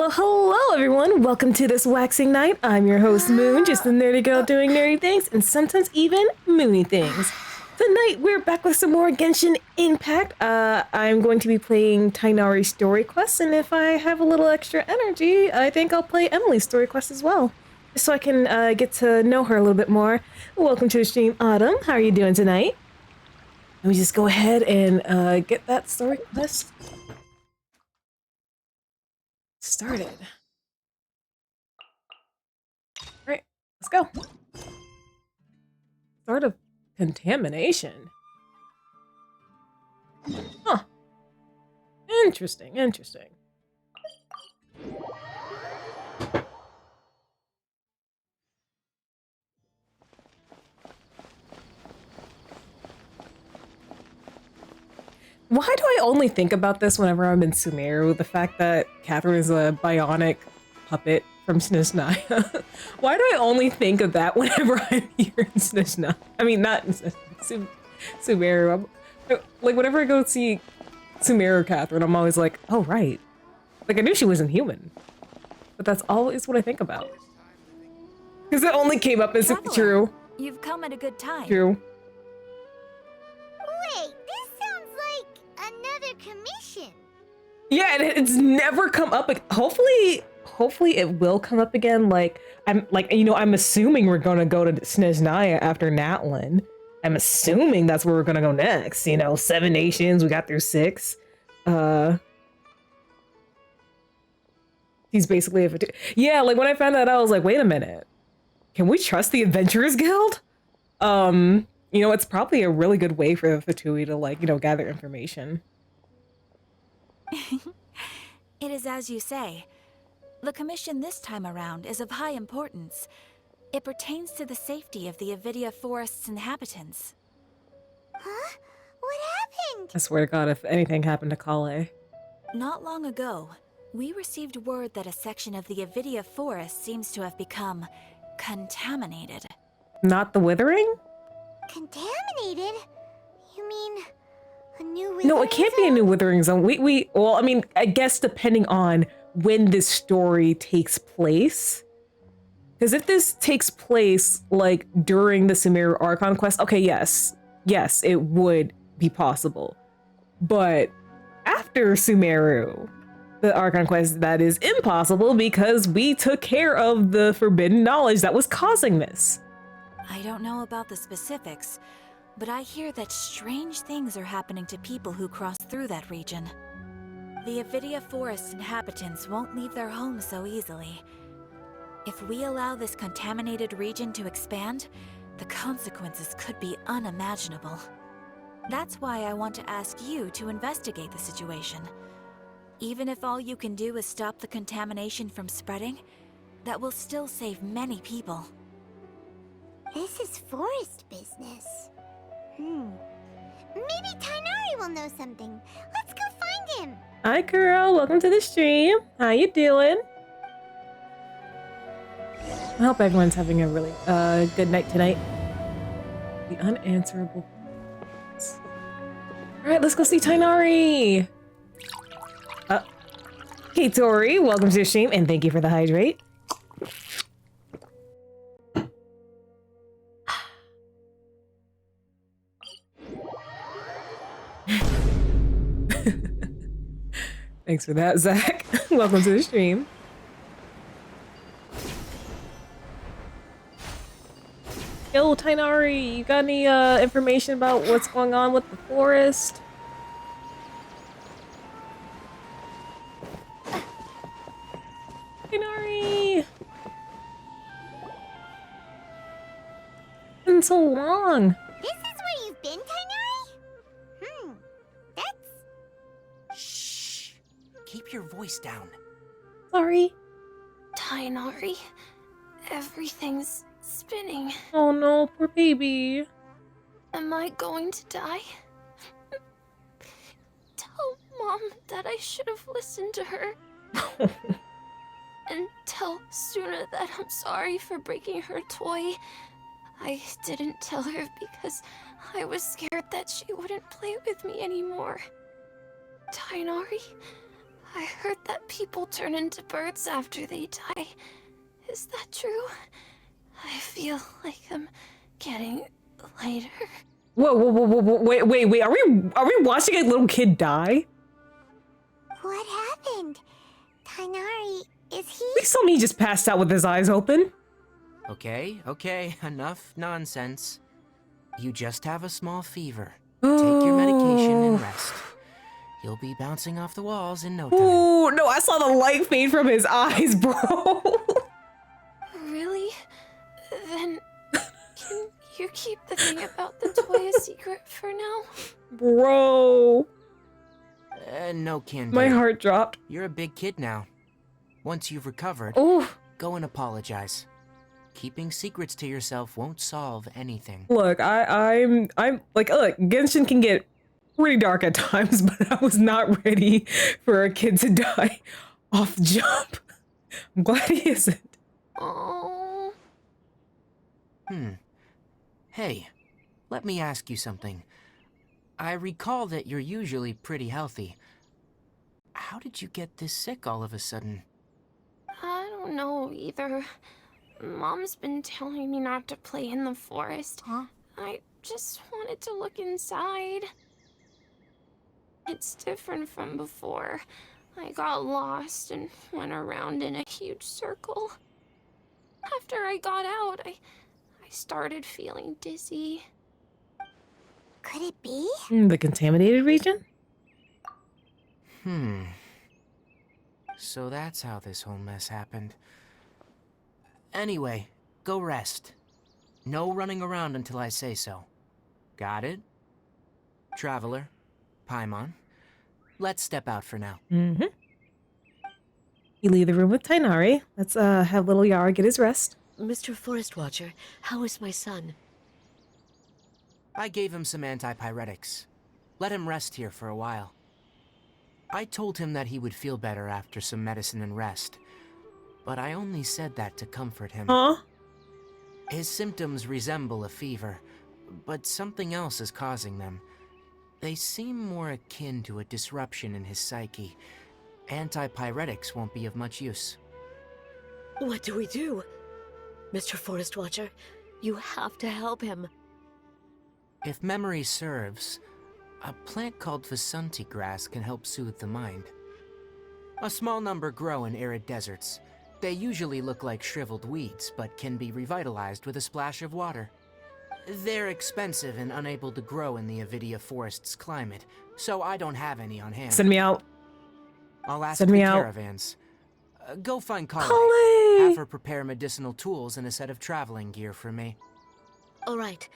Well, hello everyone. Welcome to this waxing night. I'm your host Moon, just a nerdy girl doing nerdy things and sometimes even moony things. Tonight we're back with some more Genshin Impact. I'm going to be playing Tainari's story quest, and if I have a little extra energy, I think I'll play Emily's story quest as well, just so I can get to know her a little bit more. Welcome to the stream, Autumn. How are you doing tonight? Let me just go ahead and get that story quest started. All right, let's go. Start of contamination. Huh. Interesting, interesting. Why do I only think about this whenever I'm in Sumeru? The fact that Catherine is a bionic puppet from Snezhnaya. Why do I only think of that whenever I'm here in Snezhnaya? I mean, not in Sumeru. Like, whenever I go see Sumeru Catherine, I'm always like, oh, right. Like, I knew she wasn't human. But that's always what I think about. Because it only came up as true. You've come at a good time. True. Wait, this sounds like another commission. Yeah, and it's never come up. Hopefully it will come up again. I'm assuming we're gonna go to Snezhnaya after Natlin. I'm assuming that's where we're gonna go next. You know, 7 nations. We got through 6. He's basically a yeah. Like when I found that out, I was like, wait a minute. Can we trust the Adventurers Guild? You know, it's probably a really good way for Fatui to gather information. It is as you say. The commission this time around is of high importance. It pertains to the safety of the Avidia Forest's inhabitants. Huh? What happened? I swear to God, if anything happened to Kale. Not long ago, we received word that a section of the Avidia Forest seems to have become contaminated. Not the Withering? Contaminated? You mean a new withering No, it can't be a new Withering Zone. Well, I mean, I guess depending on when this story takes place. Because if this takes place, like, during the Sumeru Archon quest, okay, yes, it would be possible. But after Sumeru, the Archon quest, that is impossible because we took care of the forbidden knowledge that was causing this. I don't know about the specifics, but I hear that strange things are happening to people who cross through that region. The Avidia Forest inhabitants won't leave their homes so easily. If we allow this contaminated region to expand, the consequences could be unimaginable. That's why I want to ask you to investigate the situation. Even if all you can do is stop the contamination from spreading, that will still save many people. This is forest business. Maybe Tainari will know something. Let's go find him. Hi, girl. Welcome to the stream. How you doing? I hope everyone's having a really good night tonight. The unanswerable. All right, let's go see Tainari. Hey, Tori. Welcome to the stream, and thank you for the hydrate. Thanks for that, Zach. Welcome to the stream. Yo, Tainari, you got any information about what's going on with the forest? Tainari! It's been so long. This is where you've been, Tainari? That's... Shh! Keep your voice down. Sorry. Tainari, everything's spinning. Oh no, poor baby. Am I going to die? Tell Mom that I should have listened to her. And tell Suna that I'm sorry for breaking her toy. I didn't tell her because I was scared that she wouldn't play with me anymore. Tainari, I heard that people turn into birds after they die. Is that true? I feel like I'm getting lighter. Whoa, wait. Are we watching a little kid die? What happened? Tainari, is he? Please tell me he just passed out with his eyes open. Okay, enough nonsense. You just have a small fever. Take your medication and rest. You'll be bouncing off the walls in no time. Ooh, no, I saw the light fade from his eyes, bro. Really? Then can you keep the thing about the toy a secret for now? Bro. No, can do. My heart dropped. You're a big kid now. Once you've recovered, Oh, go and apologize. Keeping secrets to yourself won't solve anything. look, I'm like, look, Genshin can get pretty dark at times, but I was not ready for a kid to die off the jump. I'm glad he isn't. Oh. Hey, let me ask you something. I recall that you're usually pretty healthy. How did you get this sick all of a sudden? I don't know either. Mom's been telling me not to play in the forest. Huh? I just wanted to look inside. It's different from before. I got lost and went around in a huge circle. After I got out, I started feeling dizzy. Could it be? The contaminated region? So that's how this whole mess happened. Anyway, go rest. No running around until I say so. Got it? Traveler, Paimon, let's step out for now. You leave the room with Tainari. Let's have little Yara get his rest. Mr. Forest Watcher, how is my son? I gave him some antipyretics. Let him rest here for a while. I told him that he would feel better after some medicine and rest, but I only said that to comfort him. Huh? His symptoms resemble a fever, but something else is causing them. They seem more akin to a disruption in his psyche. Antipyretics won't be of much use. What do we do? Mr. Forest Watcher, you have to help him. If memory serves, a plant called Vasanti grass can help soothe the mind. A small number grow in arid deserts. They usually look like shriveled weeds, but can be revitalized with a splash of water. They're expensive and unable to grow in the Avidia forest's climate, so I don't have any on hand. Send me out. I'll ask Send the me out. caravans. Go find Kale. Kale! Have her prepare medicinal tools and a set of traveling gear for me. All right.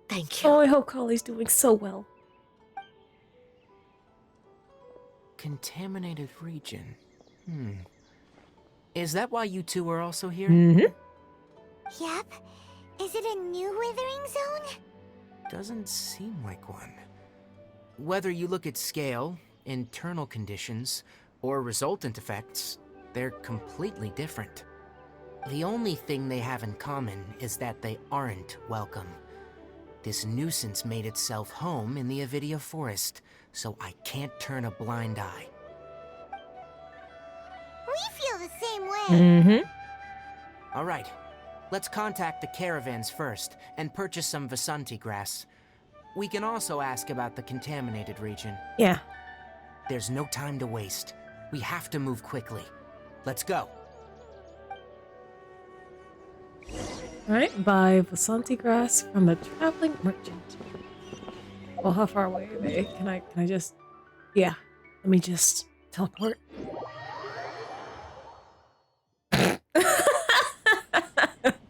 Thank you. Oh, I hope Kali's doing so well. Contaminated region. Is that why you two are also here? Yep. Is it a new withering zone? Doesn't seem like one. Whether you look at scale, internal conditions, or resultant effects, they're completely different. The only thing they have in common is that they aren't welcome. This nuisance made itself home in the Avidia forest, so I can't turn a blind eye. We feel the same way. All right, let's contact the caravans first and purchase some Vasanti grass. We can also ask about the contaminated region. Yeah. There's no time to waste. We have to move quickly. Let's go. Alright, buy Vasanti grass from the traveling merchant. Well, how far away are they? Can I just... Yeah. Let me just teleport.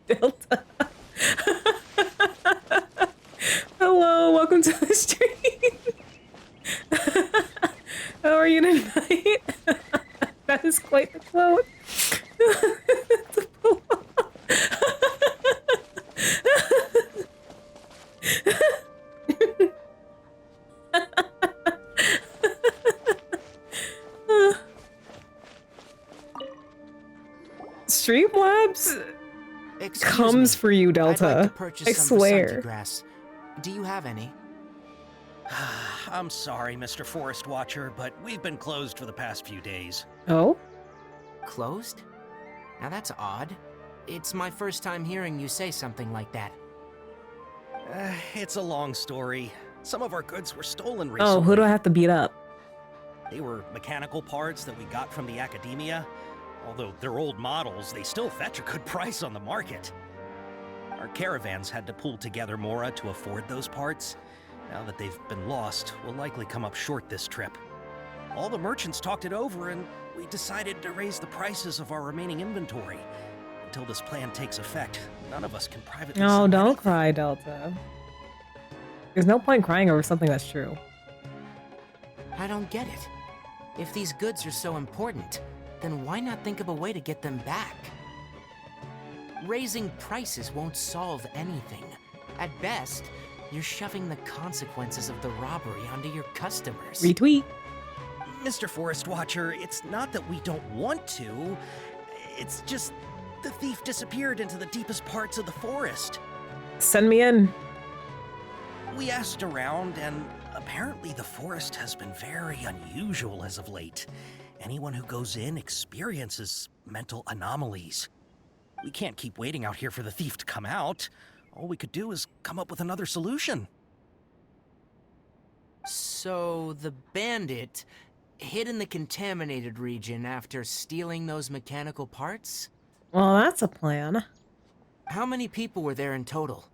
Delta. Hello, welcome to the stream. How are you tonight? That is quite the quote. Streamlabs comes for you, Delta. I'd like to purchase I some Vasanti swear. grass. Do you have any? I'm sorry, Mr. Forest Watcher, but we've been closed for the past few days. Oh? Closed? Now that's odd. It's my first time hearing you say something like that. It's a long story. Some of our goods were stolen recently. Oh, who do I have to beat up? They were mechanical parts that we got from the academia. Although they're old models, they still fetch a good price on the market. Our caravans had to pool together more to afford those parts. Now that they've been lost, we'll likely come up short this trip. All the merchants talked it over, and we decided to raise the prices of our remaining inventory. Until this plan takes effect, none of us can privately No, sell don't anything. cry, Delta. There's no point crying over something that's true. I don't get it. If these goods are so important, then why not think of a way to get them back? Raising prices won't solve anything. At best, you're shoving the consequences of the robbery onto your customers. Retweet. Mr. Forest Watcher, it's not that we don't want to. It's just the thief disappeared into the deepest parts of the forest. Send me in. We asked around, and apparently the forest has been very unusual as of late. Anyone who goes in experiences mental anomalies. We can't keep waiting out here for the thief to come out. All we could do is come up with another solution. So the bandit hid in the contaminated region after stealing those mechanical parts? Well, that's a plan. How many people were there in total?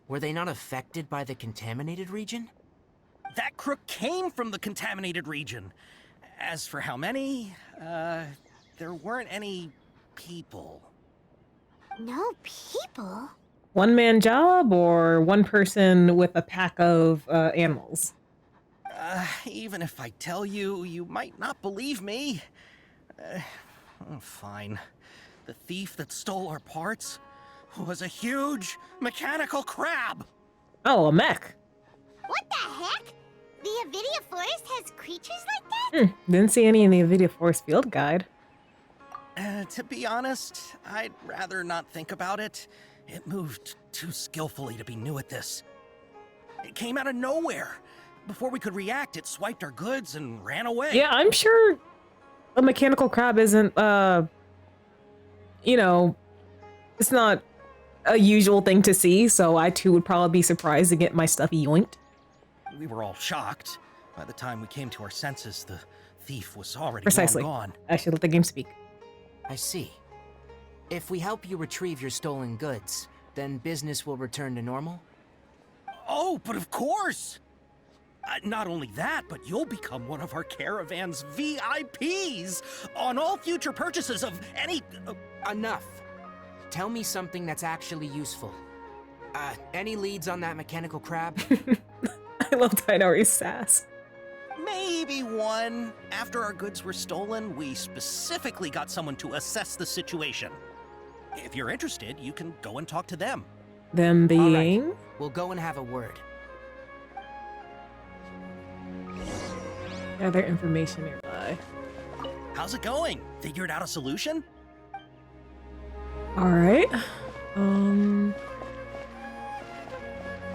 Were they not affected by the contaminated region? That crook came from the contaminated region. As for how many, there weren't any people. No people? One man job or one person with a pack of animals? Even if I tell you, you might not believe me. Fine. The thief that stole our parts was a huge mechanical crab. Oh, a mech. What the heck? The Avidia Forest has creatures like that? Didn't see any in the Avidia Forest Field Guide. To be honest, I'd rather not think about it. It moved too skillfully to be new at this. It came out of nowhere. Before we could react, it swiped our goods and ran away. Yeah, I'm sure a mechanical crab isn't, you know, it's not a usual thing to see, so I too would probably be surprised to get my stuff yoinked. We were all shocked. By the time we came to our senses, the thief was already Precisely. long gone. I should let the game speak. I see. If we help you retrieve your stolen goods, then business will return to normal? Oh, but of course! Not only that, but you'll become one of our caravan's VIPs on all future purchases of any... Enough. Tell me something that's actually useful. Any leads on that mechanical crab? I love Tidari's sass. Maybe one. After our goods were stolen, we specifically got someone to assess the situation. If you're interested, you can go and talk to them. Them All being... right. We'll go and have a word. Gather information nearby. How's it going? Figured out a solution? Alright.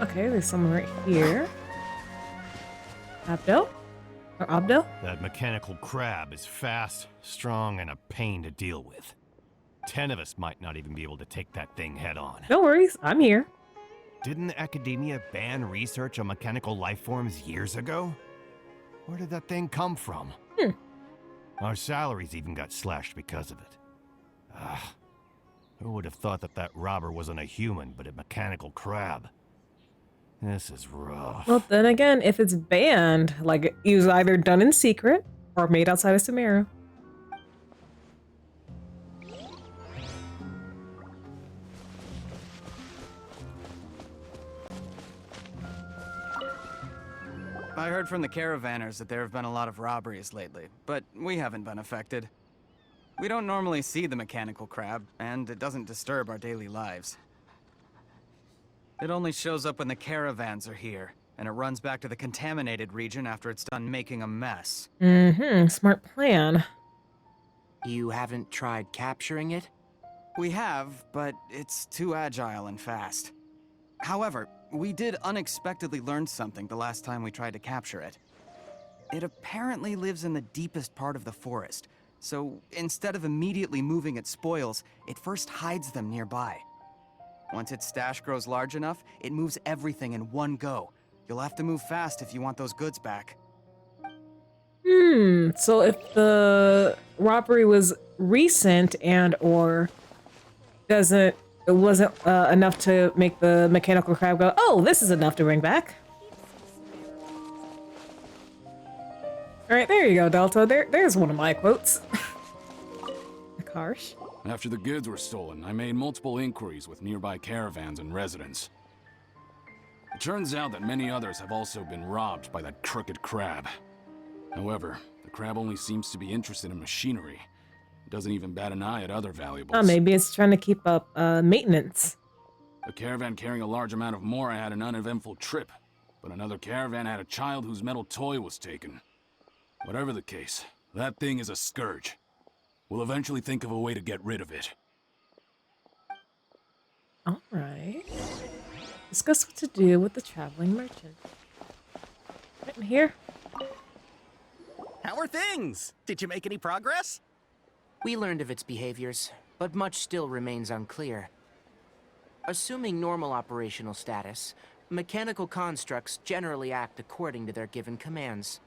Okay, there's someone right here. Abdo? Or Abdo? That mechanical crab is fast, strong, and a pain to deal with. 10 of us might not even be able to take that thing head on. No worries, I'm here. Didn't the academia ban research on mechanical life forms years ago? Where did that thing come from? Our salaries even got slashed because of it. Who would have thought that that robber wasn't a human, but a mechanical crab? This is rough. Well, then again, if it's banned, like, it was either done in secret or made outside of Sumeru. I heard from the caravanners that there have been a lot of robberies lately, but we haven't been affected. We don't normally see the mechanical crab, and it doesn't disturb our daily lives. It only shows up when the caravans are here, and it runs back to the contaminated region after it's done making a mess. Smart plan. You haven't tried capturing it? We have, but it's too agile and fast. However, we did unexpectedly learn something the last time we tried to capture it. It apparently lives in the deepest part of the forest, so instead of immediately moving its spoils, it first hides them nearby. Once its stash grows large enough, it moves everything in one go. You'll have to move fast if you want those goods back. So if the robbery was recent and or it wasn't enough to make the mechanical crab go, oh, this is enough to bring back. All right, there you go, Delta. There's one of my quotes. Harsh. After the goods were stolen, I made multiple inquiries with nearby caravans and residents. It turns out that many others have also been robbed by that crooked crab. However, the crab only seems to be interested in machinery. It doesn't even bat an eye at other valuables. Oh, maybe it's trying to keep up maintenance. A caravan carrying a large amount of Mora had an uneventful trip, but another caravan had a child whose metal toy was taken. Whatever the case, that thing is a scourge. We'll eventually think of a way to get rid of it. All right. Discuss what to do with the traveling merchant. Right in here. How are things? Did you make any progress? We learned of its behaviors, but much still remains unclear. Assuming normal operational status, mechanical constructs generally act according to their given commands.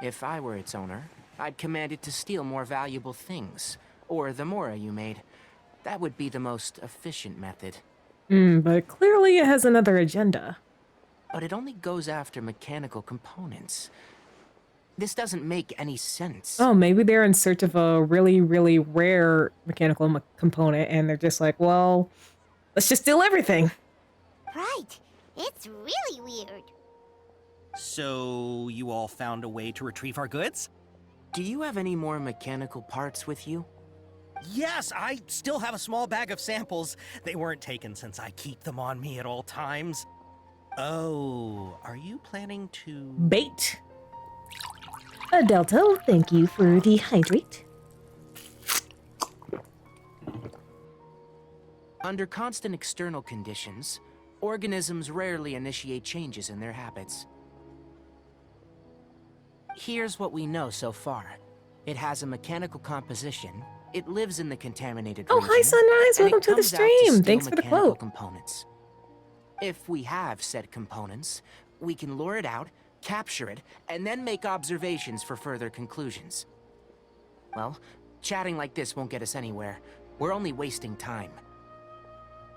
If I were its owner, I'd command it to steal more valuable things, or the Mora you made. That would be the most efficient method. But clearly it has another agenda. But it only goes after mechanical components. This doesn't make any sense. Oh, maybe they're in search of a really, really rare mechanical component, and they're just like, well, let's just steal everything. Right. It's really weird. So, you all found a way to retrieve our goods? Do you have any more mechanical parts with you? Yes, I still have a small bag of samples. They weren't taken since I keep them on me at all times. Oh, are you planning to... Bait. Delta, thank you for the hydrate. Under constant external conditions, organisms rarely initiate changes in their habits. Here's what we know so far. It has a mechanical composition. It lives in the contaminated region. Oh, hi, Sunrise. And Welcome it to the comes out to stream. steal Thanks for the mechanical quote. components. If we have said components, we can lure it out, capture it, and then make observations for further conclusions. Well, chatting like this won't get us anywhere. We're only wasting time.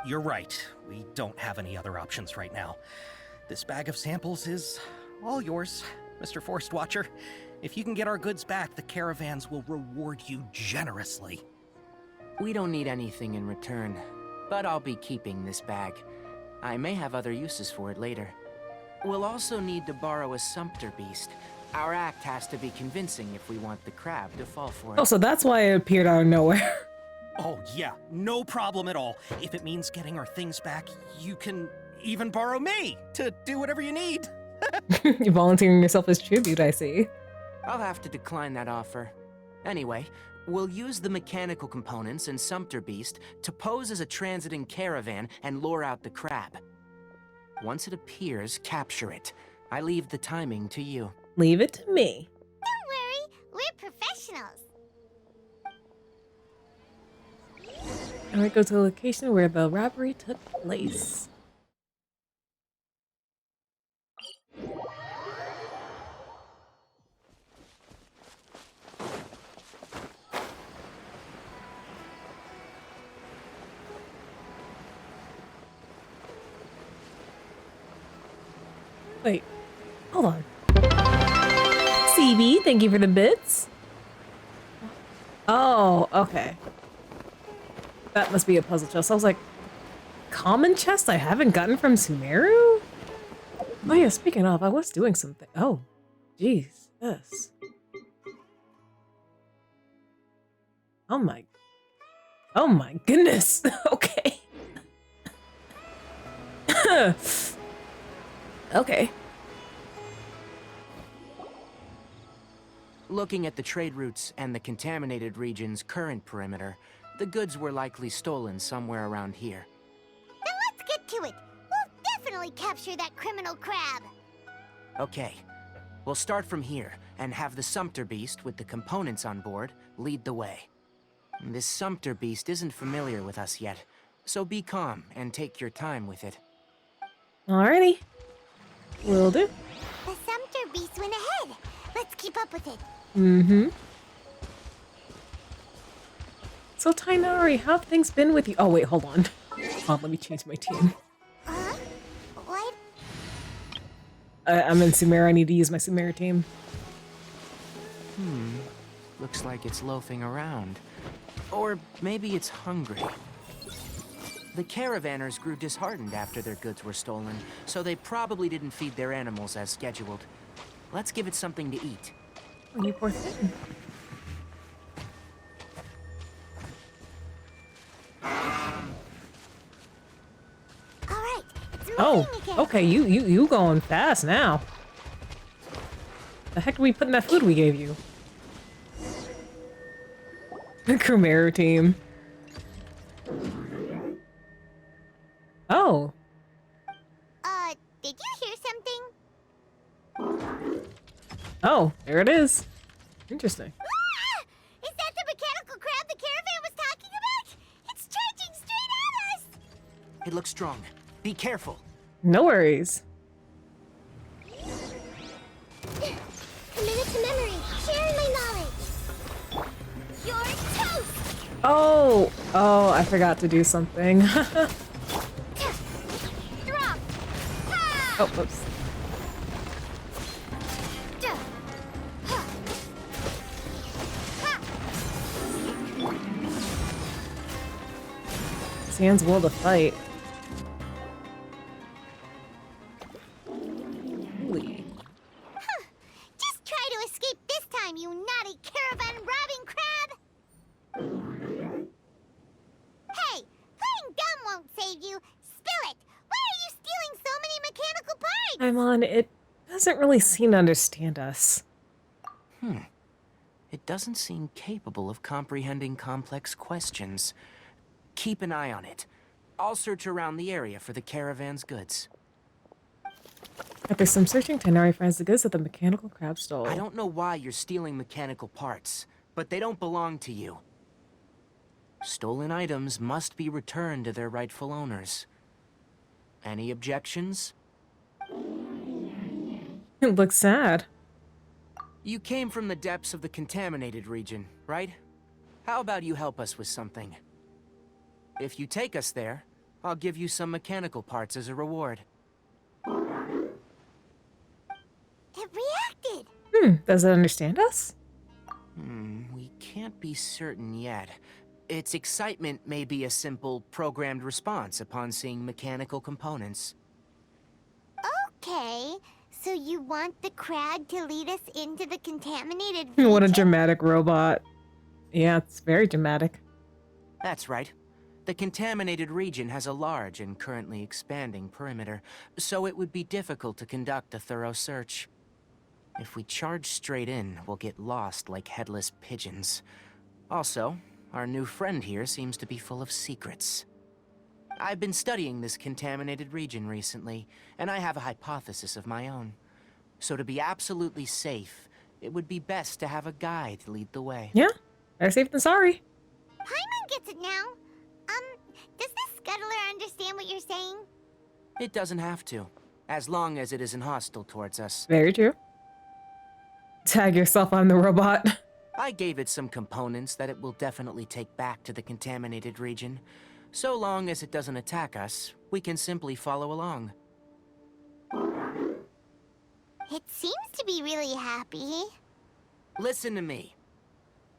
You're right. We don't have any other options right now. This bag of samples is all yours, Mr. Forest Watcher. If you can get our goods back, the caravans will reward you generously. We don't need anything in return, but I'll be keeping this bag. I may have other uses for it later. We'll also need to borrow a sumpter beast. Our act has to be convincing if we want the crab to fall for it. Oh, so that's why it appeared out of nowhere. Oh yeah, no problem at all. If it means getting our things back, you can even borrow me to do whatever you need. You're volunteering yourself as tribute, I see. I'll have to decline that offer. Anyway, we'll use the mechanical components and Sumpter Beast to pose as a transiting caravan and lure out the crab. Once it appears, capture it. I leave the timing to you. Leave it to me. Don't worry, we're professionals. All right, go to the location where the robbery took place. Wait, hold on. CB, thank you for the bits. Oh, okay. That must be a puzzle chest. I was like, common chest I haven't gotten from Sumeru? Oh yeah, speaking of, I was doing something. Oh, jeez, this. Oh my goodness. Okay. Okay. Looking at the trade routes and the contaminated region's current perimeter, the goods were likely stolen somewhere around here. Then let's get to it. We'll finally capture that criminal crab. Okay, we'll start from here and have the Sumpter Beast with the components on board lead the way. This Sumpter Beast isn't familiar with us yet, so be calm and take your time with it. Alrighty. Will do. The Sumpter Beast went ahead. Let's keep up with it. Mm-hmm. So, Tainari, how have things been with you? Oh, wait, hold on. Hold on, let me change my team. Huh? What? I'm in Sumeru. I need to use my Sumeru team. Looks like it's loafing around. Or maybe it's hungry. The caravanners grew disheartened after their goods were stolen, so they probably didn't feed their animals as scheduled. Let's give it something to eat. Oh, you poor thing. Alright, it's moving Oh, again. okay, you going fast now. The heck did we put in that food we gave you? The Sumeru team. Oh, Did you hear something? oh, there it is. Interesting. Ah! Is that the mechanical crab the caravan was talking about? It's charging straight at us! It looks strong. Be careful. No worries. Commit it to memory. Sharing my knowledge. You're toast! Oh, I forgot to do something. Drop! Ha! Oh, whoops. Duh. Ha. Ha. Sans will to fight. Holy. Just try to escape this time, you naughty caravan robbing crab! Hey, playing dumb won't save you. Spill it! Why are you stealing so many mechanical parts? Paimon, it doesn't really seem to understand us. It doesn't seem capable of comprehending complex questions. Keep an eye on it. I'll search around the area for the caravan's goods. After some searching, Tainari finds the goods that the mechanical crab stole. I don't know why you're stealing mechanical parts, but they don't belong to you. Stolen items must be returned to their rightful owners. Any objections? It looks sad. You came from the depths of the contaminated region, right? How about you help us with something? If you take us there, I'll give you some mechanical parts as a reward. It reacted! Does it understand us? We can't be certain yet. Its excitement may be a simple, programmed response upon seeing mechanical components. Okay, so you want the crab to lead us into the contaminated region? What a dramatic robot. Yeah, it's very dramatic. That's right. The contaminated region has a large and currently expanding perimeter, so it would be difficult to conduct a thorough search. If we charge straight in, we'll get lost like headless pigeons. Also, our new friend here seems to be full of secrets. I've been studying this contaminated region recently, and I have a hypothesis of my own. So to be absolutely safe, it would be best to have a guide lead the way. Yeah, better safe than sorry. Paimon gets it now. Does this scuttler understand what you're saying? It doesn't have to, as long as it isn't hostile towards us. Very true. Tag yourself on the robot. I gave it some components that it will definitely take back to the contaminated region. So long as it doesn't attack us, we can simply follow along. It seems to be really happy. Listen to me.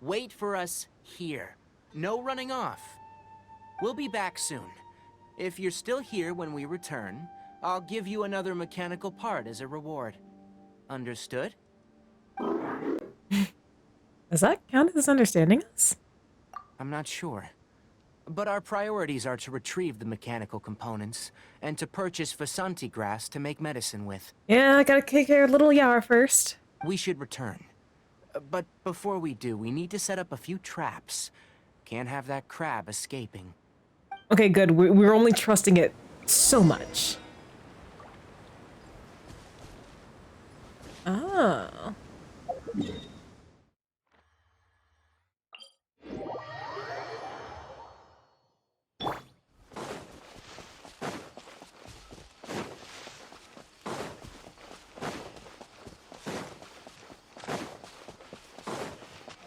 Wait for us here. No running off. We'll be back soon. If you're still here when we return, I'll give you another mechanical part as a reward. Understood? Does that count as understanding us? I'm not sure. But our priorities are to retrieve the mechanical components, and to purchase Vasanti grass to make medicine with. Yeah, I gotta kick our little Yara first. We should return. But before we do, we need to set up a few traps. Can't have that crab escaping. Okay, good. We're only trusting it so much. Oh.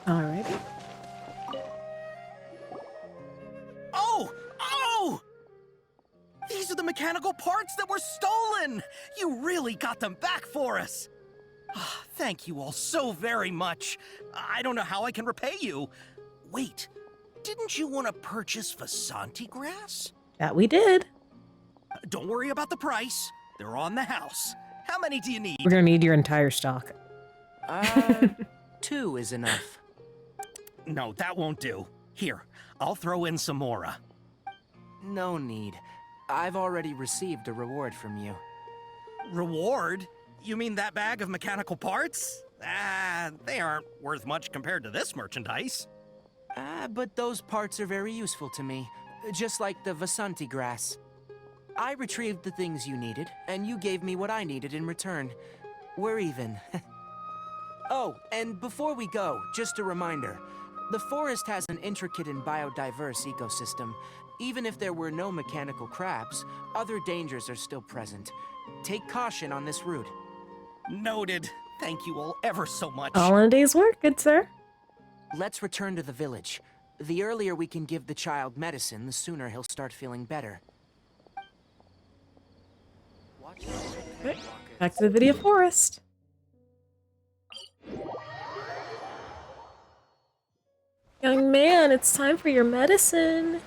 Alrighty. Oh! Oh! These are the mechanical parts that were stolen! You really got them back for us! Ah, thank you all so very much. I don't know how I can repay you. Wait, didn't you want to purchase Vasanti grass? That we did. Don't worry about the price. They're on the house. How many do you need? We're gonna need your entire stock. 2 is enough. No, that won't do. Here, I'll throw in some more. No need. I've already received a reward from you. Reward? You mean that bag of mechanical parts? They aren't worth much compared to this merchandise. But those parts are very useful to me, just like the Vasanti grass. I retrieved the things you needed, and you gave me what I needed in return. We're even. Oh, and before we go, just a reminder. The forest has an intricate and biodiverse ecosystem. Even if there were no mechanical crabs, other dangers are still present. Take caution on this route. Noted. Thank you all ever so much. All in a day's work, good sir. Let's return to the village. The earlier we can give the child medicine, the sooner he'll start feeling better. Okay, back to the video forest. Young man, it's time for your medicine.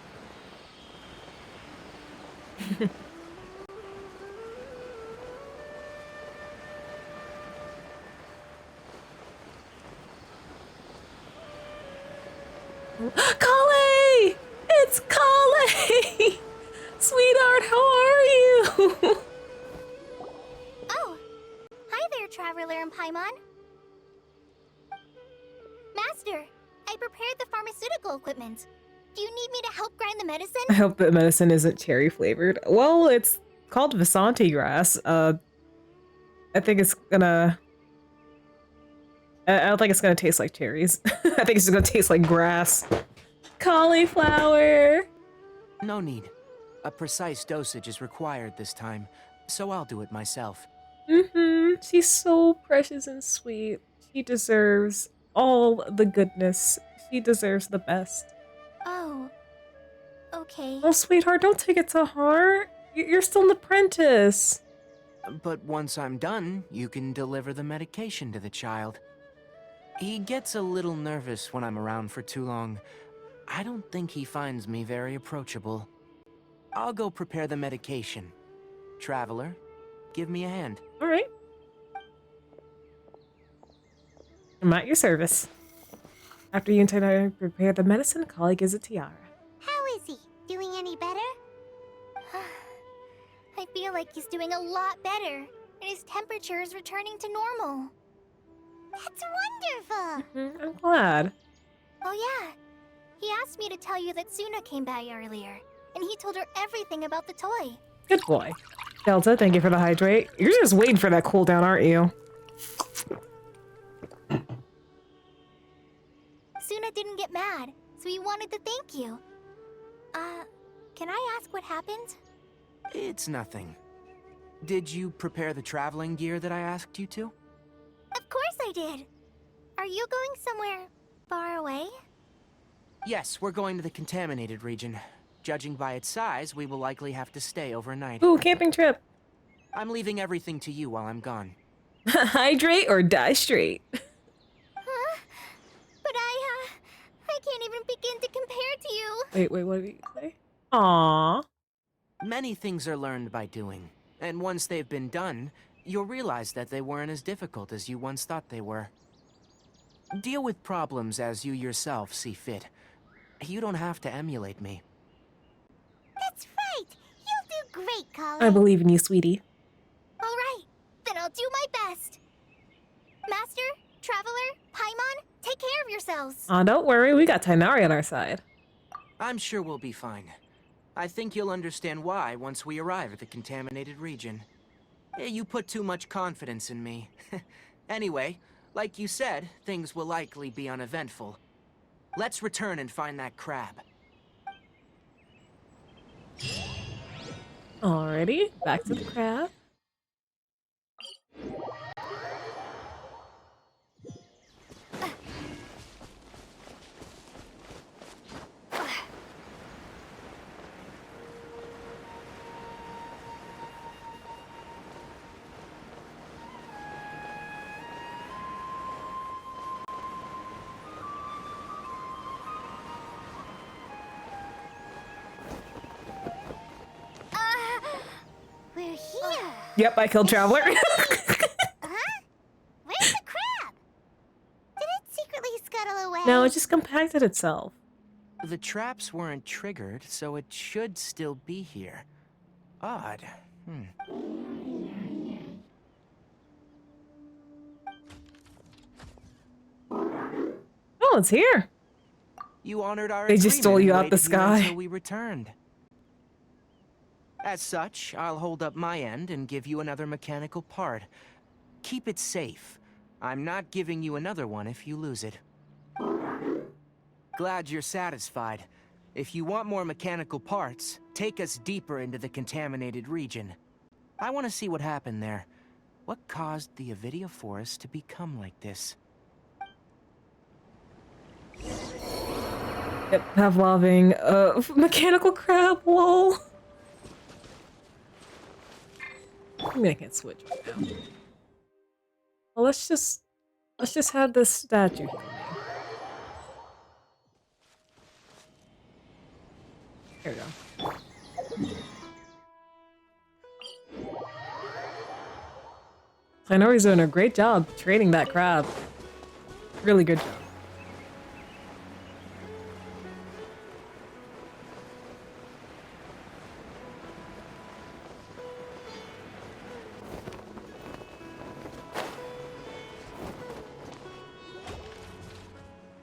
Kale! It's Kale! Sweetheart, how are you? Oh, hi there, Traveler and Paimon. Master, I prepared the pharmaceutical equipment. Do you need me to help grind the medicine? I hope that medicine isn't cherry flavored. Well, it's called Vasanti grass. I think it's gonna... I don't think it's gonna taste like cherries. I think it's just gonna taste like grass. Cauliflower! No need. A precise dosage is required this time, so I'll do it myself. She's so precious and sweet. She deserves all the goodness. She deserves the best. Oh, okay. Oh, sweetheart, don't take it to heart. You're still an apprentice. But once I'm done, you can deliver the medication to the child. He gets a little nervous when I'm around for too long. I don't think he finds me very approachable. I'll go prepare the medication. Traveler, give me a hand. All right. I'm at your service. After you and I prepare the medicine, Kali gives it to Yara. How is he? Doing any better? I feel like he's doing a lot better, and his temperature is returning to normal. That's wonderful! I'm glad. Oh yeah, he asked me to tell you that Suna came by earlier, and he told her everything about the toy. Good boy. Delta, thank you for the hydrate. You're just waiting for that cooldown, aren't you? Suna didn't get mad, so he wanted to thank you. Can I ask what happened? It's nothing. Did you prepare the traveling gear that I asked you to? Of course I did. Are you going somewhere far away? Yes, we're going to the contaminated region. Judging by its size, we will likely have to stay overnight. Ooh, camping trip. I'm leaving everything to you while I'm gone. Hydrate or die straight. Huh? But I can't even begin to compare to you. Wait, what did you say? Aww. Many things are learned by doing, and once they've been done, you'll realize that they weren't as difficult as you once thought they were. Deal with problems as you yourself see fit. You don't have to emulate me. That's right. You'll do great, Colin. I believe in you, sweetie. All right, then I'll do my best. Master, Traveler, Paimon, take care of yourselves. Don't worry, we got Tainari on our side. I'm sure we'll be fine. I think you'll understand why once we arrive at the contaminated region. You put too much confidence in me. Anyway, like you said, things will likely be uneventful. Let's return and find that crab. Alrighty, back to the crab. We're here. Yep, I killed Traveler. Huh? Where's the crab? Did it secretly scuttle away? No, it just compacted itself. The traps weren't triggered, so it should still be here. Odd. Oh, it's here. You honored our They just stole agreement you and out the waited here sky. until we returned. As such, I'll hold up my end and give you another mechanical part. Keep it safe. I'm not giving you another one if you lose it. Glad you're satisfied. If you want more mechanical parts, take us deeper into the contaminated region. I want to see what happened there. What caused the Avidia forest to become like this? Yep, Pavloving, mechanical crab, lol. I mean, I can't switch right now. Well, let's just have this statue heal me. There we go. I know he's doing a great job trading that crab. Really good job.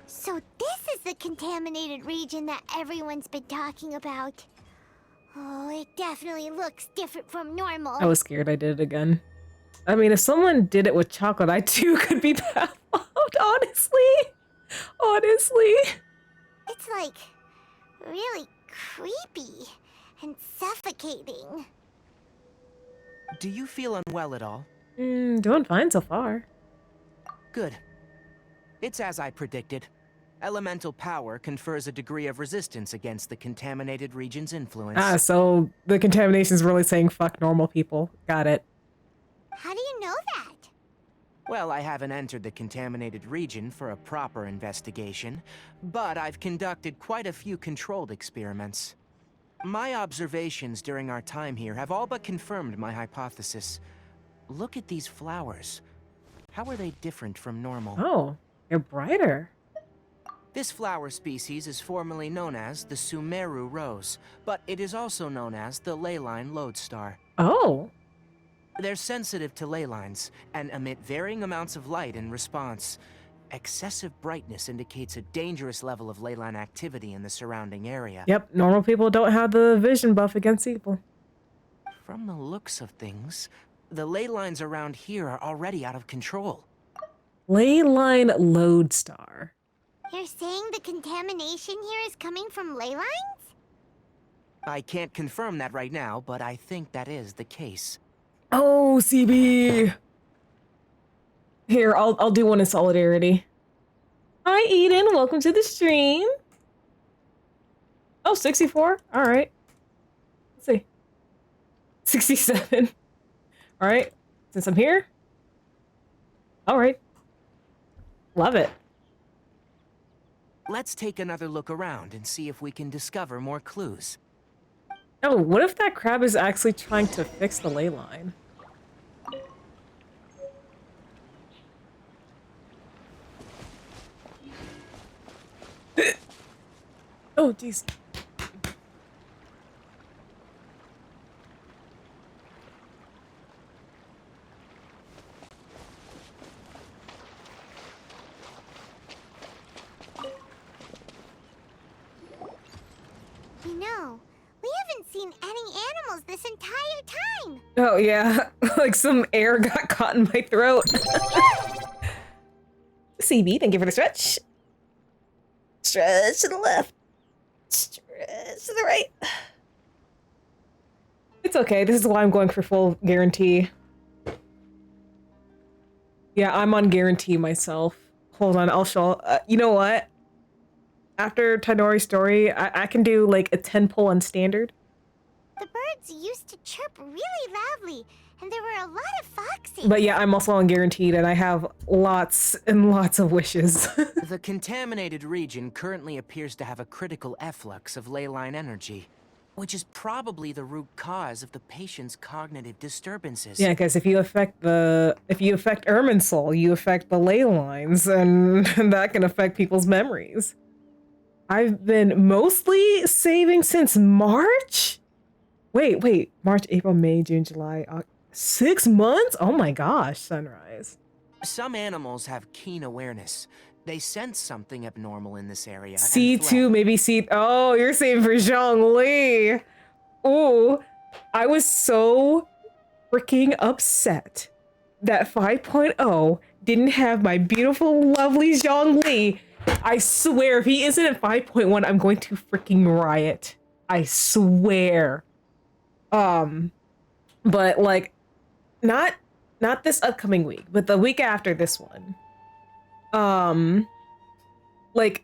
So this is the contaminated region that everyone's been talking about. Oh, it definitely looks different from normal. I was scared I did it again. I mean, if someone did it with chocolate, I too could be baffled, honestly. Honestly. It's like really creepy and suffocating. Do you feel unwell at all? Doing fine so far. Good. It's as I predicted. Elemental power confers a degree of resistance against the contaminated region's influence. Ah, so the contamination's really saying fuck normal people. Got it. How do you know that? Well, I haven't entered the contaminated region for a proper investigation, but I've conducted quite a few controlled experiments. My observations during our time here have all but confirmed my hypothesis. Look at these flowers. How are they different from normal? Oh, they're brighter. This flower species is formerly known as the Sumeru rose, but it is also known as the leyline lodestar. Oh. They're sensitive to ley lines and emit varying amounts of light in response. Excessive brightness indicates a dangerous level of ley line activity in the surrounding area. Yep, normal people don't have the vision buff against evil. From the looks of things, the ley lines around here are already out of control. Leyline lodestar. You're saying the contamination here is coming from ley lines? I can't confirm that right now, but I think that is the case. Oh, CB. Here, I'll do one in solidarity. Hi, Eden. Welcome to the stream. Oh, 64? All right. Let's see. 67. All right. Since I'm here. All right. Love it. Let's take another look around and see if we can discover more clues. Oh, what if that crab is actually trying to fix the ley line? Oh, jeez. You know, we haven't seen any animals this entire time. Oh, yeah. Like some air got caught in my throat. CB, thank you for the stretch. Stretch to the left. Stretch to the right. It's okay. This is why I'm going for full guarantee. Yeah, I'm on guarantee myself. Hold on, I'll show. You know what? After Tanori's story, I can do like a 10 pull on standard. The birds used to chirp really loudly, and there were a lot of foxes. But yeah, I'm also on guaranteed, and I have lots and lots of wishes. The contaminated region currently appears to have a critical efflux of ley line energy, which is probably the root cause of the patient's cognitive disturbances. Yeah, because if you affect Irminsul, you affect the ley lines, and that can affect people's memories. I've been mostly saving since March? Wait, March, April, May, June, July, 6 months? Oh my gosh, Sunrise. Some animals have keen awareness. They sense something abnormal in this area. C2, maybe C. Oh, you're saying for Zhongli. Ooh, I was so freaking upset that 5.0 didn't have my beautiful, lovely Zhongli. I swear, if he isn't at 5.1, I'm going to freaking riot. I swear. But like, not this upcoming week, but the week after this one. Like,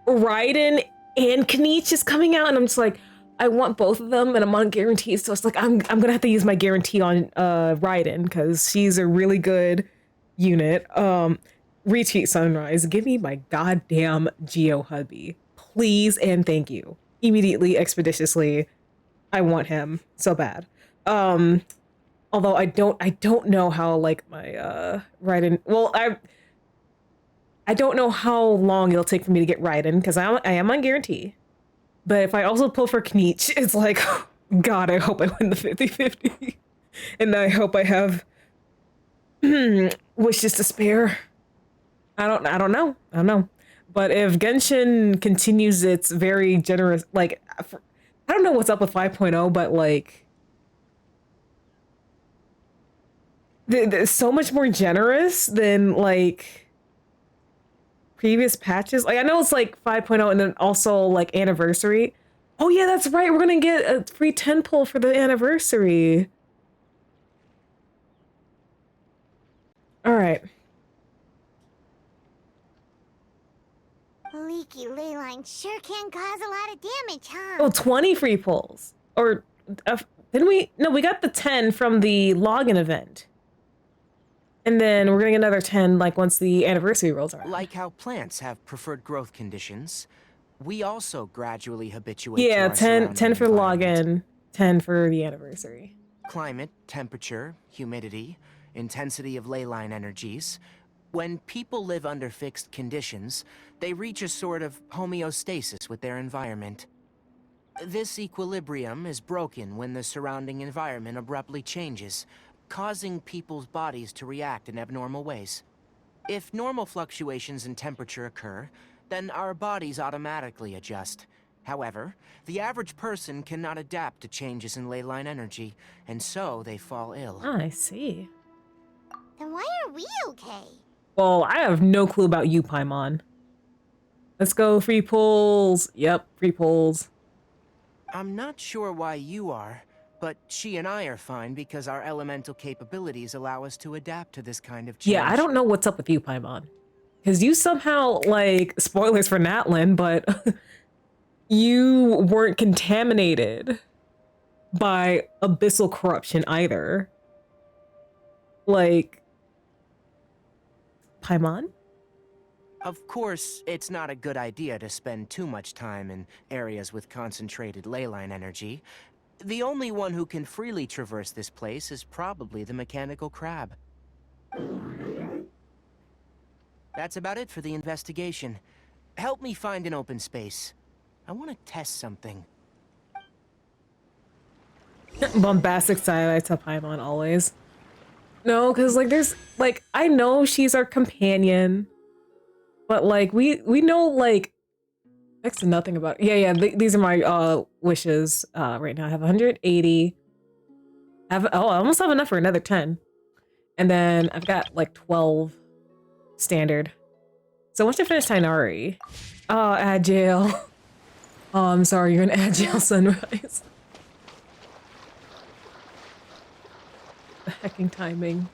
Raiden and Kniech is coming out, and I'm just like, I want both of them, and I'm on guarantees, so it's like I'm gonna have to use my guarantee on Raiden because she's a really good unit. Retweet Sunrise, give me my goddamn Geo hubby, please and thank you, immediately, expeditiously. I want him so bad. Although I don't know how like my Raiden. Well, I don't know how long it'll take for me to get Raiden because I am on guarantee. But if I also pull for Kniech, it's like, God, I hope I win the 50-50. And I hope I have wishes to spare. I don't know. But if Genshin continues its very generous, like, I don't know what's up with 5.0, but like, they're so much more generous than like previous patches. Like, I know it's like 5.0 and then also like anniversary. Oh yeah, that's right. We're gonna get a free 10 pull for the anniversary. All right. Leaky ley line sure can cause a lot of damage, huh? Oh, 20 free pulls. Or didn't we? No, we got the 10 from the login event. And then we're gonna get another 10 like once the anniversary rolls around. Like how plants have preferred growth conditions, we also gradually habituate yeah, to our 10 for environment. login, 10 for the anniversary. Climate, temperature, humidity, intensity of ley line energies. When people live under fixed conditions, they reach a sort of homeostasis with their environment. This equilibrium is broken when the surrounding environment abruptly changes, causing people's bodies to react in abnormal ways. If normal fluctuations in temperature occur, then our bodies automatically adjust. However, the average person cannot adapt to changes in ley line energy, and so they fall ill. Oh, I see. Then why are we okay? Well, I have no clue about you, Paimon. Let's go, free pulls. Yep, free pulls. I'm not sure why you are, but she and I are fine because our elemental capabilities allow us to adapt to this kind of change. Yeah, I don't know what's up with you, Paimon. Because you somehow, like, spoilers for Natlin, but you weren't contaminated by abyssal corruption either. Like, Paimon? Of course, it's not a good idea to spend too much time in areas with concentrated ley line energy. The only one who can freely traverse this place is probably the mechanical crab. That's about it for the investigation. Help me find an open space. I want to test something. Bombastic side, I tell Paimon always. No, because, like, there's, like, I know she's our companion, but, like, we know, like, next to nothing about, these are my, wishes, right now. I have 180, I almost have enough for another 10, and then I've got, like, 12 standard. So once I finish Tainari, oh, Agile. Oh, I'm sorry, you're an Agile Sunrise. The hecking timing.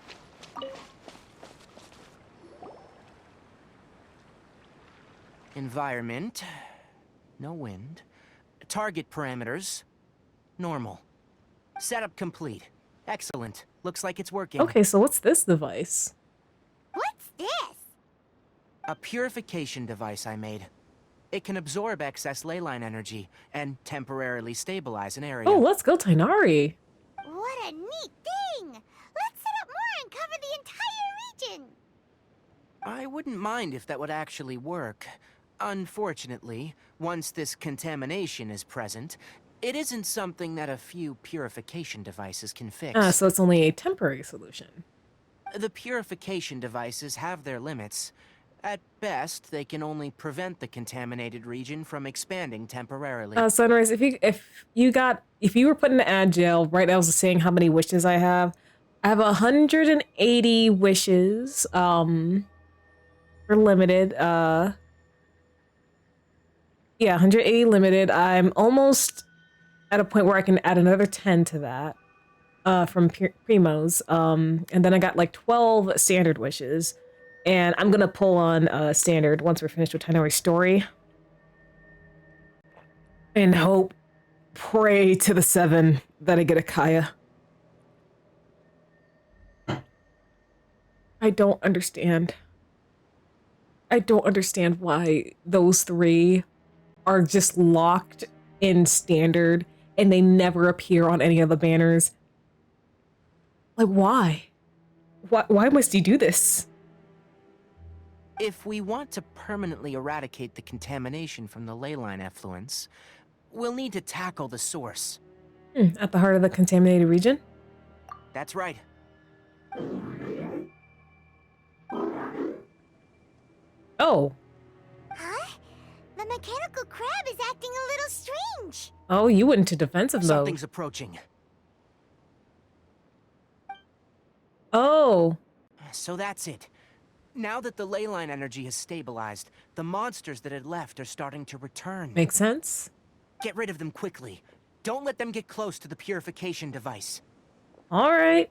Environment. No wind. Target parameters. Normal. Setup complete. Excellent. Looks like it's working. Okay, so what's this device? What's this? A purification device I made. It can absorb excess ley line energy and temporarily stabilize an area. Oh, let's go, Tainari. What a neat thing! Let's set up more and cover the entire region! I wouldn't mind if that would actually work. Unfortunately, once this contamination is present, it isn't something that a few purification devices can fix. Ah, so it's only a temporary solution. The purification devices have their limits. At best, they can only prevent the contaminated region from expanding temporarily. Sunrise, if you were put in Agile, right, I was saying how many wishes I have. I have 180 wishes, for limited, yeah, 180 limited. I'm almost at a point where I can add another 10 to that, from Primos. And then I got like 12 standard wishes. And I'm gonna pull on standard once we're finished with Tainari's story. And hope, pray to the 7 that I get a Kaya. I don't understand. I don't understand why those 3 are just locked in standard and they never appear on any of the banners. Like, why? Why must you do this? If we want to permanently eradicate the contamination from the ley line effluents, we'll need to tackle the source. At the heart of the contaminated region? That's right. Oh. Huh? The mechanical crab is acting a little strange. Oh, you went into defensive mode. Something's approaching. Oh. So that's it. Now that the ley line energy has stabilized, the monsters that had left are starting to return. Makes sense. Get rid of them quickly. Don't let them get close to the purification device. All right.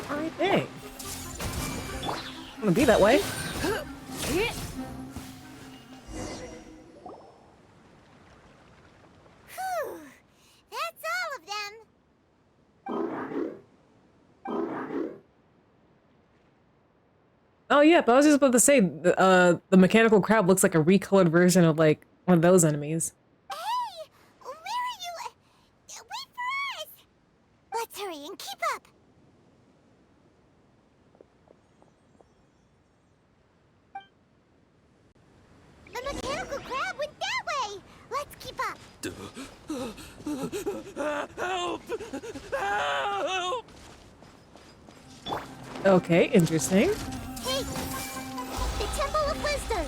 All right, dang. I'm gonna be that way. Whew. That's all of them. Oh yeah, but I was just about to say, the mechanical crab looks like a recolored version of like one of those enemies. Hey! Where are you? Wait for us! Let's hurry and keep up. The mechanical crab went that way. Let's keep up. Help! Help! Okay, interesting. Hey! The Temple of Wisdom!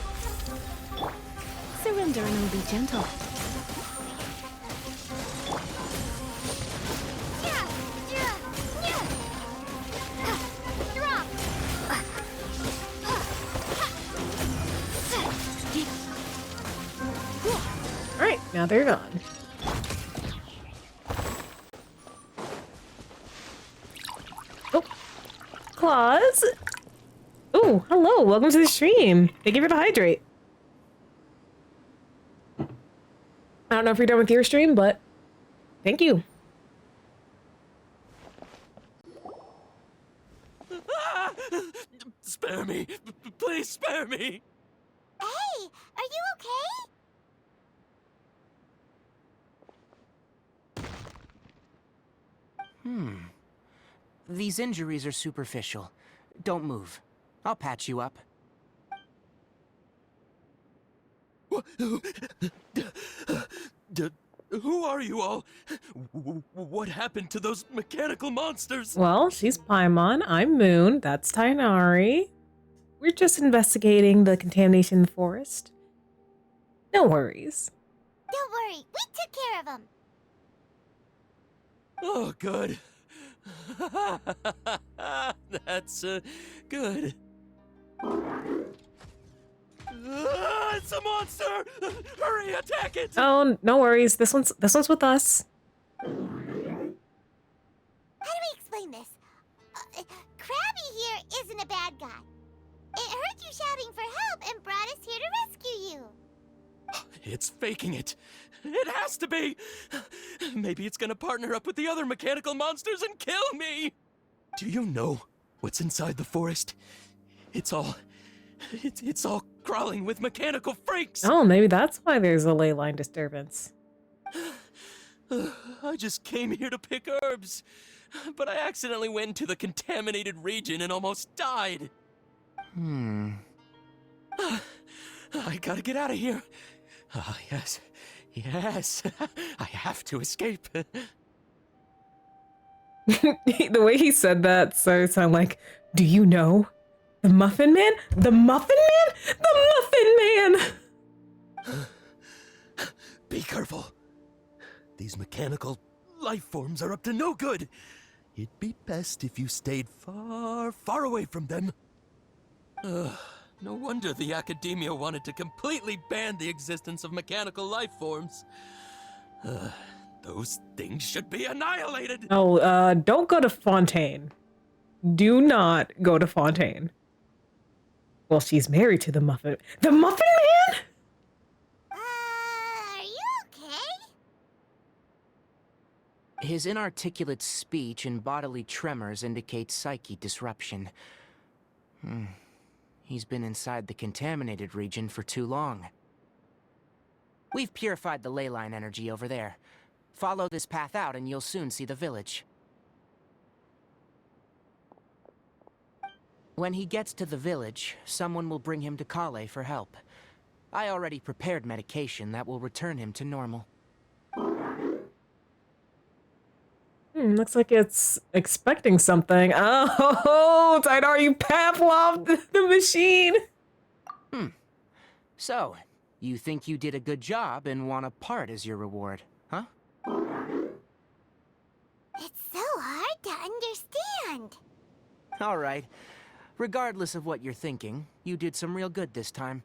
Surrender and I'll be gentle. Yeah! Yeah! Yeah! Drop! All right, now they're gone. Oh, Claus. Oh, hello. Welcome to the stream. Thank you for the hydrate. I don't know if you're done with your stream, but thank you. Spare me! Please spare me! Hey! Are you okay? These injuries are superficial. Don't move. I'll patch you up. Who are you all? What happened to those mechanical monsters? Well, she's Paimon. I'm Moon. That's Tainari. We're just investigating the contamination in the forest. No worries. Don't worry, we took care of them. Oh, good. That's, good. It's a monster! Hurry, attack it! Oh, no worries. This one's with us. How do we explain this? Krabby here isn't a bad guy. It heard you shouting for help and brought us here to rescue you. It's faking it. It has to be! Maybe it's gonna partner up with the other mechanical monsters and kill me! Do you know what's inside the forest? It's all crawling with mechanical freaks! Oh, maybe that's why there's a ley line disturbance. I just came here to pick herbs, but I accidentally went into the contaminated region and almost died. I gotta get out of here. Yes. I have to escape. The way he said that sounded like, do you know? The Muffin Man? The Muffin Man? The Muffin Man! Be careful. These mechanical life forms are up to no good. It'd be best if you stayed far, far away from them. No wonder the Academia wanted to completely ban the existence of mechanical life forms. Those things should be annihilated! Oh, don't go to Fontaine. Do not go to Fontaine. Well, she's married to the Muffin... The Muffin Man?! Are you okay? His inarticulate speech and bodily tremors indicate psyche disruption. He's been inside the contaminated region for too long. We've purified the ley line energy over there. Follow this path out and you'll soon see the village. When he gets to the village, someone will bring him to Kale for help. I already prepared medication that will return him to normal. Looks like it's expecting something. Oh, Tidar, you Pavlov the machine! So, you think you did a good job and want a part as your reward, huh? It's so hard to understand. All right. Regardless of what you're thinking, you did some real good this time.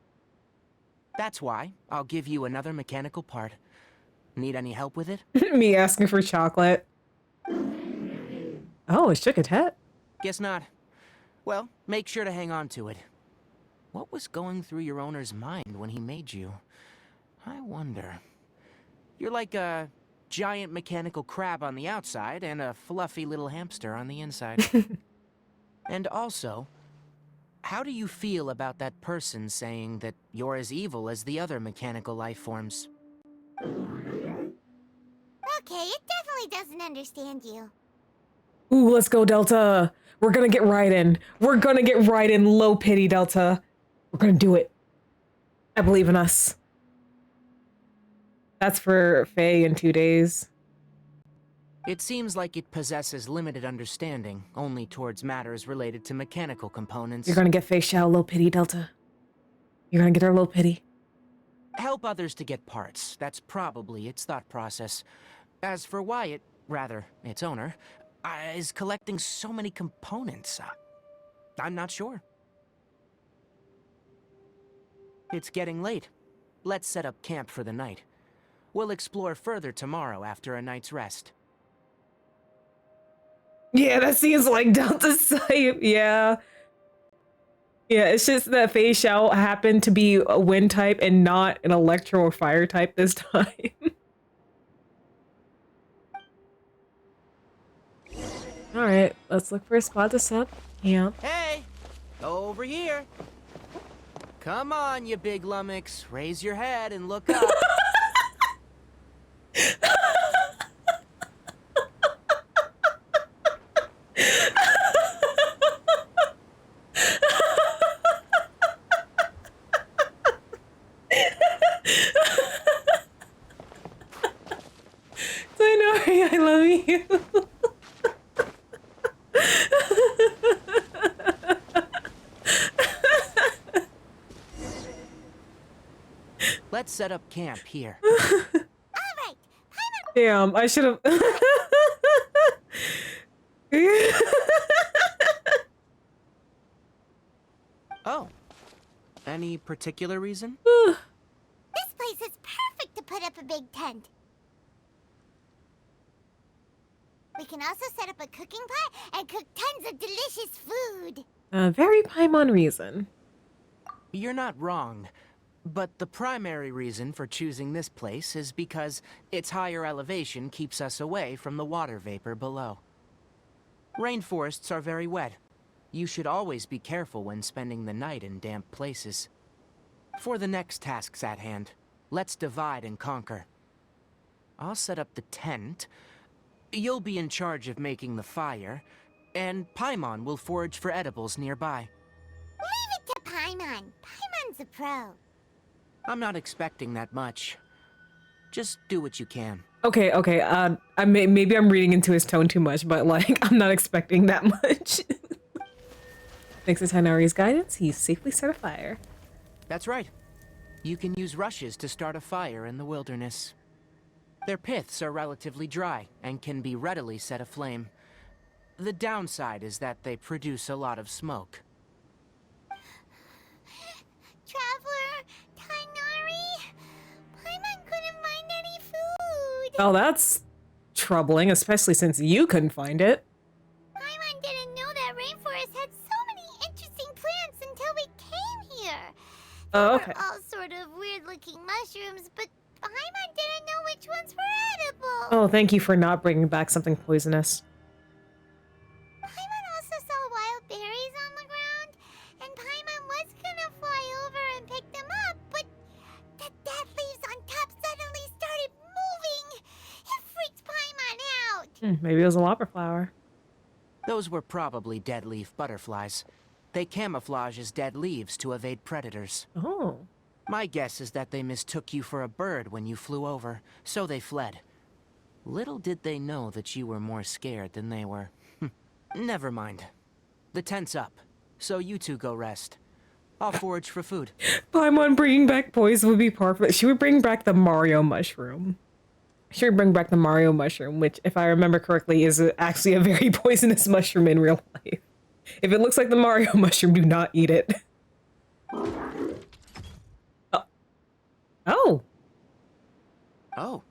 That's why I'll give you another mechanical part. Need any help with it? Me asking for chocolate. Oh, it shook its head. Guess not. Well, make sure to hang on to it. What was going through your owner's mind when he made you? I wonder. You're like a giant mechanical crab on the outside and a fluffy little hamster on the inside. And also, how do you feel about that person saying that you're as evil as the other mechanical life forms? Okay, it definitely doesn't understand you. Ooh, let's go, Delta. We're gonna get right in. We're gonna get right in. Low pity, Delta. We're gonna do it. I believe in us. That's for Faye in 2 days. It seems like it possesses limited understanding, only towards matters related to mechanical components. You're gonna get Faye Shao low pity, Delta. You're gonna get her low pity. Help others to get parts. That's probably its thought process. As for why its owner, is collecting so many components, I'm not sure. It's getting late. Let's set up camp for the night. We'll explore further tomorrow after a night's rest. Yeah, that seems like Delta's type. Yeah. Yeah, it's just that Faye Shao happened to be a wind type and not an electro or fire type this time. Alright, let's look for a spot to set up camp. Hey! Over here! Come on, you big lummox. Raise your head and look up. I love you. Let's set up camp here. Alright, Damn, I should have. Oh. Any particular reason? This place is perfect to put up a big tent. We can also set up a cooking pot and cook tons of delicious food. A very Paimon reason. You're not wrong. But the primary reason for choosing this place is because its higher elevation keeps us away from the water vapor below. Rainforests are very wet. You should always be careful when spending the night in damp places. For the next tasks at hand, let's divide and conquer. I'll set up the tent. You'll be in charge of making the fire, and Paimon will forage for edibles nearby. Leave it to Paimon. Paimon's a pro. I'm not expecting that much. Just do what you can. Okay. Maybe I'm reading into his tone too much, but like, I'm not expecting that much. Thanks to Tighnari's guidance, he's safely set a fire. That's right. You can use rushes to start a fire in the wilderness. Their piths are relatively dry and can be readily set aflame. The downside is that they produce a lot of smoke. Traveler, Tighnari, Paimon couldn't find any food. Oh, that's troubling, especially since you couldn't find it. Paimon didn't know that rainforest had so many interesting plants until we came here. Oh, okay. They were all sort of weird-looking mushrooms, but Paimon didn't know which ones were edible. Oh, thank you for not bringing back something poisonous. Paimon also saw wild berries on the ground, and Paimon was gonna fly over and pick them up, but the dead leaves on top suddenly started moving. It freaked Paimon out. Maybe it was a lopper flower. Those were probably dead leaf butterflies. They camouflage as dead leaves to evade predators. Oh. My guess is that they mistook you for a bird when you flew over, so they fled. Little did they know that you were more scared than they were. Never mind. The tent's up, so you two go rest. I'll forage for food. Paimon bringing back poison would be perfect. She would bring back the Mario mushroom. She would bring back the Mario mushroom, which, if I remember correctly, is actually a very poisonous mushroom in real life. If it looks like the Mario mushroom, do not eat it. Oh. Oh.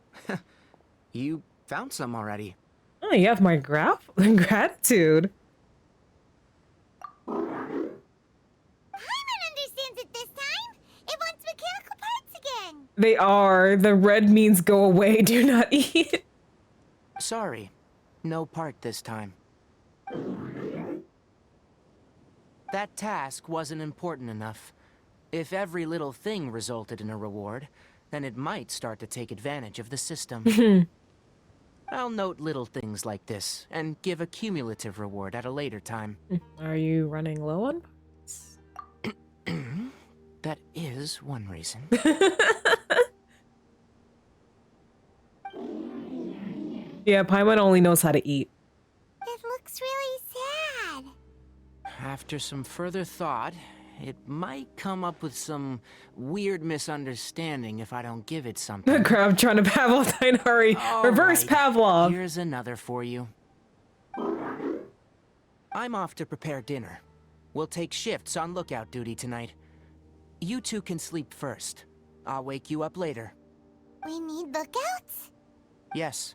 You found some already. Oh, you have my gratitude. Paimon understands it this time. It wants mechanical parts again. They are. The red means go away, do not eat. Sorry. No part this time. That task wasn't important enough. If every little thing resulted in a reward, then it might start to take advantage of the system. I'll note little things like this, and give a cumulative reward at a later time. Are you running low on parts? That is one reason. Yeah, Paimon only knows how to eat. It looks really sad. After some further thought, it might come up with some weird misunderstanding if I don't give it something. Crab trying to Pavlov Tighnari. Reverse Pavlov. Here's another for you. I'm off to prepare dinner. We'll take shifts on lookout duty tonight. You two can sleep first. I'll wake you up later. We need lookouts? Yes.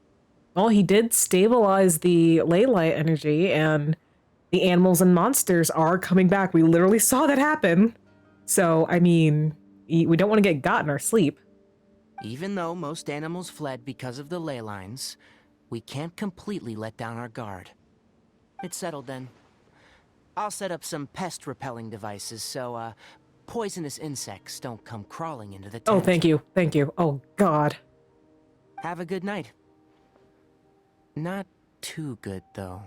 Well, he did stabilize the ley light energy, and the animals and monsters are coming back. We literally saw that happen. So, I mean, we don't want to get got in our sleep. Even though most animals fled because of the ley lines, we can't completely let down our guard. It's settled then. I'll set up some pest-repelling devices so, poisonous insects don't come crawling into the tent. Oh, thank you. Thank you. Oh, God. Have a good night. Not too good, though.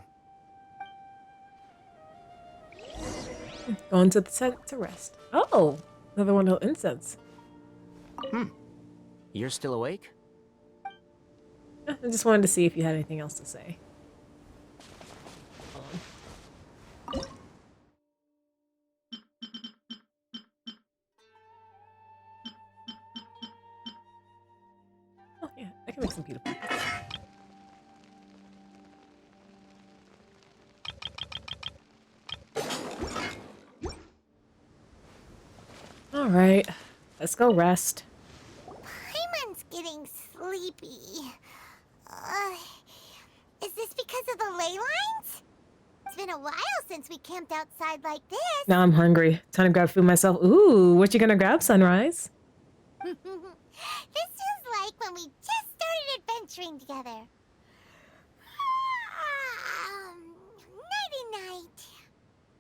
Going to the tent to rest. Oh, another one of incense. You're still awake? I just wanted to see if you had anything else to say. Oh, yeah, I can make some beautiful. All right, let's go rest. Paimon's getting sleepy. Uh, is this because of the ley lines? It's been a while since we camped outside like this. Now I'm hungry. Time to grab food myself. Ooh, what you gonna grab, Sunrise? This is like when we just started adventuring together. Nighty-night.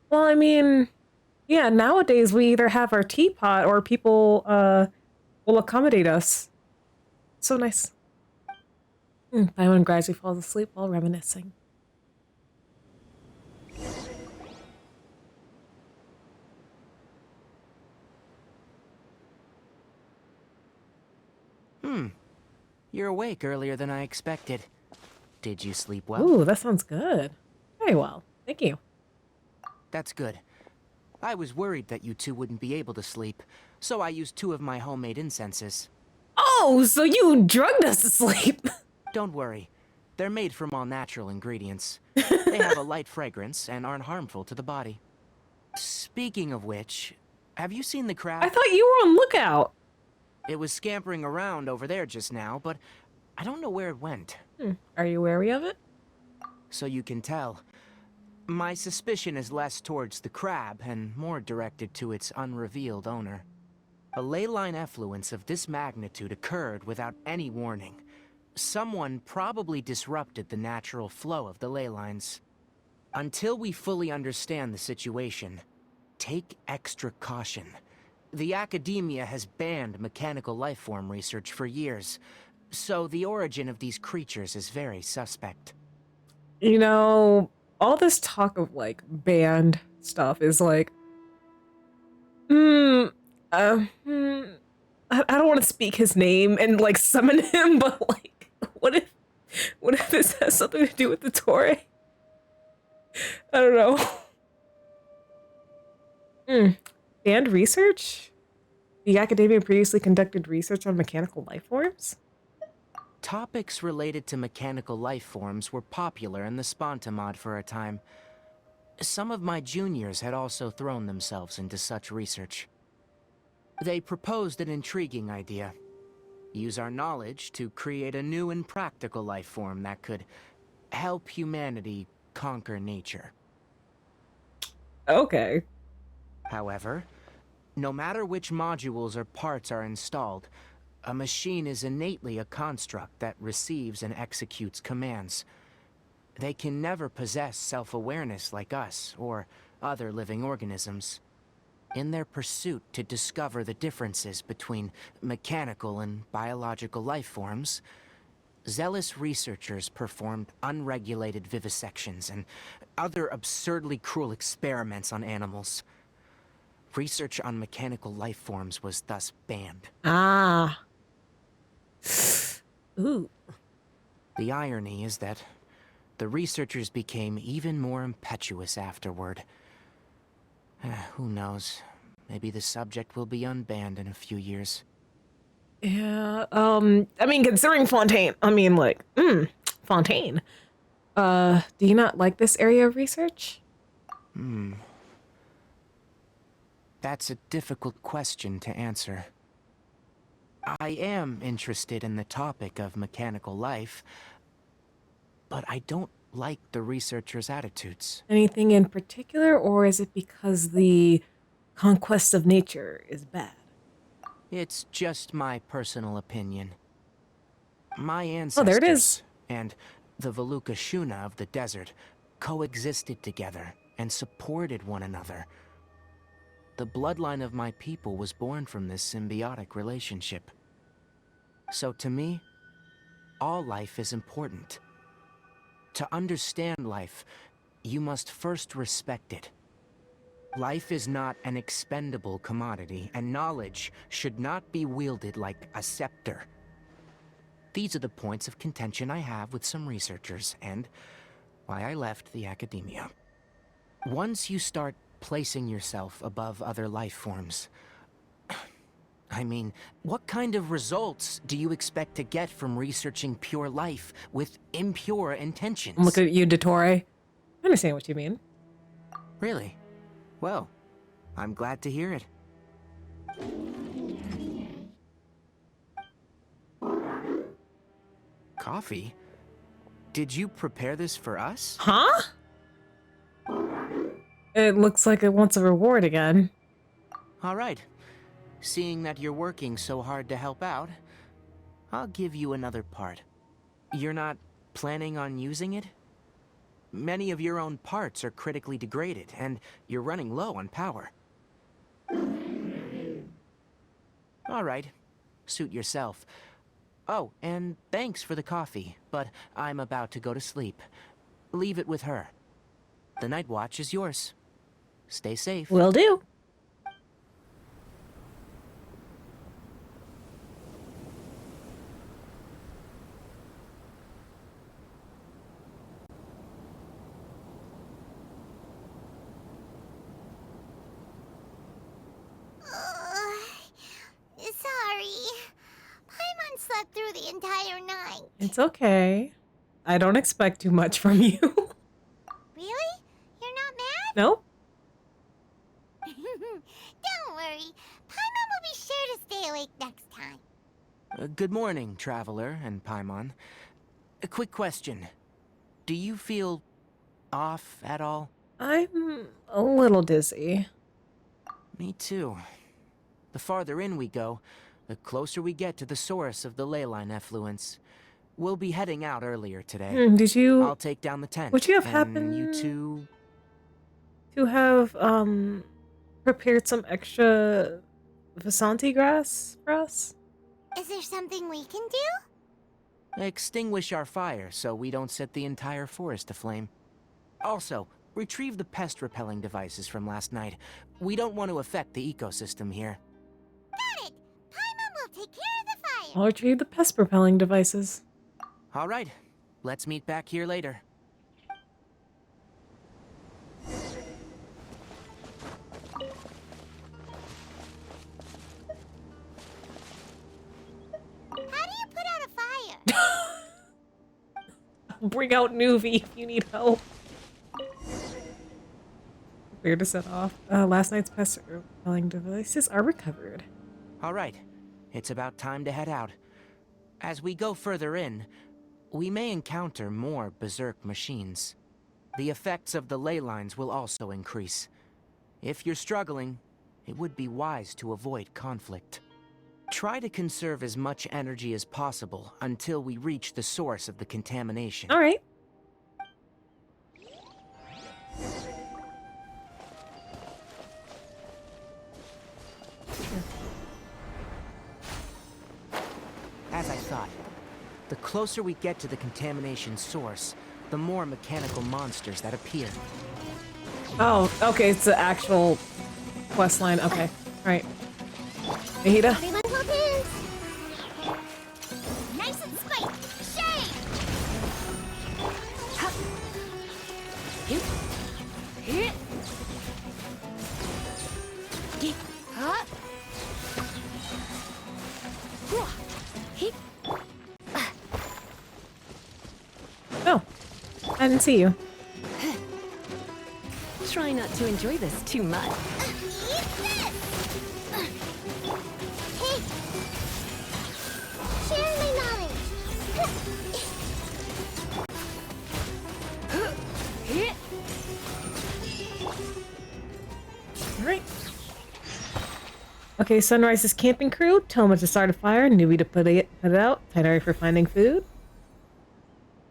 Well, I mean, yeah, nowadays we either have our teapot or people will accommodate us. So nice. Paimon gradually falls asleep while reminiscing. You're awake earlier than I expected. Did you sleep well? Ooh, that sounds good. Very well. Thank you. That's good. I was worried that you two wouldn't be able to sleep, so I used 2 of my homemade incenses. Oh, so you drugged us to sleep. Don't worry. They're made from all natural ingredients. They have a light fragrance and aren't harmful to the body. Speaking of which, have you seen the crab? I thought you were on lookout. It was scampering around over there just now, but I don't know where it went. Are you wary of it? So you can tell. My suspicion is less towards the crab and more directed to its unrevealed owner. A ley line effluence of this magnitude occurred without any warning. Someone probably disrupted the natural flow of the ley lines. Until we fully understand the situation, take extra caution. The academia has banned mechanical lifeform research for years, so the origin of these creatures is very suspect. You know, all this talk of like banned stuff is like, I don't want to speak his name and like summon him, but like, what if this has something to do with the Torre? I don't know. Banned research? The academia previously conducted research on mechanical lifeforms? Topics related to mechanical lifeforms were popular in the Sponta mod for a time. Some of my juniors had also thrown themselves into such research. They proposed an intriguing idea. Use our knowledge to create a new and practical lifeform that could help humanity conquer nature. Okay. However, no matter which modules or parts are installed, a machine is innately a construct that receives and executes commands. They can never possess self-awareness like us or other living organisms. In their pursuit to discover the differences between mechanical and biological life forms, zealous researchers performed unregulated vivisections and other absurdly cruel experiments on animals. Research on mechanical life forms was thus banned. Ah. Ooh. The irony is that the researchers became even more impetuous afterward. Who knows? Maybe the subject will be unbanned in a few years. Yeah, I mean, considering Fontaine, Fontaine. Do you not like this area of research? That's a difficult question to answer. I am interested in the topic of mechanical life, but I don't like the researchers' attitudes. Anything in particular, or is it because the conquest of nature is bad? It's just my personal opinion. My Oh, there it ancestors is. and the Veluca Shuna of the desert coexisted together and supported one another. The bloodline of my people was born from this symbiotic relationship. So to me, all life is important. To understand life, you must first respect it. Life is not an expendable commodity, and knowledge should not be wielded like a scepter. These are the points of contention I have with some researchers, and why I left the academia. Once you start placing yourself above other life forms, I mean, what kind of results do you expect to get from researching pure life with impure intentions? I'm looking at you, Dottore. I understand what you mean. Really? Well, I'm glad to hear it. Coffee? Did you prepare this for us? Huh? It looks like it wants a reward again. All right. Seeing that you're working so hard to help out, I'll give you another part. You're not planning on using it? Many of your own parts are critically degraded, and you're running low on power. All right. Suit yourself. Oh, and thanks for the coffee, but I'm about to go to sleep. Leave it with her. The night watch is yours. Stay safe. Will do. Sorry. Paimon slept through the entire night. It's okay. I don't expect too much from you. Really? You're not mad? Nope. Don't worry. Paimon will be sure to stay awake next time. Good morning, Traveler and Paimon. A quick question. Do you feel off at all? I'm a little dizzy. Me too. The farther in we go, the closer we get to the source of the ley line effluence. We'll be heading out earlier today. Did you... I'll take down the tent. Would you have and happened... You two... to have, prepared some extra Vasanti grass for us? Is there something we can do? Extinguish our fire so we don't set the entire forest aflame. Also, retrieve the pest-repelling devices from last night. We don't want to affect the ecosystem here. Got it! Paimon will take care of the fire! I'll retrieve the pest-repelling devices. All right. Let's meet back here later. How do you put out a fire? Bring out Nuvi if you need help. Where to set off. Last night's pest-repelling devices are recovered. All right. It's about time to head out. As we go further in, we may encounter more berserk machines. The effects of the ley lines will also increase. If you're struggling, it would be wise to avoid conflict. Try to conserve as much energy as possible until we reach the source of the contamination. All right. As I thought, the closer we get to the contamination source, the more mechanical monsters that appear. Oh, okay, it's the actual quest line. Okay, all right. Ahita? Everyone hold hands! Nice and spiked! Shade! Oh, I didn't see you. Try not to enjoy this too much. Eat this! Hey! Share my knowledge! All right. Okay, Sunrise's camping crew. Toma to start a fire. Nubi to put it out. Itinerary for finding food.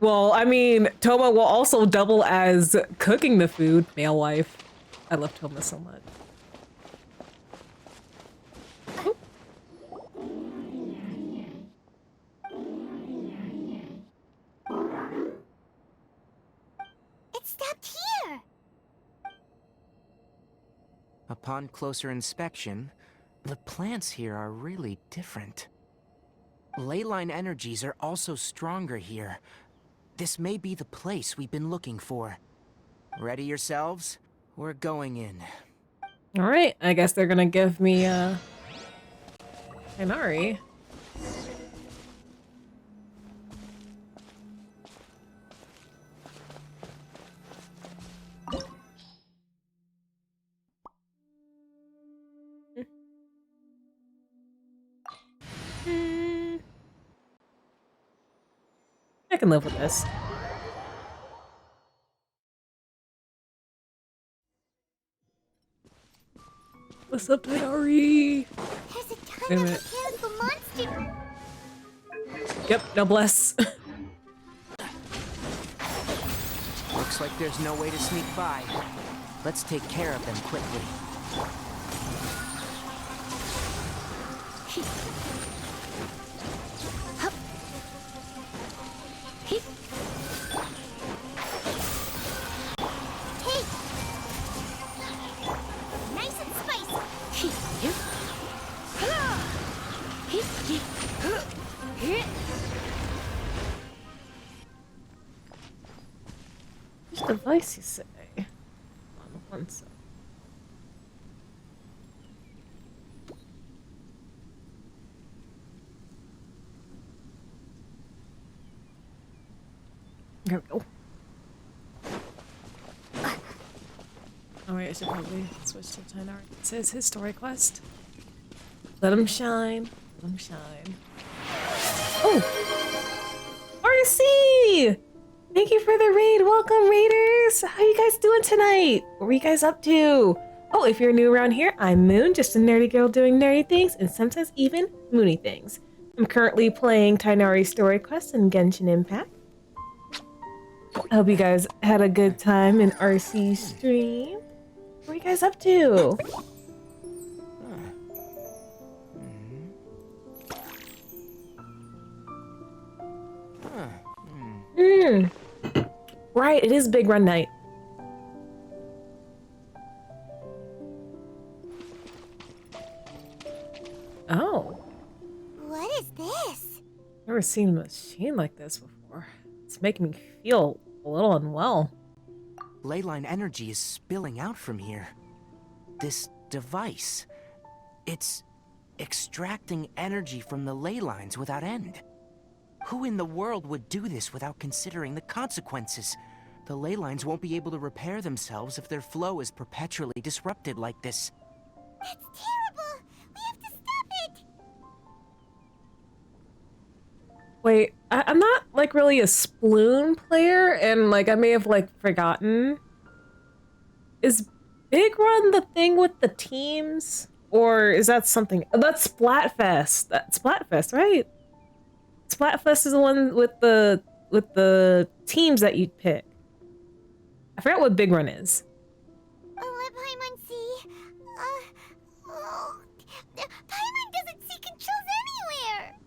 Well, I mean, Toma will also double as cooking the food. Male wife. I love Toma so much. Oh. It stopped here! Upon closer inspection, the plants here are really different. Ley line energies are also stronger here. This may be the place we've been looking for. Ready yourselves? We're going in. All right, I guess they're gonna give me Inari. can live with this. What's up, Ari? There's a ton Wait a of minute. mechanical monsters. Yep, no bless. Looks like there's no way to sneak by. Let's take care of them quickly. Hey! Nice and spicy. Which device you say? On one side. There we go. Oh wait, I should probably switch to Tainari. It says his story quest. Let him shine. Let him shine. Oh! RC! Thank you for the raid. Welcome, raiders. How you guys doing tonight? What were you guys up to? Oh, if you're new around here, I'm Moon, just a nerdy girl doing nerdy things and sometimes even moony things. I'm currently playing Tainari's story quest in Genshin Impact. I hope you guys had a good time in RC's stream. What are you guys up to? Right, it is Big Run Night. Oh. What is this? Never seen a machine like this before. It's making me feel a little unwell. Leyline energy is spilling out from here. This device, it's extracting energy from the ley lines without end. Who in the world would do this without considering the consequences? The ley lines won't be able to repair themselves if their flow is perpetually disrupted like this. That's terrible! We have to stop it! Wait, I'm not like really a Sploon player, and like I may have like forgotten. Is Big Run the thing with the teams? Or is that something? Oh, that's Splatfest. That's Splatfest, right? Splatfest is the one with the teams that you pick. I forgot what Big Run is. Let Paimon see. Paimon doesn't see controls anywhere!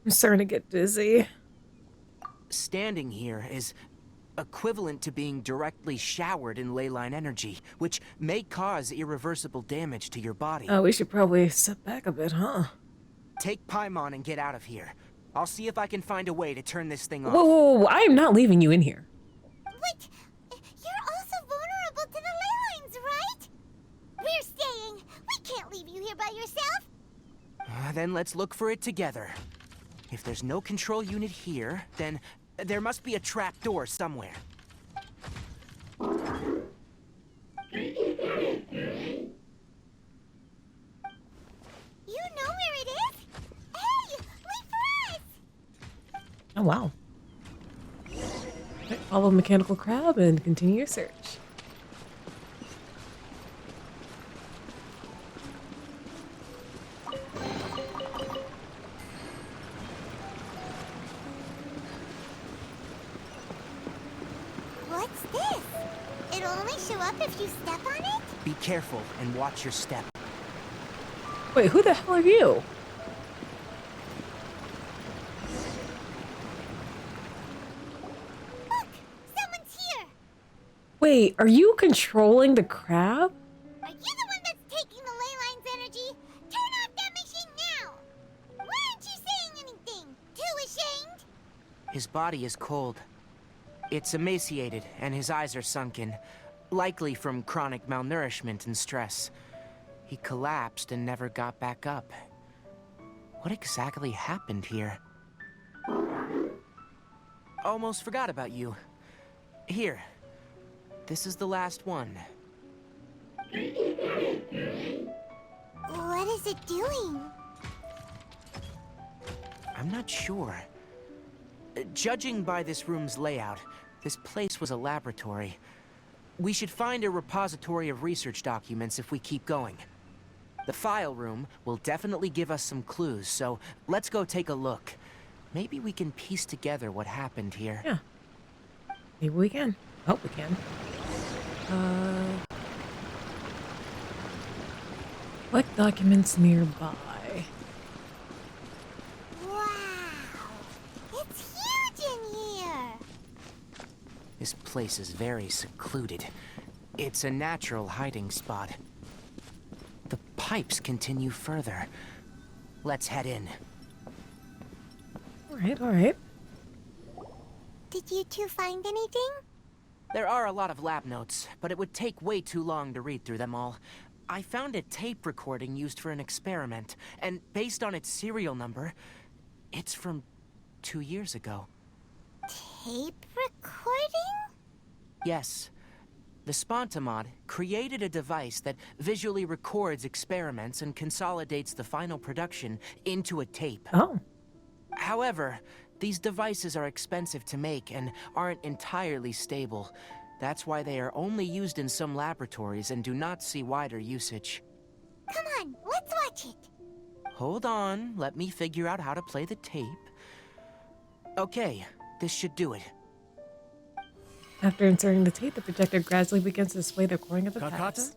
I'm starting to get dizzy. Standing here is equivalent to being directly showered in leyline energy, which may cause irreversible damage to your body. Oh, we should probably step back a bit, huh? Take Paimon and get out of here. I'll see if I can find a way to turn this thing off. Whoa, whoa, whoa, I am not leaving you in here. But you're also vulnerable to the ley lines, right? We're staying. We can't leave you here by yourself. Then let's look for it together. If there's no control unit here, then there must be a trap door somewhere. You know where it is? Hey, wait for us! Oh, wow. Okay, follow Mechanical Crab and continue your search. What's this? It'll only show up if you step on it? Be careful and watch your step. Wait, who the hell are you? Look! Someone's here! Wait, are you controlling the crab? Are you the one that's taking the ley line's energy? Turn off that machine now! Why aren't you saying anything? Too ashamed? His body is cold. It's emaciated, and his eyes are sunken, likely from chronic malnourishment and stress. He collapsed and never got back up. What exactly happened here? Almost forgot about you. Here. This is the last one. What is it doing? I'm not sure. Judging by this room's layout, this place was a laboratory. We should find a repository of research documents if we keep going. The file room will definitely give us some clues, so let's go take a look. Maybe we can piece together what happened here. Yeah. Maybe we can. Hope we can. Collect documents nearby. Wow! It's huge in here! This place is very secluded. It's a natural hiding spot. The pipes continue further. Let's head in. Alright, alright. Did you two find anything? There are a lot of lab notes, but it would take way too long to read through them all. I found a tape recording used for an experiment, and based on its serial number, it's from 2 years ago. Tape recording? Yes. The Spontamod created a device that visually records experiments and consolidates the final production into a tape. Oh. However, these devices are expensive to make and aren't entirely stable. That's why they are only used in some laboratories and do not see wider usage. Come on, let's watch it. Hold on, let me figure out how to play the tape. Okay, this should do it. After inserting the tape, the projector gradually begins to display the recording of the Kakata? past.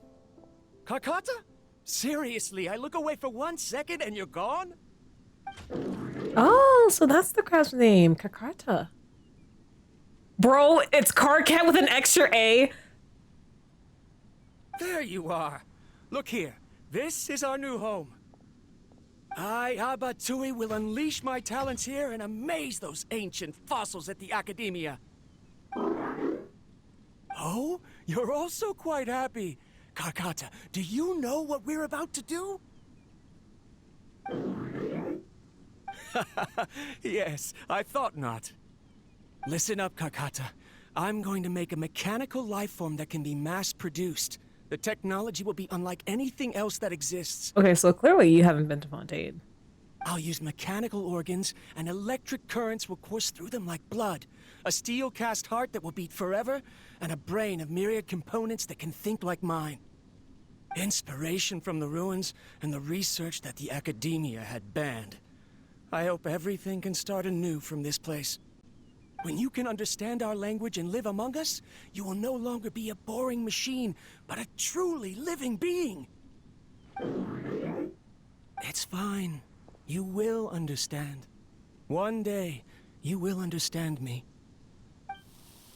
Kakata? Seriously, I look away for 1 second and you're gone? Oh, so that's the crab's name, Kakata. Bro, it's Carcat with an extra A. There you are. Look here. This is our new home. I, Abatui, will unleash my talents here and amaze those ancient fossils at the Academia. Oh, you're also quite happy. Karkata, do you know what we're about to do? Yes, I thought not. Listen up, Karkata. I'm going to make a mechanical life form that can be mass-produced. The technology will be unlike anything else that exists. Okay, so clearly you haven't been to Fontaine. I'll use mechanical organs, and electric currents will course through them like blood. A steel-cast heart that will beat forever, and a brain of myriad components that can think like mine. Inspiration from the ruins and the research that the Academia had banned. I hope everything can start anew from this place. When you can understand our language and live among us, you will no longer be a boring machine, but a truly living being. It's fine. You will understand. One day, you will understand me.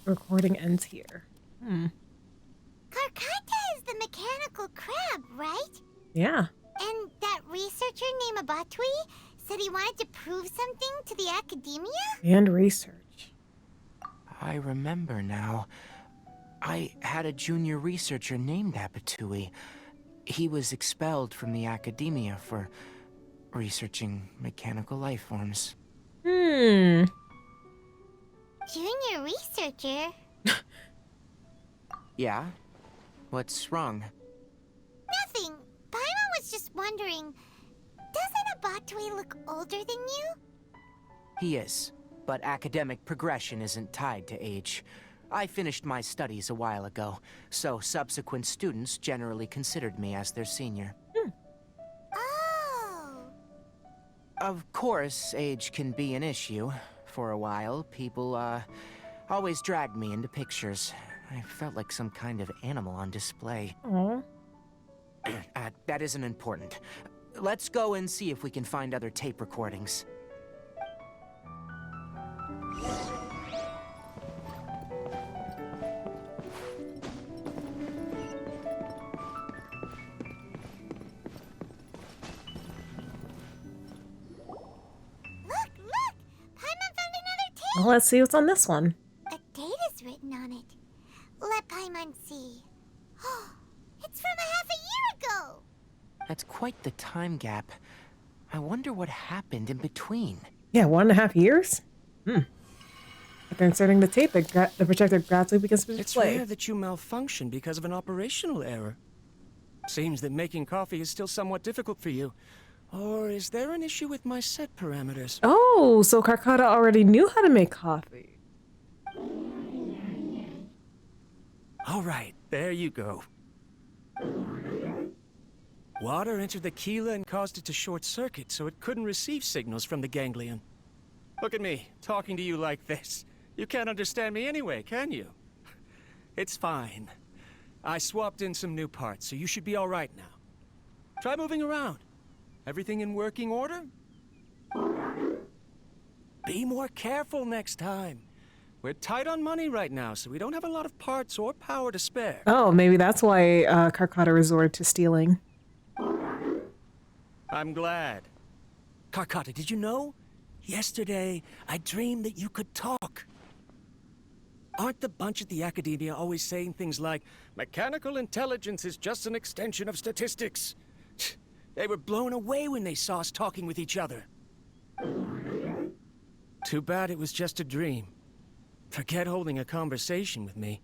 Recording ends here. Karkata is the mechanical crab, right? Yeah. And that researcher named Abatui said he wanted to prove something to the Academia? And research. I remember now. I had a junior researcher named Abatui. He was expelled from the Academia for researching mechanical life forms. Junior researcher? Yeah? What's wrong? Nothing. Paimon was just wondering, doesn't Abatui look older than you? He is, but academic progression isn't tied to age. I finished my studies a while ago, so subsequent students generally considered me as their senior. Oh. Of course, age can be an issue. For a while, people, always dragged me into pictures. I felt like some kind of animal on display. Aww. That isn't important. Let's go and see if we can find other tape recordings. Look! Paimon found another tape! Well, let's see what's on this one. A date is written on it. Let Paimon see. Oh, it's from a half a year ago! That's quite the time gap. I wonder what happened in between. Yeah, 1.5 years? After inserting the tape, the projector gradually begins to It's display. rare that you malfunction because of an operational error. Seems that making coffee is still somewhat difficult for you. Or is there an issue with my set parameters? Oh, so Karkata already knew how to make coffee. All right, there you go. Water entered the chela and caused it to short circuit, so it couldn't receive signals from the ganglion. Look at me, talking to you like this. You can't understand me anyway, can you? It's fine. I swapped in some new parts, so you should be all right now. Try moving around. Everything in working order? Be more careful next time. We're tight on money right now, so we don't have a lot of parts or power to spare. Oh, maybe that's why Karkata resorted to stealing. I'm glad. Karkata, did you know? Yesterday, I dreamed that you could talk. Aren't the bunch at the Academia always saying things like, mechanical intelligence is just an extension of statistics? They were blown away when they saw us talking with each other. Too bad it was just a dream. Forget holding a conversation with me.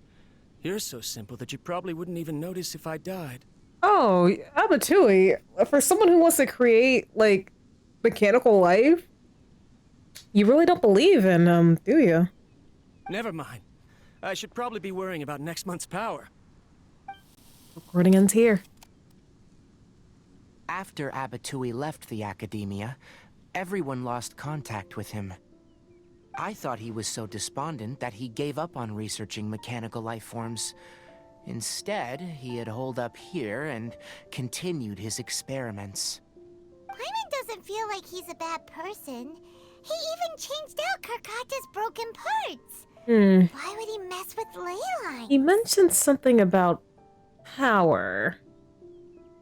You're so simple that you probably wouldn't even notice if I died. Oh, Abatui, for someone who wants to create, like, mechanical life, you really don't believe in, do you? Never mind. I should probably be worrying about next month's power. Recording ends here. After Abatui left the Academia, everyone lost contact with him. I thought he was so despondent that he gave up on researching mechanical life forms. Instead, he had holed up here and continued his experiments. Paimon doesn't feel like he's a bad person. He even changed out Karkata's broken parts. Why would he mess with ley lines? He mentioned something about power.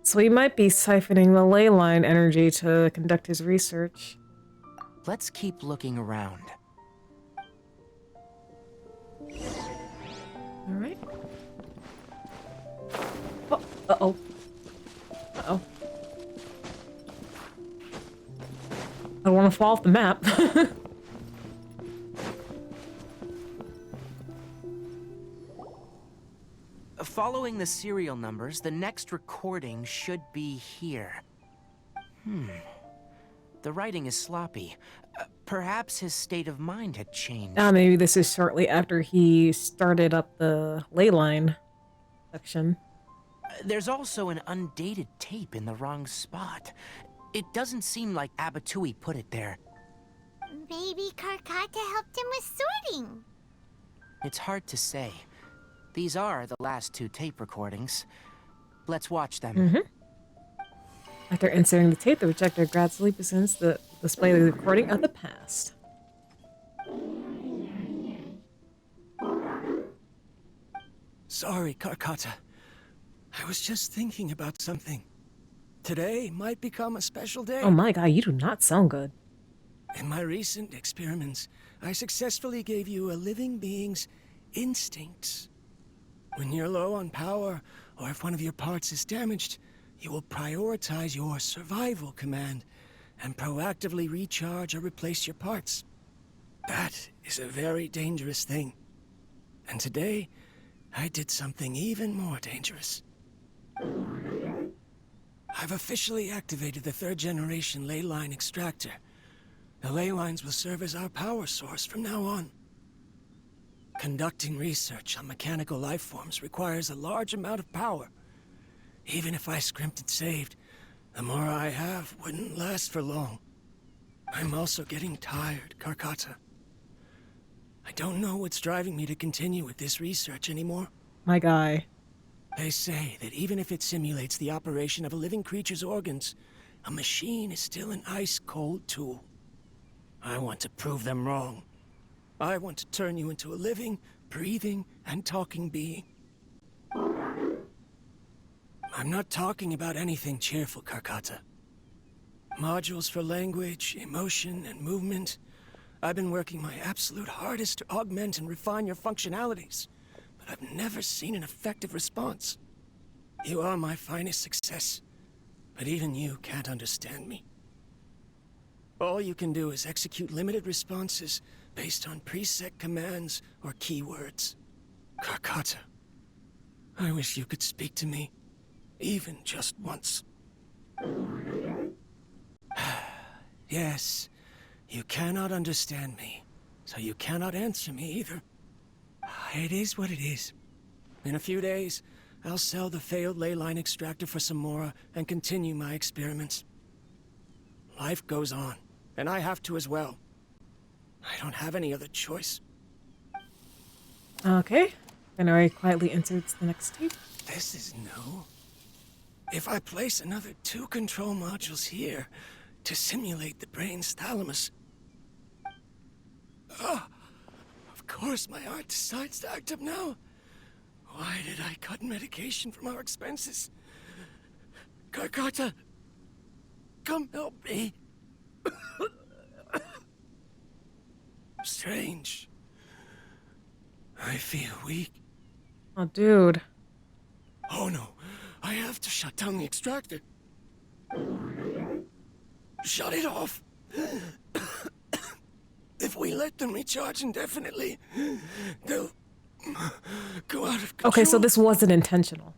So he might be siphoning the ley line energy to conduct his research. Let's keep looking around. Alright. Oh, uh-oh. Uh-oh. I don't want to fall off the map. Following the serial numbers, the next recording should be here. The writing is sloppy. Perhaps his state of mind had changed. Maybe this is shortly after he started up the ley line section. There's also an undated tape in the wrong spot. It doesn't seem like Abatui put it there. Maybe Karkata helped him with sorting. It's hard to say. These are the last two tape recordings. Let's watch them. After inserting the tape, the projector gradually presents the display of the recording of the past. Sorry, Karkata. I was just thinking about something. Today might become a special day. Oh my god, you do not sound good. In my recent experiments, I successfully gave you a living being's instincts. When you're low on power, or if one of your parts is damaged, you will prioritize your survival command and proactively recharge or replace your parts. That is a very dangerous thing. And today, I did something even more dangerous. I've officially activated the third-generation ley line extractor. The ley lines will serve as our power source from now on. Conducting research on mechanical life forms requires a large amount of power. Even if I scrimped and saved, the more I have wouldn't last for long. I'm also getting tired, Karkata. I don't know what's driving me to continue with this research anymore. My guy. They say that even if it simulates the operation of a living creature's organs, a machine is still an ice-cold tool. I want to prove them wrong. I want to turn you into a living, breathing, and talking being. I'm not talking about anything cheerful, Karkata. Modules for language, emotion, and movement. I've been working my absolute hardest to augment and refine your functionalities, but I've never seen an effective response. You are my finest success, but even you can't understand me. All you can do is execute limited responses based on preset commands or keywords. Karkata, I wish you could speak to me, even just once. Yes, you cannot understand me, so you cannot answer me either. It is what it is. In a few days, I'll sell the failed ley line extractor for some more and continue my experiments. Life goes on, and I have to as well. I don't have any other choice. Okay. Fenrir quietly inserts the next tape. This is new. If I place another 2 control modules here to simulate the brain's thalamus... of course my heart decides to act up now. Why did I cut medication from our expenses? Karkata, come help me. Strange. I feel weak. Oh, dude. Oh no, I have to shut down the extractor. Shut it off. If we let them recharge indefinitely, they'll go out of control. Okay, so this wasn't intentional.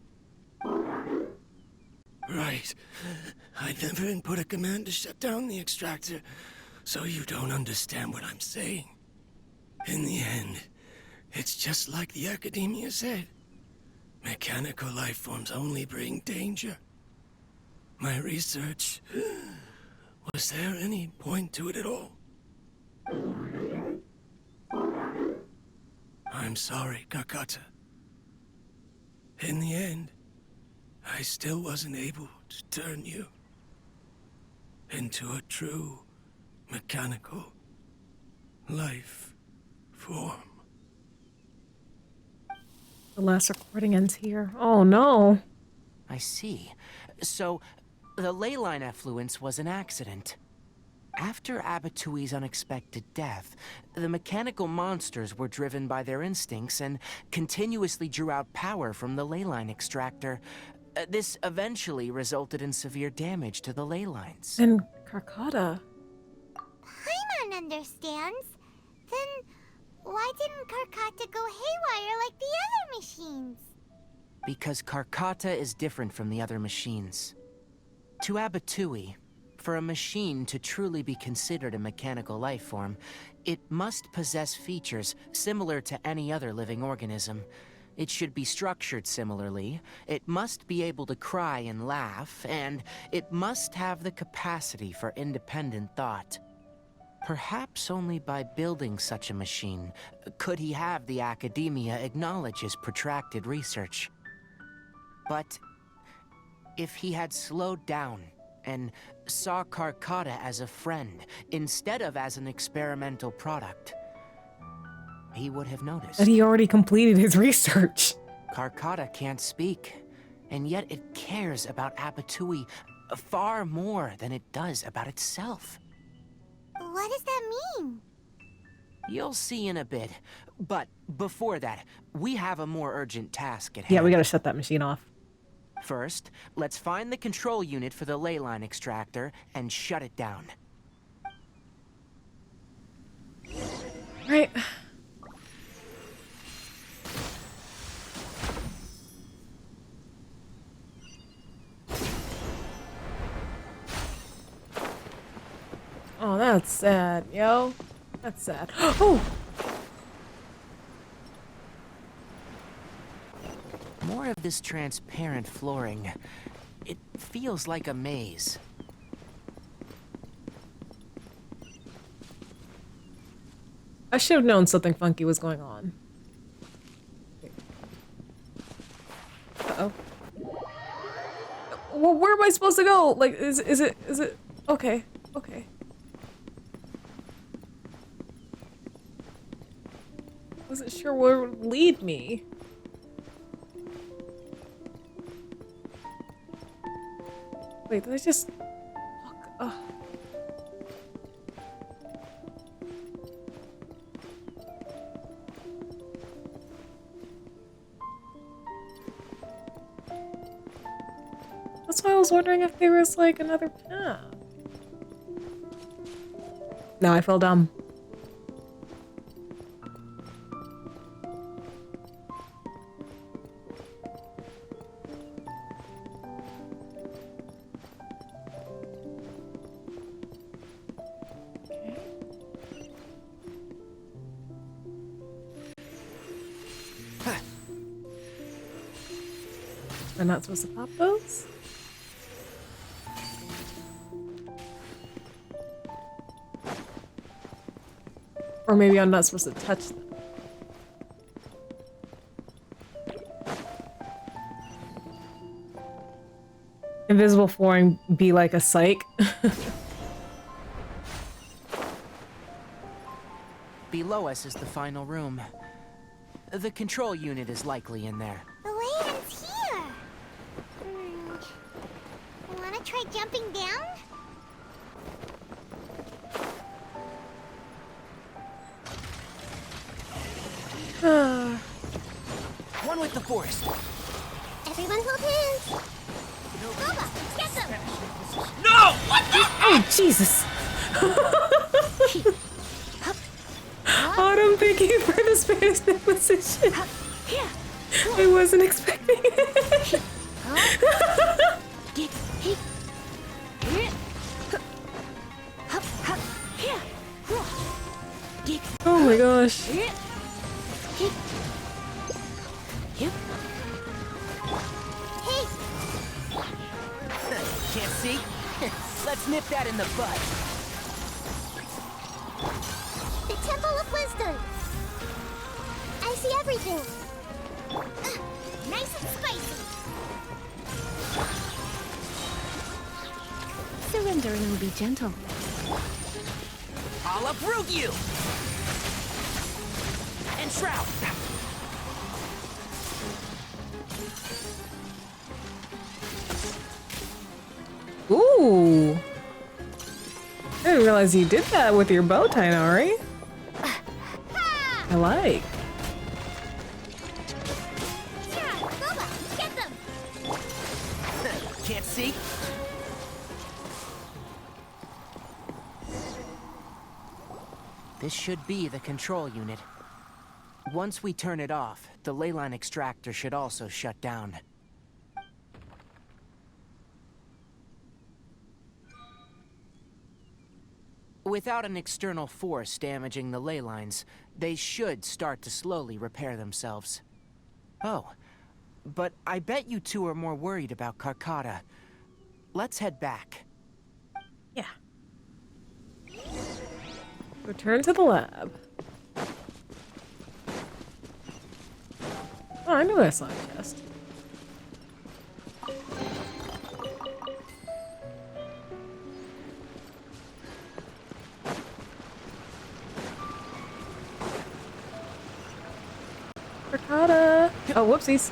Right. I never input a command to shut down the extractor, so you don't understand what I'm saying. In the end, it's just like the Academia said. Mechanical life forms only bring danger. My research... Was there any point to it at all? I'm sorry, Karkata. In the end, I still wasn't able to turn you into a true mechanical life form. The last recording ends here. Oh no. I see. So, the ley line effluence was an accident. After Abatui's unexpected death, the mechanical monsters were driven by their instincts and continuously drew out power from the ley line extractor. This eventually resulted in severe damage to the ley lines. And Karkata. Paimon understands. Then why didn't Karkata go haywire like the other machines? Because Karkata is different from the other machines. To Abatui, for a machine to truly be considered a mechanical life form, it must possess features similar to any other living organism. It should be structured similarly, it must be able to cry and laugh, and it must have the capacity for independent thought. Perhaps only by building such a machine could he have the Academia acknowledge his protracted research. But if he had slowed down and saw Karkata as a friend instead of as an experimental product, he would have noticed. And he already completed his research. Karkata can't speak, and yet it cares about Abatui far more than it does about itself. What does that mean? You'll see in a bit, but before that, we have a more urgent task at hand. Yeah, we gotta shut that machine off. First, let's find the control unit for the ley line extractor and shut it down. Right. Oh, that's sad, yo. That's sad. Oh! More of this transparent flooring. It feels like a maze. I should have known something funky was going on. Uh-oh. Well, where am I supposed to go? Like, is it... Okay, okay. Wasn't sure where it would lead me. Wait, did I just walk? Ugh. That's why I was wondering if there was like another path. No, I fell dumb. I'm not supposed to pop those? Or maybe I'm not supposed to touch them. Invisible flooring be like a psych. Below us is the final room. The control unit is likely in there. The way ends here. Wanna try jumping down? One with the forest. Everyone hold hands. Boba, get them! No! What the? Oh, Jesus! Autumn, thank you for the Spanish deposition. I wasn't expecting it. Oh my gosh. Can't see? Let's nip that in the bud. The Temple of Wisdom. I see everything. Nice and spicy. Surrendering will be gentle. I'll uproot you! And shroud! Ooh. I didn't realize you did that with your bow tie, Nari. I like. Sure, Boba, get them! Can't see? This should be the control unit. Once we turn it off, the leyline extractor should also shut down. Without an external force damaging the ley lines, they should start to slowly repair themselves. Oh, but I bet you two are more worried about Carcata. Let's head back. Yeah. Return to the lab. Oh, I knew I saw a chest. Ricotta! Oh, whoopsies.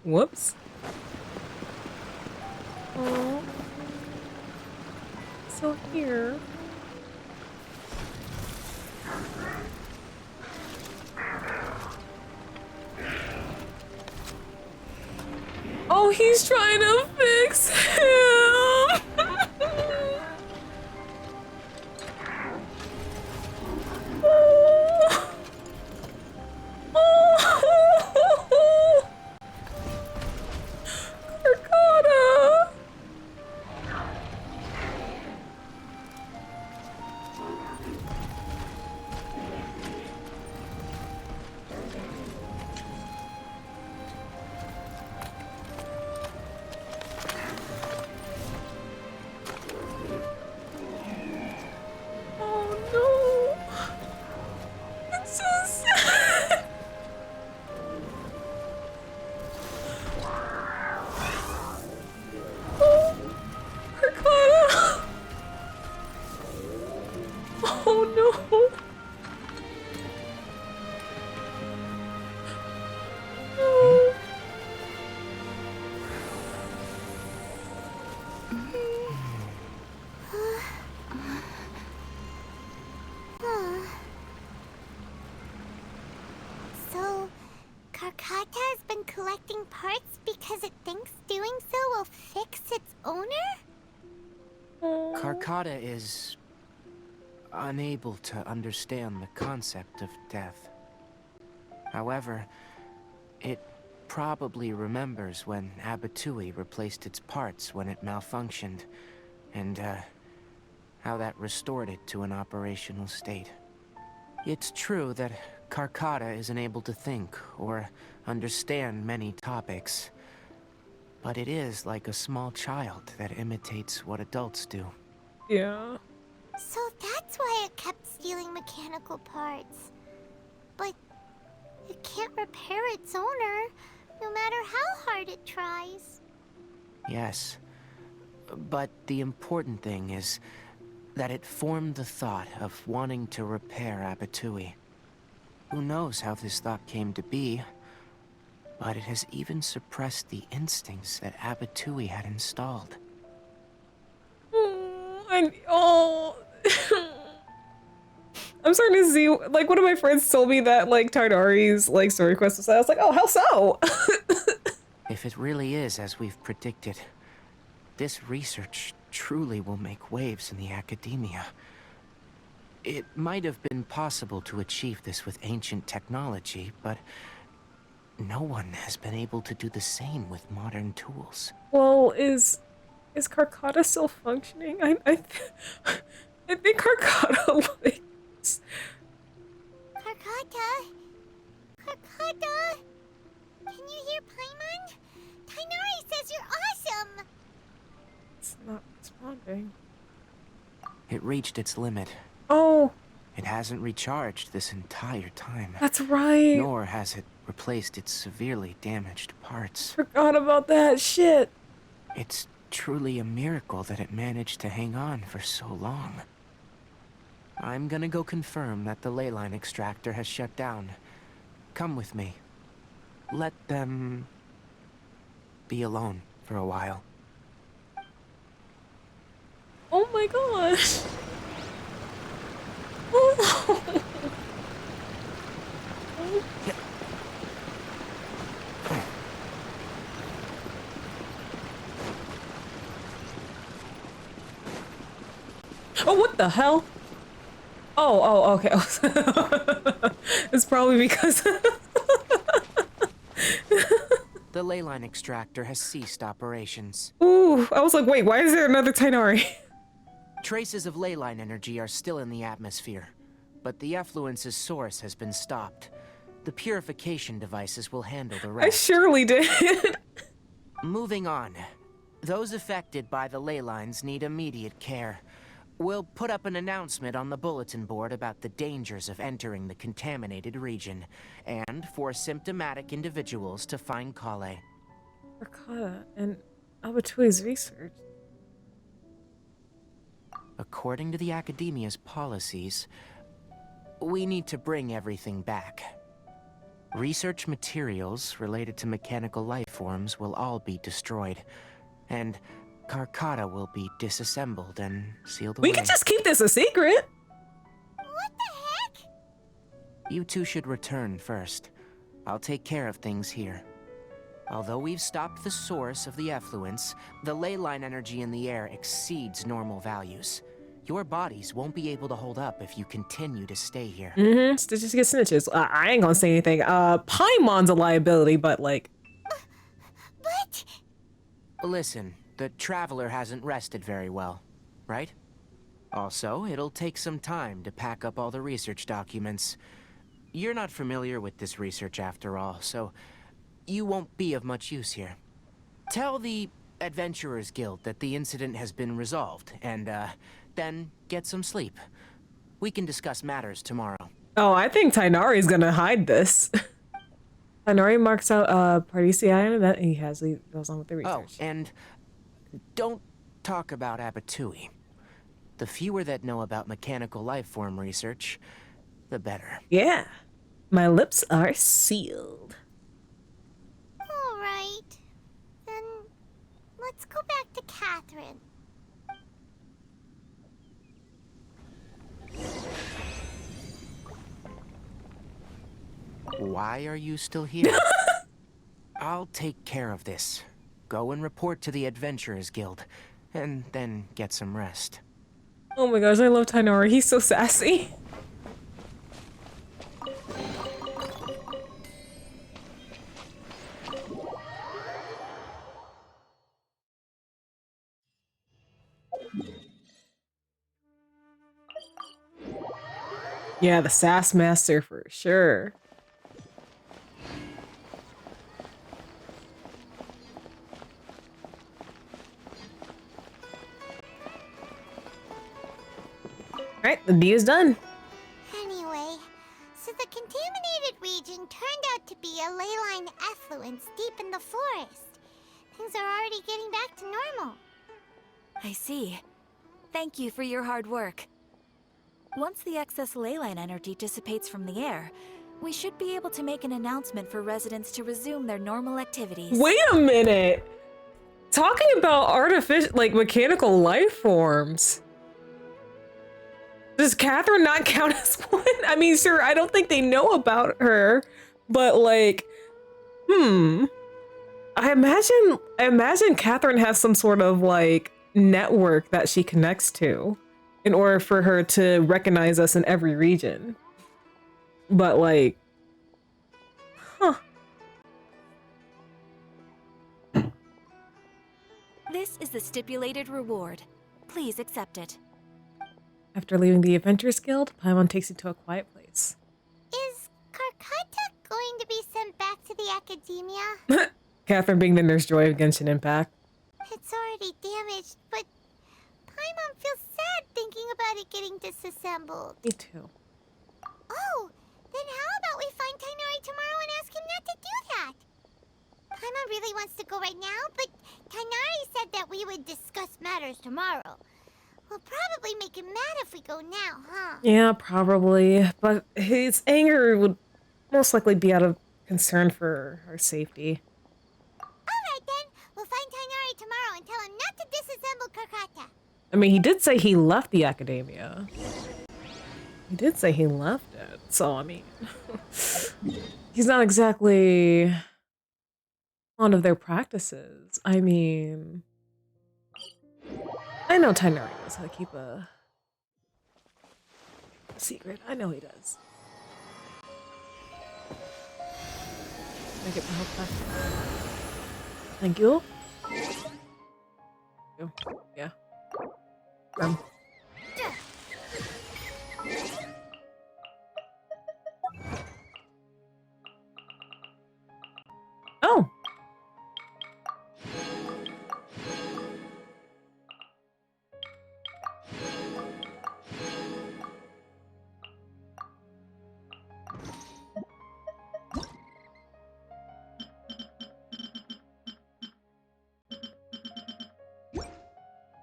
Whoops. Oh. So here. Oh, he's trying to fix him. Oh. Oh. Ricotta. Oh no. It's so sad. Oh, Ricotta. Oh no. No. So, Carcata has been collecting parts because it thinks doing so will fix its owner? Carcata is unable to understand the concept of death. However, it probably remembers when Abatui replaced its parts when it malfunctioned, and how that restored it to an operational state. It's true that Carcata isn't able to think or understand many topics, but it is like a small child that imitates what adults do. Yeah. So that's why it kept stealing mechanical parts. But it can't repair its owner, no matter how hard it tries. Yes, but the important thing is that it formed the thought of wanting to repair Abatui. Who knows how this thought came to be, but it has even suppressed the instincts that Abatui had installed. I'm starting to see, like, one of my friends told me that, like, Tarnari's, like, story quest was that. I was like, oh, how so? If it really is as we've predicted, this research truly will make waves in the academia. It might have been possible to achieve this with ancient technology, but no one has been able to do the same with modern tools. Well, is Carcata still functioning? I think Carcata, like... Carcata? Carcata? Can you hear Paimon? Tainari says you're awesome! It's not responding. It reached its limit. Oh! It hasn't recharged this entire time. That's right! Nor has it replaced its severely damaged parts. Forgot about that shit! It's truly a miracle that it managed to hang on for so long. I'm gonna go confirm that the ley line extractor has shut down. Come with me. Let them be alone for a while. Oh my gosh! Oh. Oh, what the hell? Oh, okay. It's probably because... The ley line extractor has ceased operations. Ooh, I was like, wait, why is there another Tainari? Traces of ley line energy are still in the atmosphere, but the effluence's source has been stopped. The purification devices will handle the rest. I surely did. Moving on. Those affected by the ley lines need immediate care. We'll put up an announcement on the bulletin board about the dangers of entering the contaminated region, and for symptomatic individuals to find Kale. Arcata and Abatui's research. According to the Academia's policies, we need to bring everything back. Research materials related to mechanical life forms will all be destroyed, and Carcata will be disassembled and sealed away. We could just keep this a secret. What the heck? You two should return first. I'll take care of things here. Although we've stopped the source of the effluence, the ley line energy in the air exceeds normal values. Your bodies won't be able to hold up if you continue to stay here. Mm-hmm. Stitches get snitches. I ain't gonna say anything. Paimon's a liability, but like... But... Listen, the Traveler hasn't rested very well, right? Also, it'll take some time to pack up all the research documents. You're not familiar with this research after all, so you won't be of much use here. Tell the Adventurers Guild that the incident has been resolved, and then get some sleep. We can discuss matters tomorrow. Oh, I think Tainari's gonna hide this. Tainari marks out Pardisi that he goes on with the research. Oh, and don't talk about Abatui. The fewer that know about mechanical life form research, the better. Yeah. My lips are sealed. All right. Then let's go back to Catherine. Why are you still here? I'll take care of this. Go and report to the Adventurers Guild, and then get some rest. Oh my gosh, I love Tainari. He's so sassy. Yeah, the sass master for sure. Alright, the D is done. Anyway, so the contaminated region turned out to be a ley line effluence deep in the forest. Things are already getting back to normal. I see. Thank you for your hard work. Once the excess ley line energy dissipates from the air, we should be able to make an announcement for residents to resume their normal activities. Wait a minute! Talking about artificial, like, mechanical life forms. Does Catherine not count as one? I mean, sure, I don't think they know about her, but like, I imagine Catherine has some sort of like network that she connects to in order for her to recognize us in every region. But like, This is the stipulated reward. Please accept it. After leaving the Adventurers Guild, Paimon takes you to a quiet place. Is Karkata going to be sent back to the academia? Catherine being the Nurse Joy of Genshin Impact. It's already damaged, but Paimon feels sad thinking about it getting disassembled. Me too. Oh, then how about we find Tainari tomorrow and ask him not to do that? Paimon really wants to go right now, but Tainari said that we would discuss matters tomorrow. We'll probably make him mad if we go now, huh? Yeah, probably. But his anger would most likely be out of concern for our safety. Alright then, we'll find Tainari tomorrow and tell him not to disassemble Karkata. I mean, he did say he left the academia. He did say he left it. So, I mean, he's not exactly fond of their practices. I mean, I know Tainari knows how to keep a secret. I know he does. Can I get my health back? Thank you. Yeah. Oh.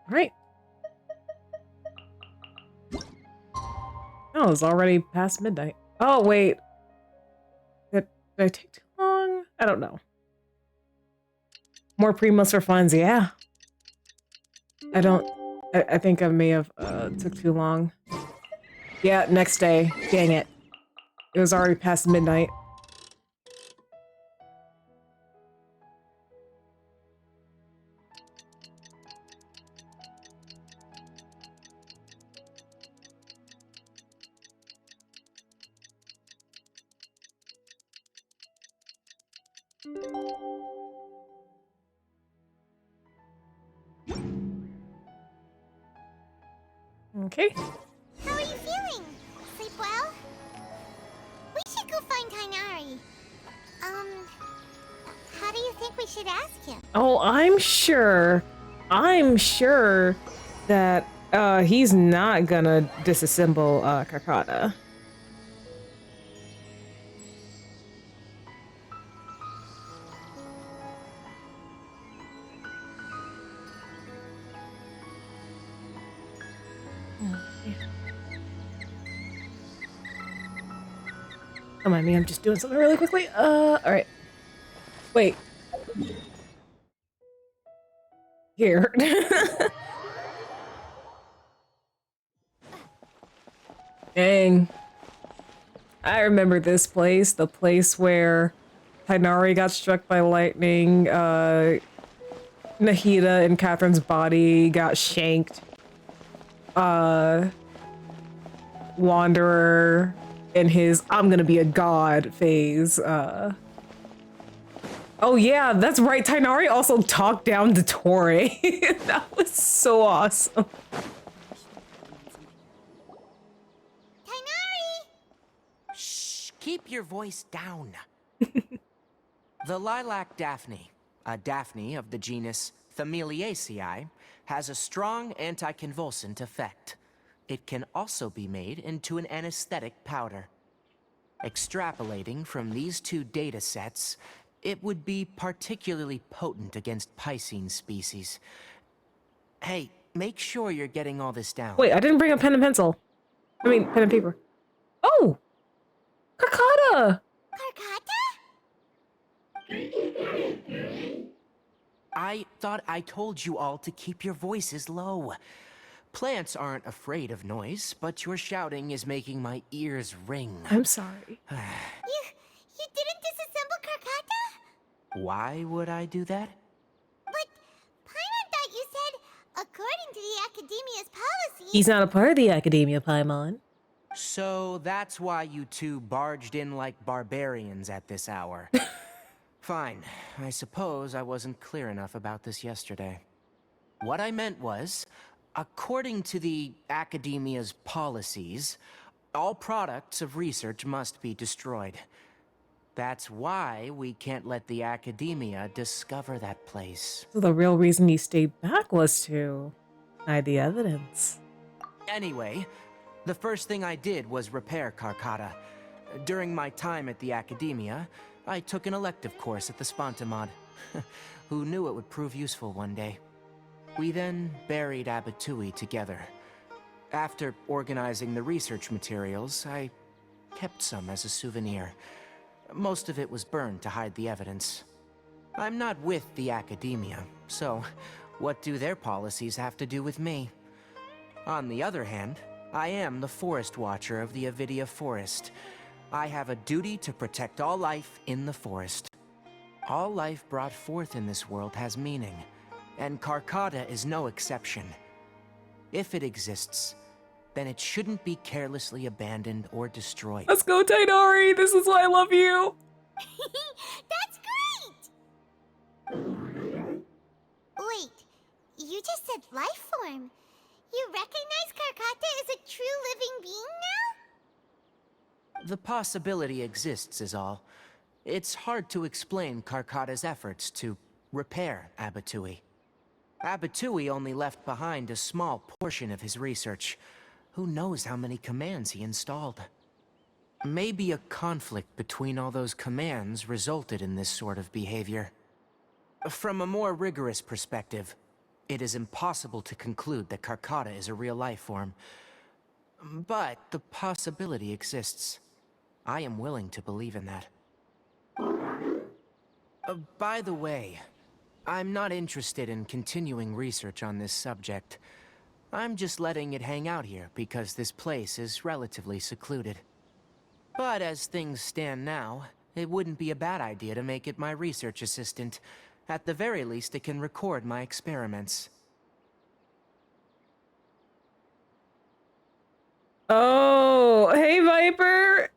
Right. Oh, it's already past midnight. Oh, wait. Did I take too long? I don't know. More Primos for funds, yeah. I think I may have took too long. Yeah, next day. Dang it. It was already past midnight. Okay. How are you feeling? Sleep well? We should go find Tainari. How do you think we should ask him? Oh, I'm sure that he's not gonna disassemble Karkata. Don't mind me, I'm just doing something really quickly. Alright. Wait. Here. Dang. I remember this place, the place where Tainari got struck by lightning, Nahida and Catherine's body got shanked. Wanderer in his I'm gonna be a god phase. Oh yeah, that's right. Tainari also talked down to Torre. That was so awesome. Tainari! Shh, keep your voice down. The lilac daphne, a daphne of the genus Thameliaceae, has a strong anticonvulsant effect. it can also be made into an anesthetic powder. Extrapolating from these two data sets, it would be particularly potent against Piscine species. Hey, make sure you're getting all this down. Wait, I didn't bring a pen and pencil. I mean, pen and paper. Oh! Carcata! Carcata? I thought I told you all to keep your voices low. Plants aren't afraid of noise, but your shouting is making my ears ring. I'm sorry. You didn't disassemble Carcata? Why would I do that? But Paimon thought you said, according to the Academia's policies... He's not a part of the Academia, Paimon. So that's why you two barged in like barbarians at this hour. Fine. I suppose I wasn't clear enough about this yesterday. What I meant was, according to the Academia's policies, all products of research must be destroyed. That's why we can't let the Academia discover that place. So the real reason he stayed back was to hide the evidence. Anyway, the first thing I did was repair Carcata. During my time at the Academia, I took an elective course at the Spontamod. Who knew it would prove useful one day? We then buried Abatui together. After organizing the research materials, I kept some as a souvenir. Most of it was burned to hide the evidence. I'm not with the Academia, so what do their policies have to do with me? On the other hand, I am the Forest Watcher of the Avidia Forest. I have a duty to protect all life in the forest. All life brought forth in this world has meaning, and Carcata is no exception. If it exists, then it shouldn't be carelessly abandoned or destroyed. Let's go, Tainari! This is why I love you! That's great! Wait, you just said life form. You recognize Carcata as a true living being now? The possibility exists is all. It's hard to explain Carcata's efforts to repair Abatui. Abatui only left behind a small portion of his research. Who knows how many commands he installed? Maybe a conflict between all those commands resulted in this sort of behavior. From a more rigorous perspective, it is impossible to conclude that Carcata is a real life form. But the possibility exists. I am willing to believe in that. By the way, I'm not interested in continuing research on this subject. I'm just letting it hang out here because this place is relatively secluded. But as things stand now, it wouldn't be a bad idea to make it my research assistant. At the very least, it can record my experiments. Oh, hey, Viper!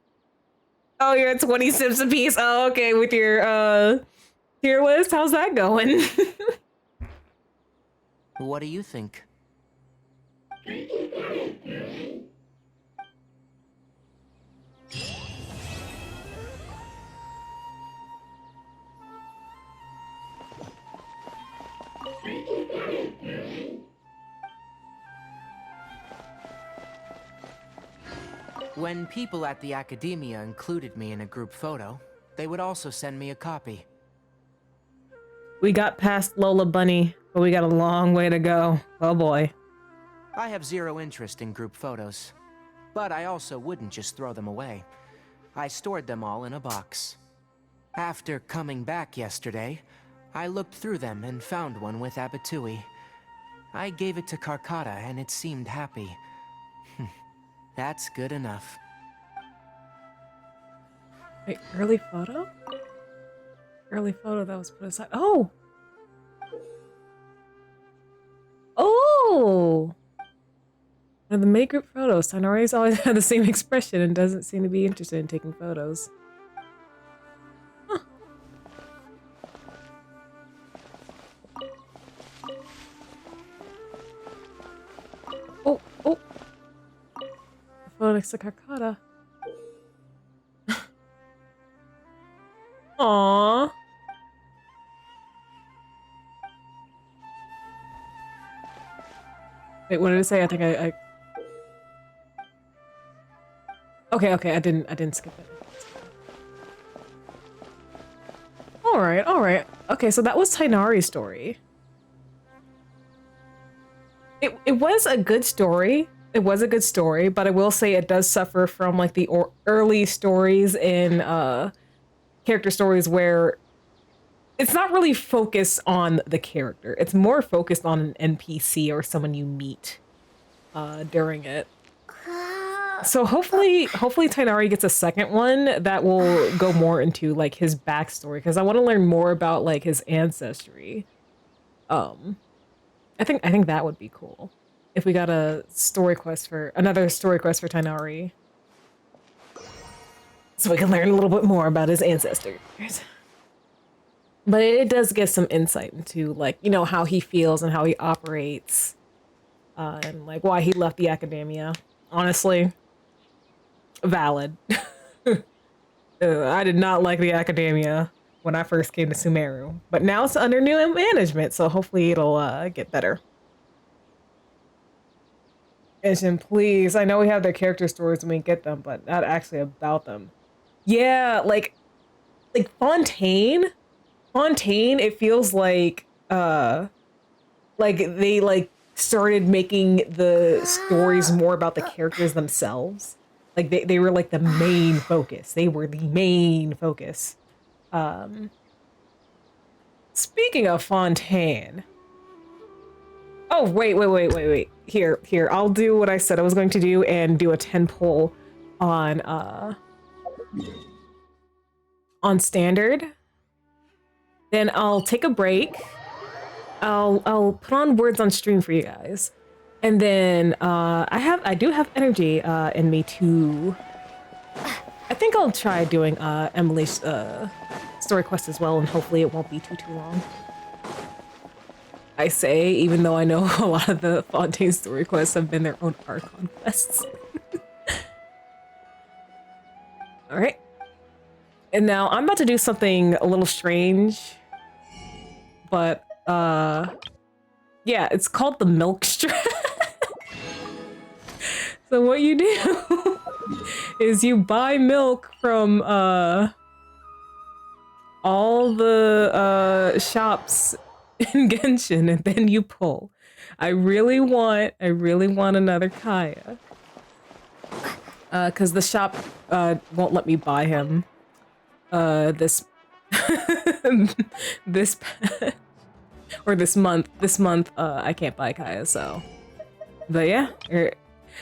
Oh, you're at 20 sips apiece. Oh, okay, with your, tier list? How's that going? What do you think? When people at the Academia included me in a group photo, they would also send me a copy. We got past Lola Bunny, but we got a long way to go. Oh boy. I have zero interest in group photos, but I also wouldn't just throw them away. I stored them all in a box. After coming back yesterday, I looked through them and found one with Abatui. I gave it to Carcata and it seemed happy. That's good enough. Wait, early photo? Early photo that was put aside. Oh! Oh! One of the May group photos. Tanari's always had the same expression and doesn't seem to be interested in taking photos. Huh. Oh, oh! The photo next to Carcata. Aww. Wait, what did it say? I think I Okay, I didn't skip it. All right. Okay, so that was Tainari's story. It was a good story. It was a good story, but I will say it does suffer from like the early stories in character stories where it's not really focused on the character. It's more focused on an NPC or someone you meet during it. So hopefully Tainari gets a second one that will go more into like his backstory, because I want to learn more about like his ancestry. I think that would be cool if we got another story quest for Tainari, so we can learn a little bit more about his ancestors. But it does give some insight into like, you know, how he feels and how he operates, and like why he left the academia. Honestly, valid. I did not like the academia when I first came to Sumeru, but now it's under new management, so hopefully it'll get better. And please, I know we have their character stories when we get them, but not actually about them. Yeah, like Fontaine, it feels like they like started making the stories more about the characters themselves. Like they were like the main focus. They were the main focus. Speaking of Fontaine. Oh, wait. Here. I'll do what I said I was going to do and do a 10 poll on standard. Then I'll take a break. I'll put on words on stream for you guys. And then I do have energy in me to, I think I'll try doing Emily's story quest as well, and hopefully it won't be too long. I say, even though I know a lot of the Fontaine story quests have been their own Archon quests. All right. And now I'm about to do something a little strange, but yeah, it's called the milk strat. So what you do is you buy milk from all the shops in Genshin, and then you pull. I really want another Kaya. Cause the shop won't let me buy him this this or this month. This month I can't buy Kaya, so. But yeah.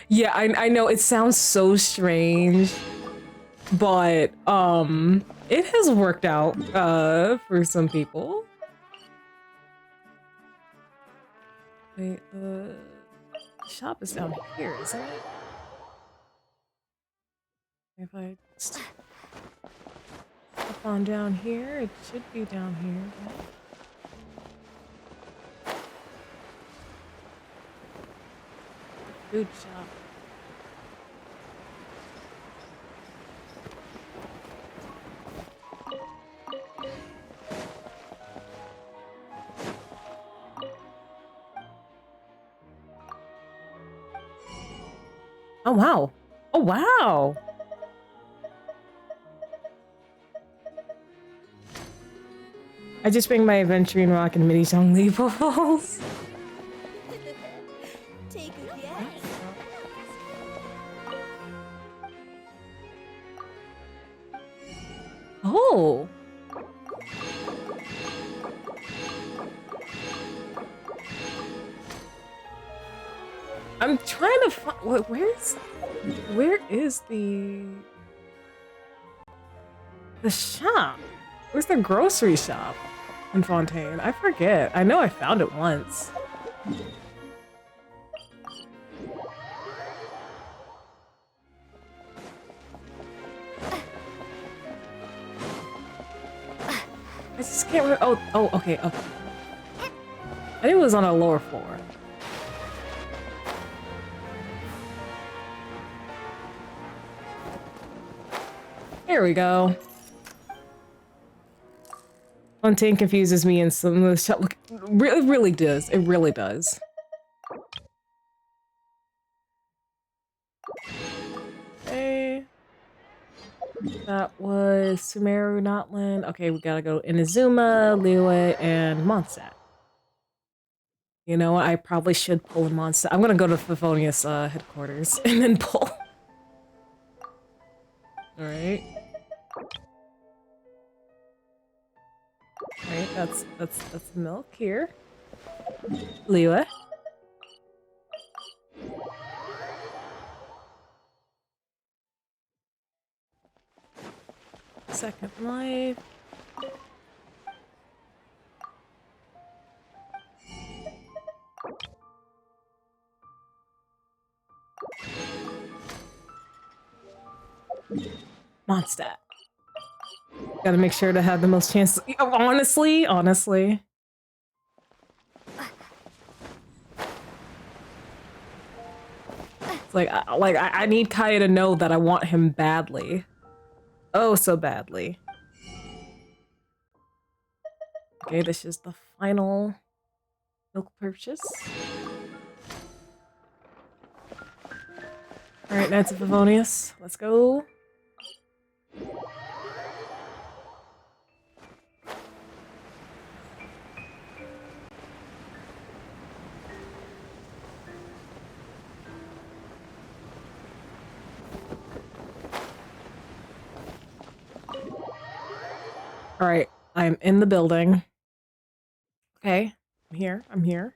Yeah, I know it sounds so strange, but it has worked out for some people. Wait, the shop is down here, isn't it? If I step on down here, it should be down here. Right? Food shop. Oh wow. Oh wow. I just bring my adventuring rock and mini Zhongli balls. Take a guess. Oh. I'm trying to find. Where is the shop? Where's the grocery shop in Fontaine? I forget. I know I found it once. I just can't remember. Oh, okay. I think it was on a lower floor. Here we go. Fontaine confuses me in some of the shop. Look, it really does. It really does. Okay. That was Sumeru, Notland. Okay, we gotta go Inazuma, Liyue, and Mondstadt. You know what? I probably should pull in Mondstadt. I'm gonna go to Favonius headquarters and then pull. Alright. Alright, that's milk here. Liyue. Second life. Mondstadt. Gotta make sure to have the most chances. Honestly. It's like I need Kaya to know that I want him badly. Oh, so badly. Okay, this is the final milk purchase. Alright, Knights of Favonius. Let's go. Alright, I'm in the building. Okay, I'm here.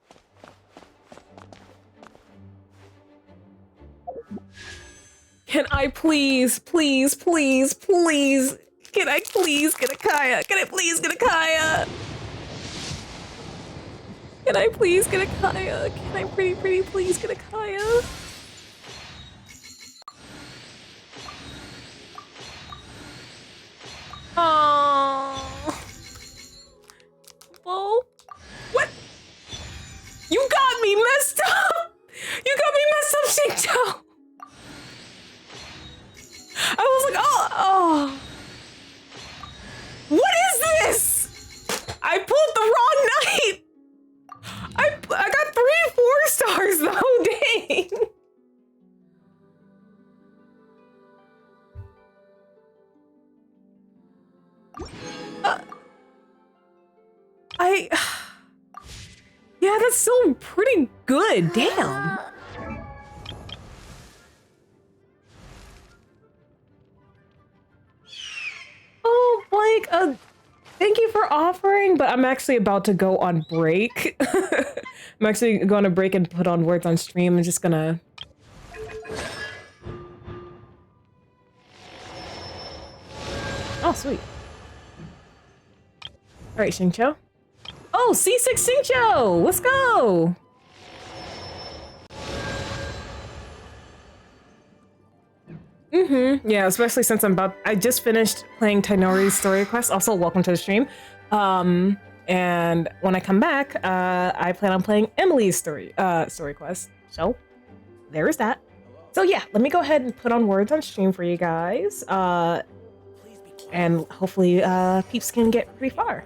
Can I please, please, please, please, can I please get a Kaya? Can I please get a Kaya? Can I please get a Kaya? Can I pretty please get a Kaya? Oh. Whoa. What? You got me messed up! You got me messed up, Xingqiu! I was like, oh. What is this? I pulled the wrong knight! I got 3 4-stars though, dang! Yeah, that's still pretty good, damn. Oh, Blake, thank you for offering, but I'm actually about to go on break. I'm actually going to break and put on words on stream. I'm just gonna... Oh, sweet. Alright, Xingqiu. Oh, C6 Xingqiu! Let's go! Yeah, especially since I just finished playing Tainori's story quest. Also, welcome to the stream. And when I come back, I plan on playing Emily's story quest. So, there is that. So yeah, let me go ahead and put on words on stream for you guys. And hopefully, peeps can get pretty far.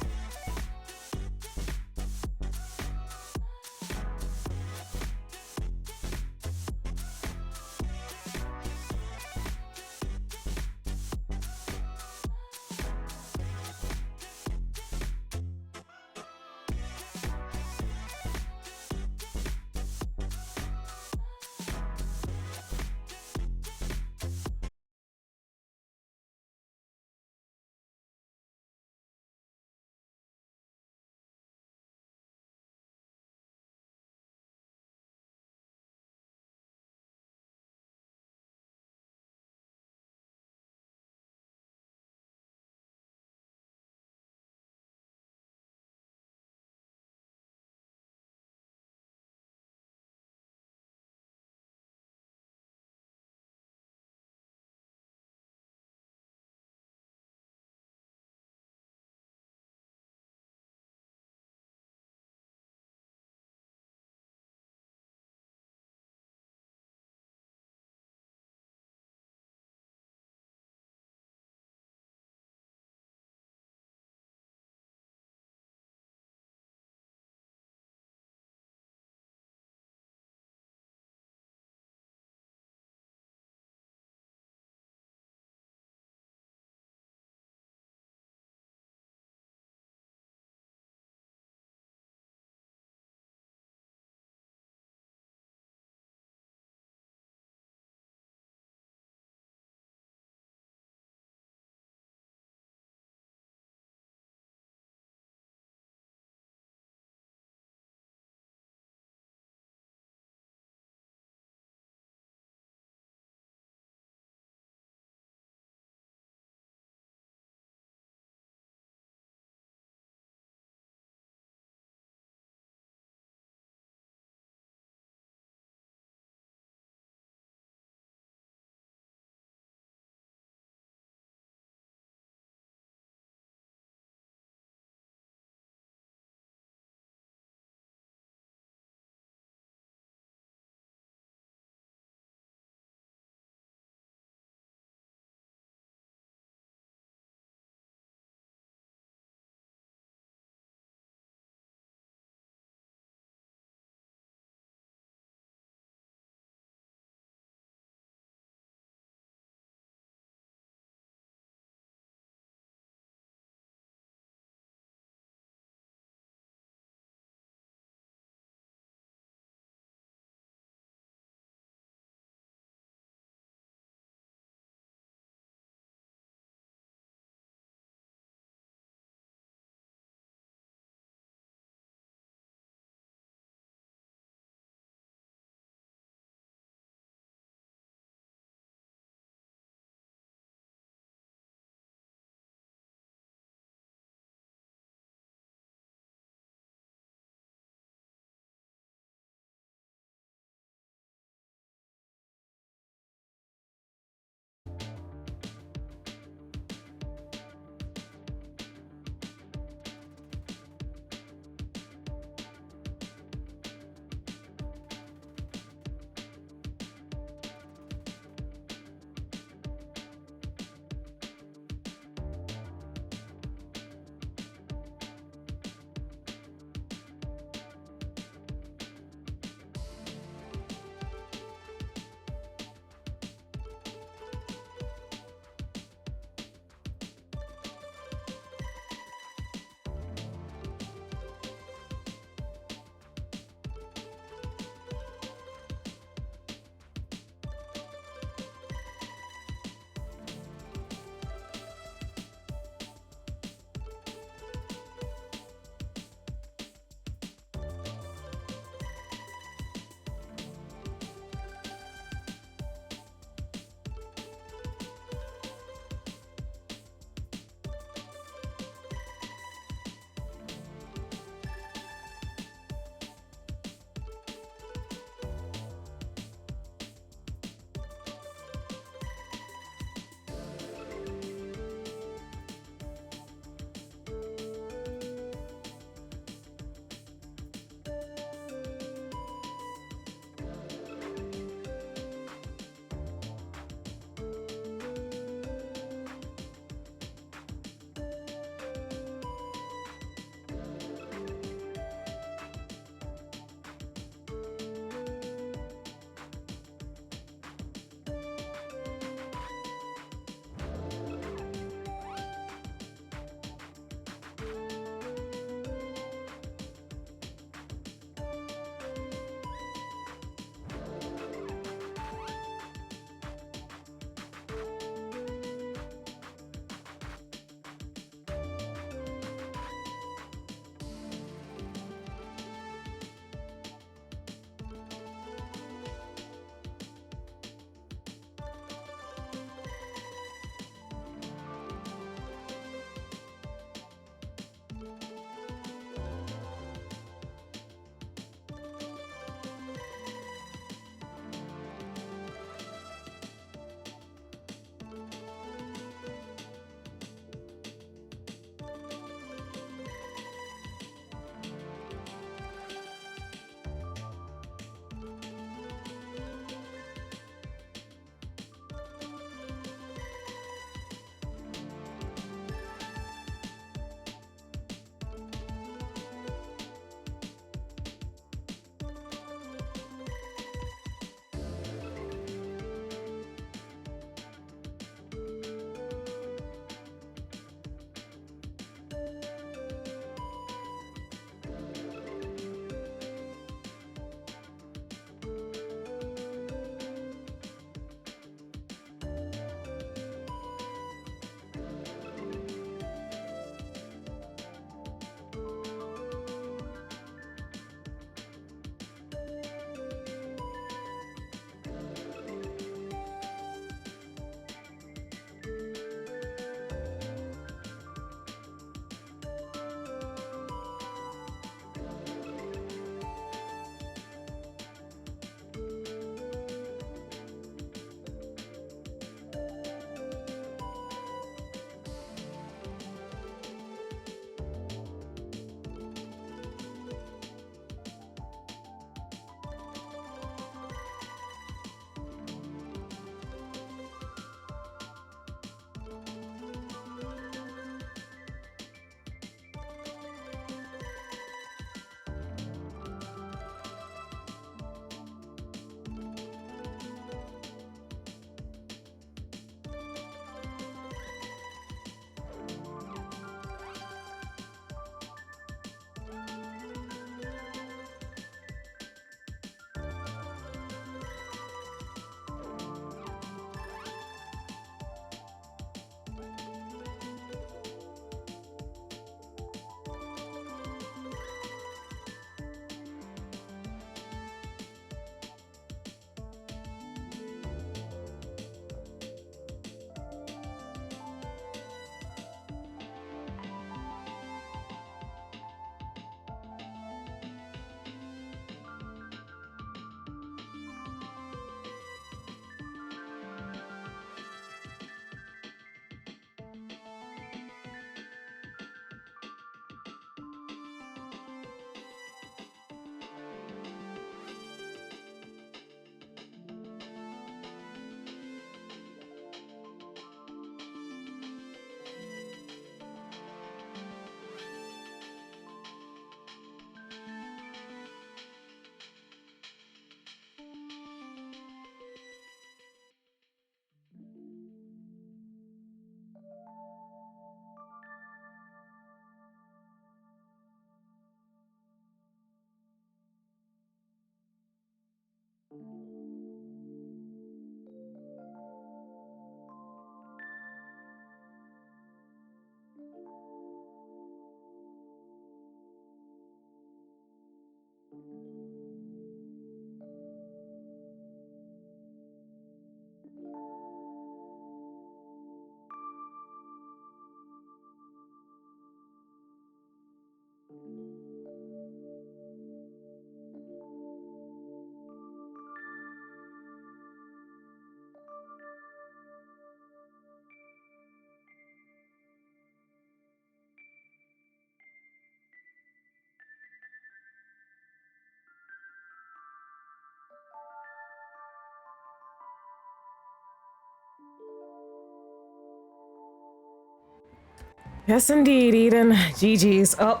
Yes, indeed, Eden. GG's. Oh,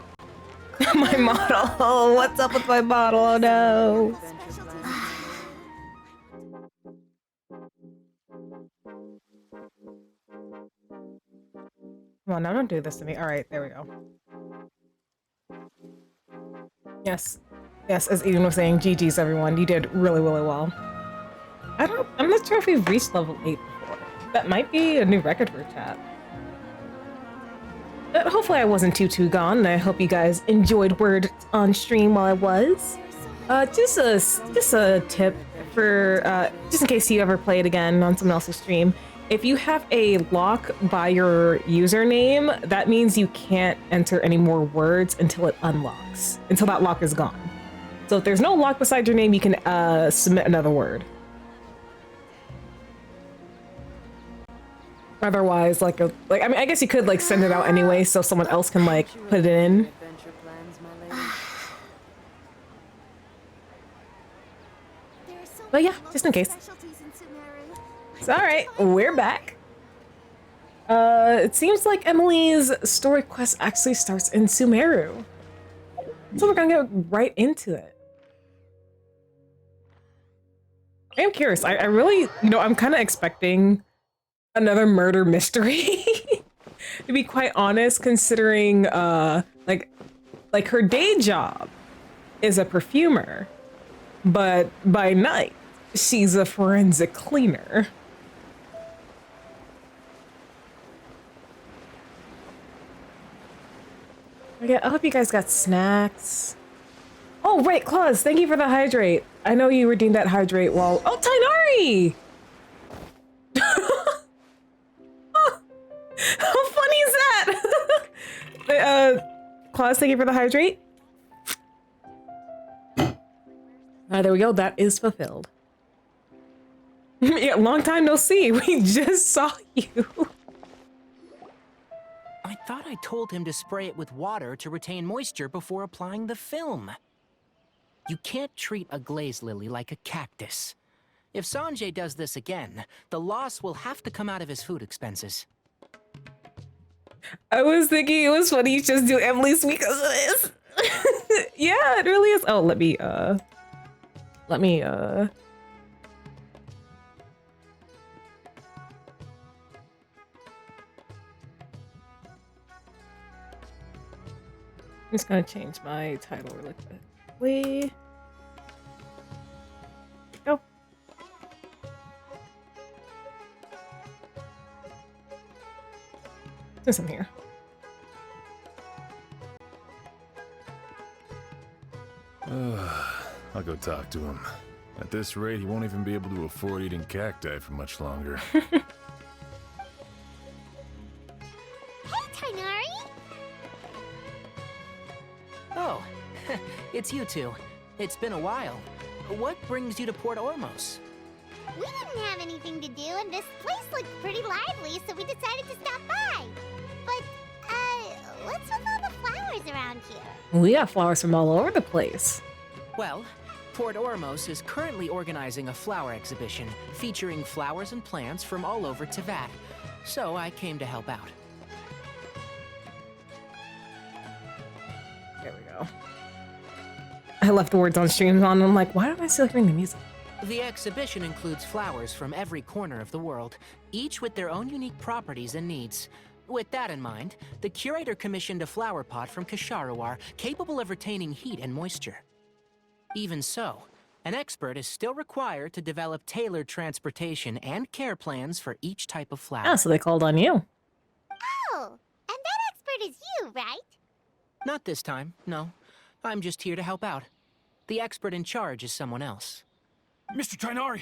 my model. Oh, what's up with my model? Oh, no. Come on, now don't do this to me. All right, there we go. Yes. Yes, as Eden was saying, GG's, everyone. You did really, really well. I'm not sure if we've reached level 8 before. That might be a new record for chat. But hopefully I wasn't too gone, and I hope you guys enjoyed Word on stream while I was. Just a tip for, just in case you ever play it again on someone else's stream. If you have a lock by your username, that means you can't enter any more words until it unlocks, until that lock is gone. So if there's no lock beside your name, you can submit another word. Otherwise, I mean, I guess you could like send it out anyway, so someone else can like put it in. But yeah, just in case. It's all right. We're back. It seems like Emily's story quest actually starts in Sumeru, so we're gonna get right into it. I am curious. I really, I'm kind of expecting another murder mystery, to be quite honest, considering like her day job is a perfumer, but by night she's a forensic cleaner. Okay, I hope you guys got snacks. Oh right, Claus, thank you for the hydrate. I know you redeemed that hydrate while— oh, Tainari! How funny is that? Claus, thank you for the hydrate. There we go. That is fulfilled. Yeah, long time no see. We just saw you. I thought I told him to spray it with water to retain moisture before applying the film. You can't treat a glaze lily like a cactus. If Sanjay does this again, the loss will have to come out of his food expenses. I was thinking it was funny you just do Emily's week because of this. Yeah, it really is. Oh, let me I'm just gonna change my title really quickly. Go. There's some here. I'll go talk to him. At this rate, he won't even be able to afford eating cacti for much longer. Hey, Tainari! Oh, it's you two. It's been a while. What brings you to Port Ormos? We didn't have anything to do, and this place looked pretty lively, so we decided to stop by. But, what's with all the flowers around here? We got flowers from all over the place. Well, Port Ormos is currently organizing a flower exhibition featuring flowers and plants from all over Teyvat, so I came to help out. There we go. I left the words on streams on, and I'm like, why don't I still hearing the music? The exhibition includes flowers from every corner of the world, each with their own unique properties and needs. With that in mind, the curator commissioned a flower pot from Kasharawar capable of retaining heat and moisture. Even so, An expert is still required to develop tailored transportation and care plans for each type of flower. Oh, so they called on you. Oh, and that expert is you, right? Not this time, no. I'm just here to help out. The expert in charge is someone else. Mr. Tainari!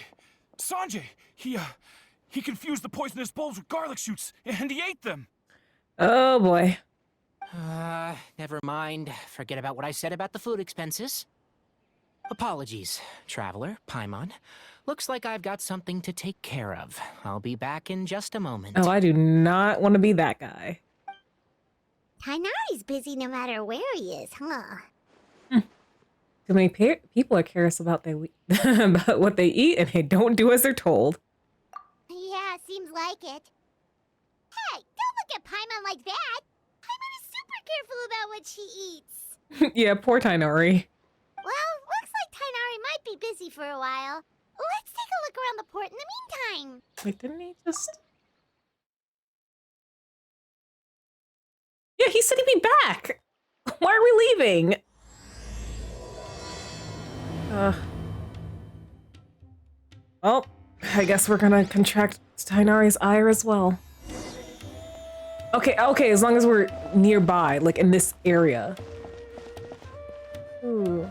Sanjay! He confused the poisonous bulbs with garlic shoots, and he ate them! Oh boy. Never mind. Forget about what I said about the food expenses. Apologies, Traveler, Paimon. Looks like I've got something to take care of. I'll be back in just a moment. Oh, I do not want to be that guy. Tainari's busy no matter where he is, huh? Too many people are curious about about what they eat, and they don't do as they're told. Yeah, seems like it. Hey, don't look at Paimon like that! Paimon is super careful about what she eats! Yeah, poor Tainari. Well, looks like Tainari might be busy for a while. Let's take a look around the port in the meantime. Wait, didn't he just... Yeah, he said he'd be back! Why are we leaving? Well, I guess we're gonna contract Tainari's ire as well. Okay, as long as we're nearby, like in this area. Ooh.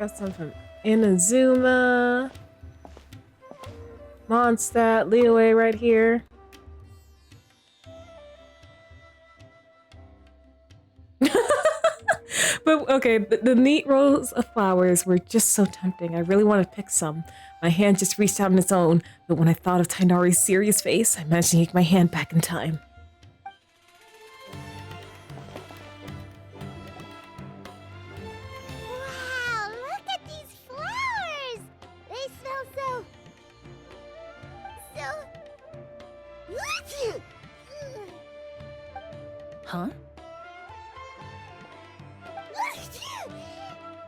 Got some from Inazuma. Mondstadt, Liyue right here. But okay, the neat rows of flowers were just so tempting. I really wanted to pick some. My hand just reached out on its own, but when I thought of Tainari's serious face, I managed to yank my hand back in time. Wow, look at these flowers! They smell so... Huh?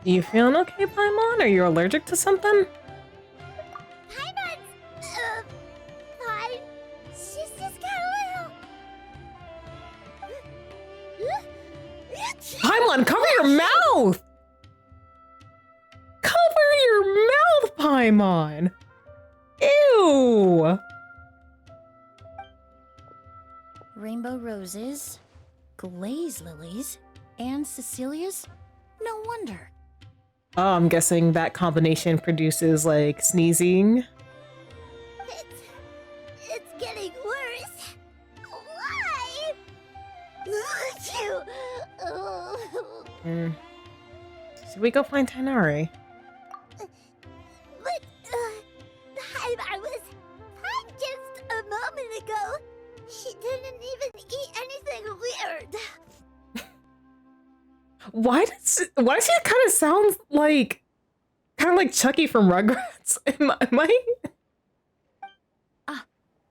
You feeling okay, Paimon? Are you allergic to something? Paimon's, fine. She's just got a little... Paimon, cover your mouth! Cover your mouth, Paimon! Ew! Rainbow roses, glaze lilies, and Cecilia's? No wonder. Oh, I'm guessing that combination produces, like, sneezing. It's getting worse. Why? Should we go find Tainari? But, I was fine just a moment ago. She didn't even eat anything weird. Why does he kind of sound like Chucky from Rugrats? Am I?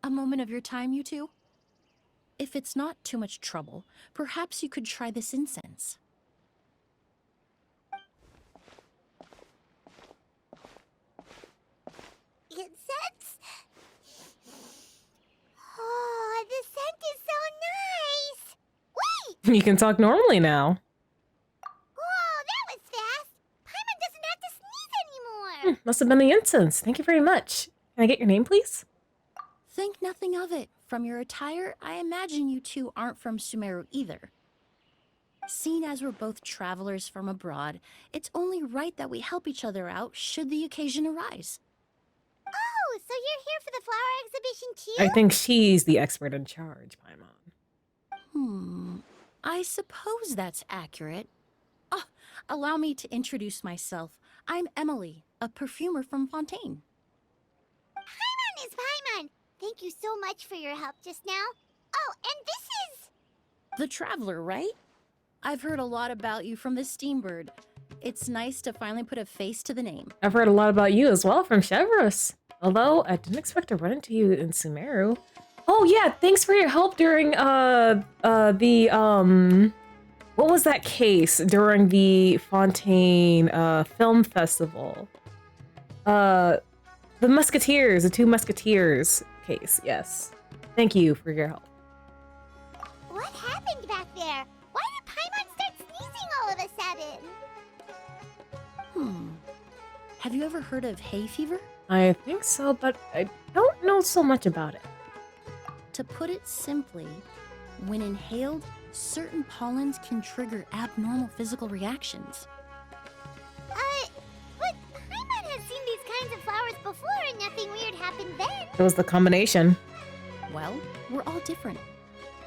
A moment of your time, you two? If it's not too much trouble, perhaps you could try this incense. Incense? Oh, the scent is so nice! Wait! You can talk normally now. Whoa, that was fast! Paimon doesn't have to sneeze anymore! Must have been the incense. Thank you very much. Can I get your name, please? Think nothing of it. From your attire, I imagine you two aren't from Sumeru either. Seeing as we're both travelers from abroad, it's only right that we help each other out should the occasion arise. Oh, so you're here for the flower exhibition too? I think she's the expert in charge, Paimon. I suppose that's accurate. Ah, allow me to introduce myself. I'm Emily, a perfumer from Fontaine. Paimon is Paimon! Thank you so much for your help just now. Oh, and this is... The Traveler, right? I've heard a lot about you from the Steambird. It's nice to finally put a face to the name. I've heard a lot about you as well from Chevros. Although I didn't expect to run into you in Sumeru. Oh yeah, thanks for your help during what was that case during the Fontaine film festival? The Musketeers, the two Musketeers case, yes. Thank you for your help. What happened back there? Why did Paimon start sneezing all of a sudden? Have you ever heard of hay fever? I think so, but I don't know so much about it. To put it simply, when inhaled, certain pollens can trigger abnormal physical reactions. But Paimon has seen these kinds of flowers before and nothing weird happened then. It was the combination. Well, we're all different.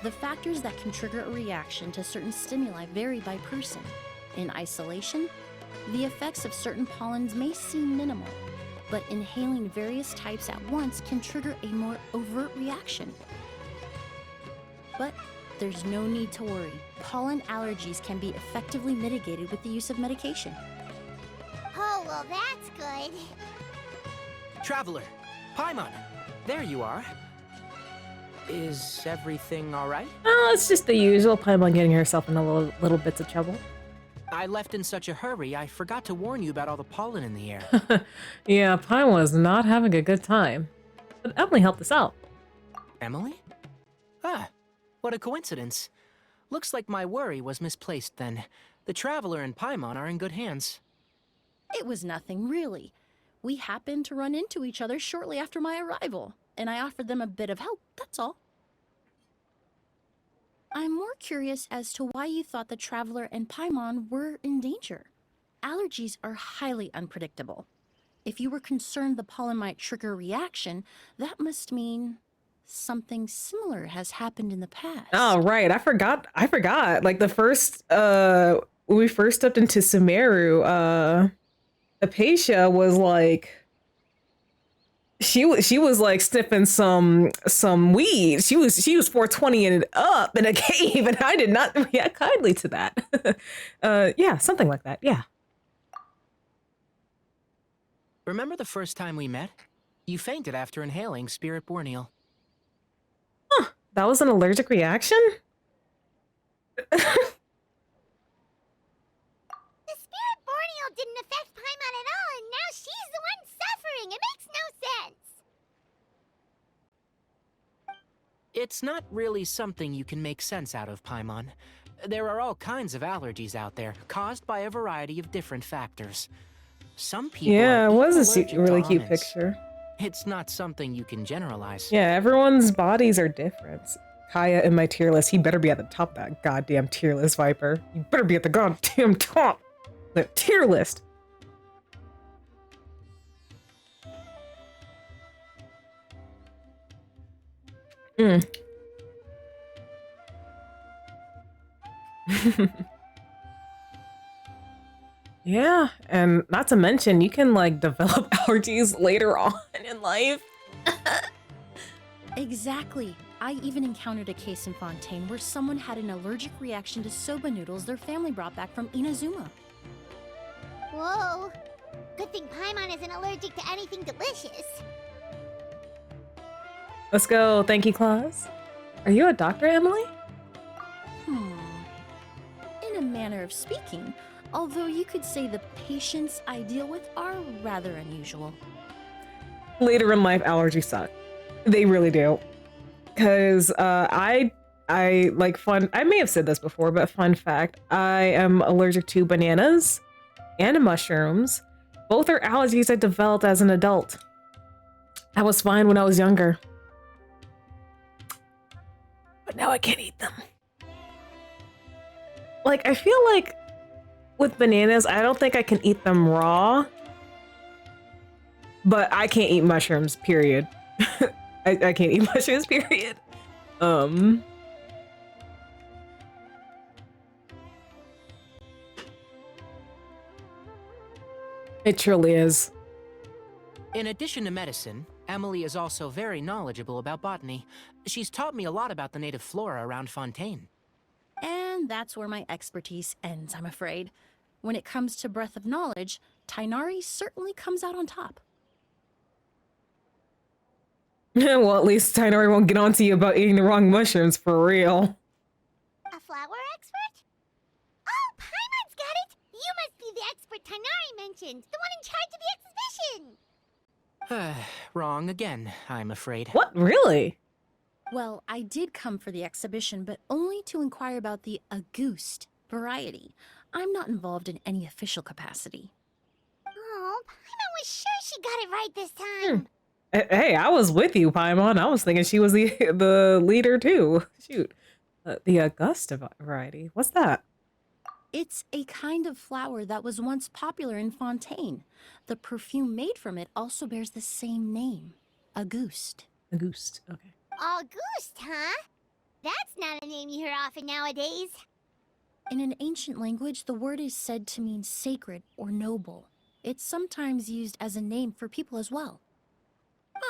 The factors that can trigger a reaction to certain stimuli vary by person. In isolation, the effects of certain pollens may seem minimal, but inhaling various types at once can trigger a more overt reaction. But there's no need to worry. Pollen allergies can be effectively mitigated with the use of medication. Oh, well, that's good. Traveler, Paimon, there you are. Is everything all right? Oh, it's just the usual Paimon getting herself in a little bits of trouble. I left in such a hurry, I forgot to warn you about all the pollen in the air. Yeah, Paimon was not having a good time. But Emily helped us out. Emily? Ah, what a coincidence. Looks like my worry was misplaced then. The Traveler and Paimon are in good hands. It was nothing, really. We happened to run into each other shortly after my arrival, and I offered them a bit of help, that's all. I'm more curious as to why you thought the Traveler and Paimon were in danger. Allergies are highly unpredictable. If you were concerned the pollen might trigger a reaction, that must mean something similar has happened in the past. Oh, right. I forgot. Like when we first stepped into Sumeru, Apatia was like, she was like sniffing some weed. She was 420 and up in a cave, and I did not react kindly to that. Yeah, something like that. Yeah. Remember the first time we met? You fainted after inhaling Spirit Borneal. Huh, that was an allergic reaction? The Spirit Borneal didn't affect Paimon at all, and now she's the one suffering. It makes no sense. It's not really something you can make sense out of, Paimon. There are all kinds of allergies out there, caused by a variety of different factors. Some people Yeah, are it was a allergic really to cute almonds. picture. It's not something you can generalize. Yeah, everyone's bodies are different. Kaya in my tier list, he better be at the top of that goddamn tier list, Viper. You better be at the goddamn top. The tier list. Mm. Yeah, and not to mention, you can like develop allergies later on in life. Exactly. I even encountered a case in Fontaine where someone had an allergic reaction to soba noodles their family brought back from Inazuma. Whoa. Good thing Paimon isn't allergic to anything delicious. Let's go, thank you, Claus. Are you a doctor, Emily? In a manner of speaking, although you could say the patients I deal with are rather unusual. Later in life, allergies suck. They really do. Cause I like I may have said this before, but fun fact, I am allergic to bananas and mushrooms. Both are allergies I developed as an adult. I was fine when I was younger. But now I can't eat them. Like, I feel like with bananas, I don't think I can eat them raw. But I can't eat mushrooms, period. I can't eat mushrooms, period. It truly is. In addition to medicine, Emily is also very knowledgeable about botany. She's taught me a lot about the native flora around Fontaine. And that's where my expertise ends, I'm afraid. When it comes to breadth of knowledge, Tainari certainly comes out on top. Well, at least Tainari won't get on to you about eating the wrong mushrooms, for real. A flower expert? Oh, Paimon's got it! You must be the expert Tainari mentioned, the one in charge of the exhibition! Wrong again, I'm afraid. What? Really? Well, I did come for the exhibition, but only to inquire about the Auguste variety. I'm not involved in any official capacity. Oh, Paimon sure she got it right this time. Hey, I was with you, Paimon. I was thinking she was the leader too. Shoot. The Augusta variety. What's that? It's a kind of flower that was once popular in Fontaine. The perfume made from it also bears the same name, Auguste. Auguste, okay. Auguste, huh? That's not a name you hear often nowadays. In an ancient language, the word is said to mean sacred or noble. It's sometimes used as a name for people as well.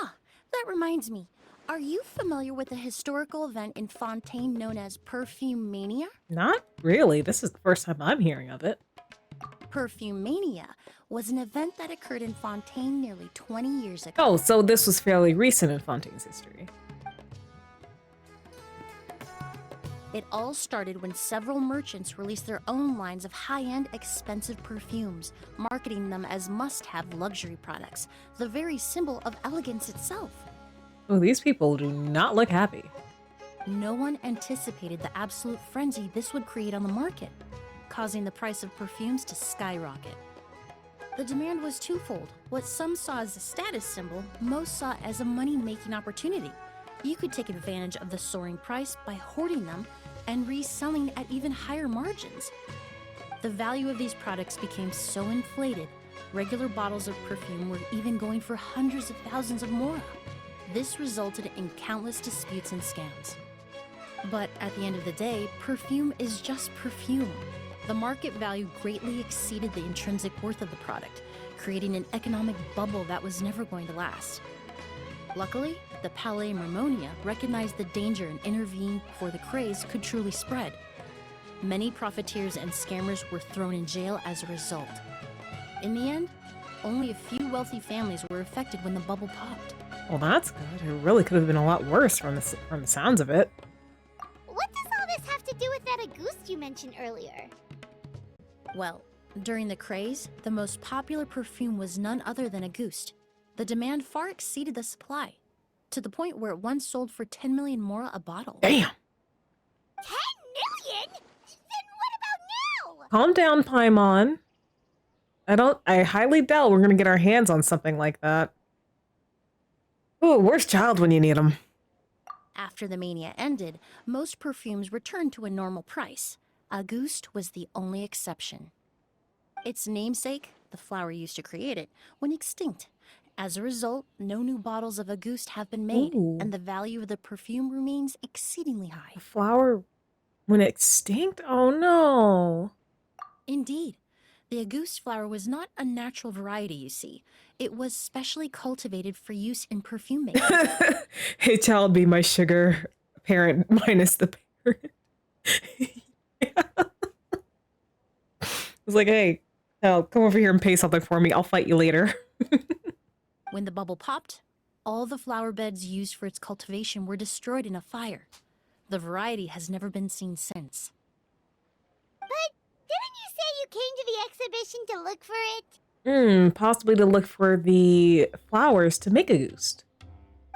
Ah, that reminds me. Are you familiar with a historical event in Fontaine known as Perfume Mania? Not really. This is the first time I'm hearing of it. Perfume Mania was an event that occurred in Fontaine nearly 20 years ago. Oh, so this was fairly recent in Fontaine's history. It all started when several merchants released their own lines of high-end, expensive perfumes, marketing them as must-have luxury products, the very symbol of elegance itself. Oh, these people do not look happy. No one anticipated the absolute frenzy this would create on the market, causing the price of perfumes to skyrocket. The demand was twofold. What some saw as a status symbol, most saw as a money-making opportunity. You could take advantage of the soaring price by hoarding them and reselling at even higher margins. The value of these products became so inflated, regular bottles of perfume were even going for hundreds of thousands of mora. This resulted in countless disputes and scams. But at the end of the day, perfume is just perfume. The market value greatly exceeded the intrinsic worth of the product, creating an economic bubble that was never going to last. Luckily, the Palais Mermonia recognized the danger and intervened before the craze could truly spread. Many profiteers and scammers were thrown in jail as a result. In the end, only a few wealthy families were affected when the bubble popped. Well, that's good. It really could have been a lot worse from the sounds of it. What does all this have to do with that Auguste you mentioned earlier? Well, during the craze, the most popular perfume was none other than Auguste. The demand far exceeded the supply, to the point where it once sold for 10 million mora a bottle. Damn! 10 million? Then what about now? Calm down, Paimon. I highly doubt we're gonna get our hands on something like that. Ooh, where's Child when you need him? After the mania ended, most perfumes returned to a normal price. Auguste was the only exception. Its namesake, the flower used to create it, went extinct. As a result, no new bottles of Auguste have been made, Ooh. and the value of the perfume remains exceedingly high. The flower went extinct? Oh no. Indeed. The Auguste flower was not a natural variety, you see. It was specially cultivated for use in perfume making. Hey, Child, be my sugar parent minus the parent. It's like, hey, Child, come over here and pay something for me. I'll fight you later. When the bubble popped, all the flower beds used for its cultivation were destroyed in a fire. The variety has never been seen since. But didn't you say you came to the exhibition to look for it? Possibly to look for the flowers to make Auguste.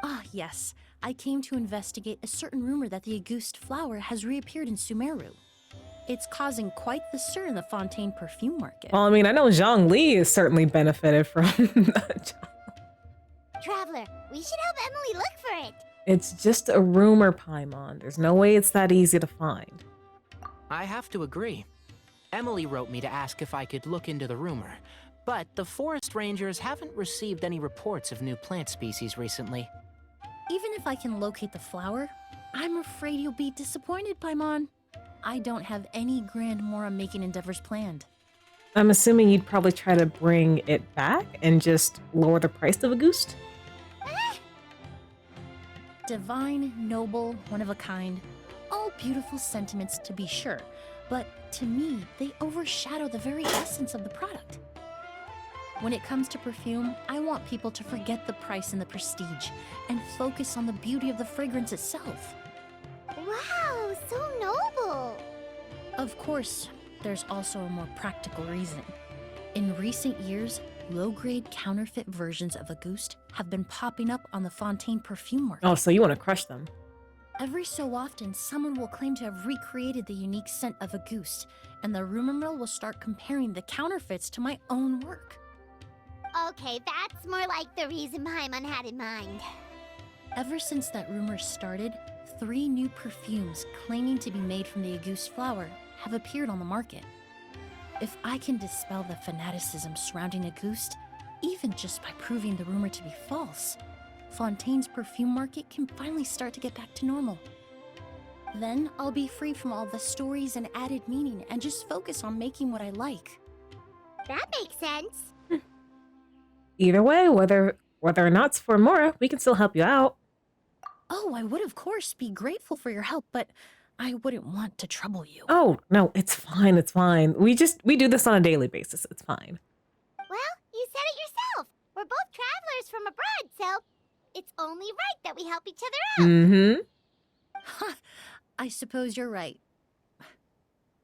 Ah, yes. I came to investigate a certain rumor that the Auguste flower has reappeared in Sumeru. It's causing quite the stir in the Fontaine perfume market. Well, I mean, I know Zhang Li has certainly benefited from Traveler, we should help Emily look for it. It's just a rumor, Paimon. There's no way it's that easy to find. I have to agree. Emily wrote me to ask if I could look into the rumor, but the forest rangers haven't received any reports of new plant species recently. Even if I can locate the flower, I'm afraid you'll be disappointed, Paimon. I don't have any grand mora-making endeavors planned. I'm assuming you'd probably try to bring it back and just lower the price of Auguste? Divine, noble, one of a kind. All beautiful sentiments to be sure, but to me, they overshadow the very essence of the product. When it comes to perfume, I want people to forget the price and the prestige, and focus on the beauty of the fragrance itself. Wow, so noble. Of course, there's also a more practical reason. In recent years, low-grade counterfeit versions of Auguste have been popping up on the Fontaine perfume market. Oh, so you want to crush them. Every so often, someone will claim to have recreated the unique scent of Auguste, and the rumor mill will start comparing the counterfeits to my own work. Okay, that's more like the reason Paimon had in mind. Ever since that rumor started, 3 new perfumes claiming to be made from the Auguste flower have appeared on the market. If I can dispel the fanaticism surrounding Auguste, even just by proving the rumor to be false, Fontaine's perfume market can finally start to get back to normal. Then I'll be free from all the stories and added meaning and just focus on making what I like. That makes sense. Either way, whether or not it's for Mora, we can still help you out. Oh, I would of course be grateful for your help, but I wouldn't want to trouble you. Oh, no, it's fine, it's fine. We do this on a daily basis, it's fine. Well, you said it yourself. We're both travelers from abroad, so it's only right that we help each other out. Mm-hmm. I suppose you're right.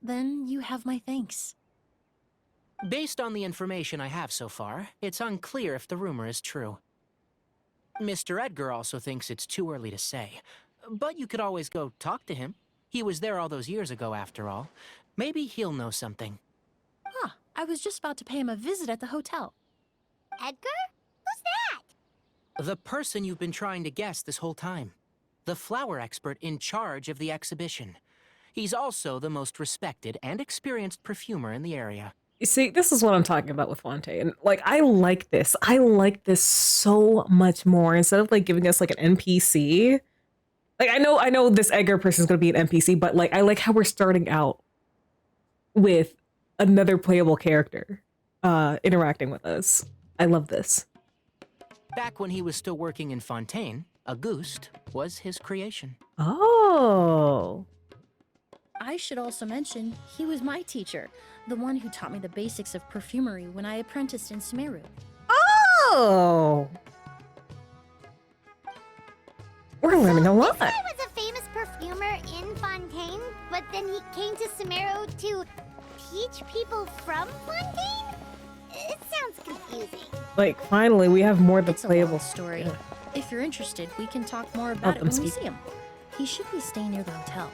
Then you have my thanks. Based on the information I have so far, it's unclear if the rumor is true. Mr. Edgar also thinks it's too early to say, but you could always go talk to him. He was there all those years ago, after all. Maybe he'll know something. Huh, I was just about to pay him a visit at the hotel. Edgar? Who's that? The person you've been trying to guess this whole time. The flower expert in charge of the exhibition. He's also the most respected and experienced perfumer in the area. You see, this is what I'm talking about with Fontaine. Like, I like this. I like this so much more. Instead of like giving us like an NPC. Like, I know this Edgar person is going to be an NPC, but like, I like how we're starting out with another playable character interacting with us. I love this. Back when he was still working in Fontaine, Auguste was his creation. Oh. I should also mention, he was my teacher, the one who taught me the basics of perfumery when I apprenticed in Sumeru. Oh! We're learning a lot. This guy was a famous perfumer in Fontaine, but then he came to Sumeru to teach people from Fontaine? It sounds confusing. Like, finally, we have more of the It's a playable long story. Yeah. If you're interested, we can talk more about it them when we speak. see him. He should be staying near the hotel.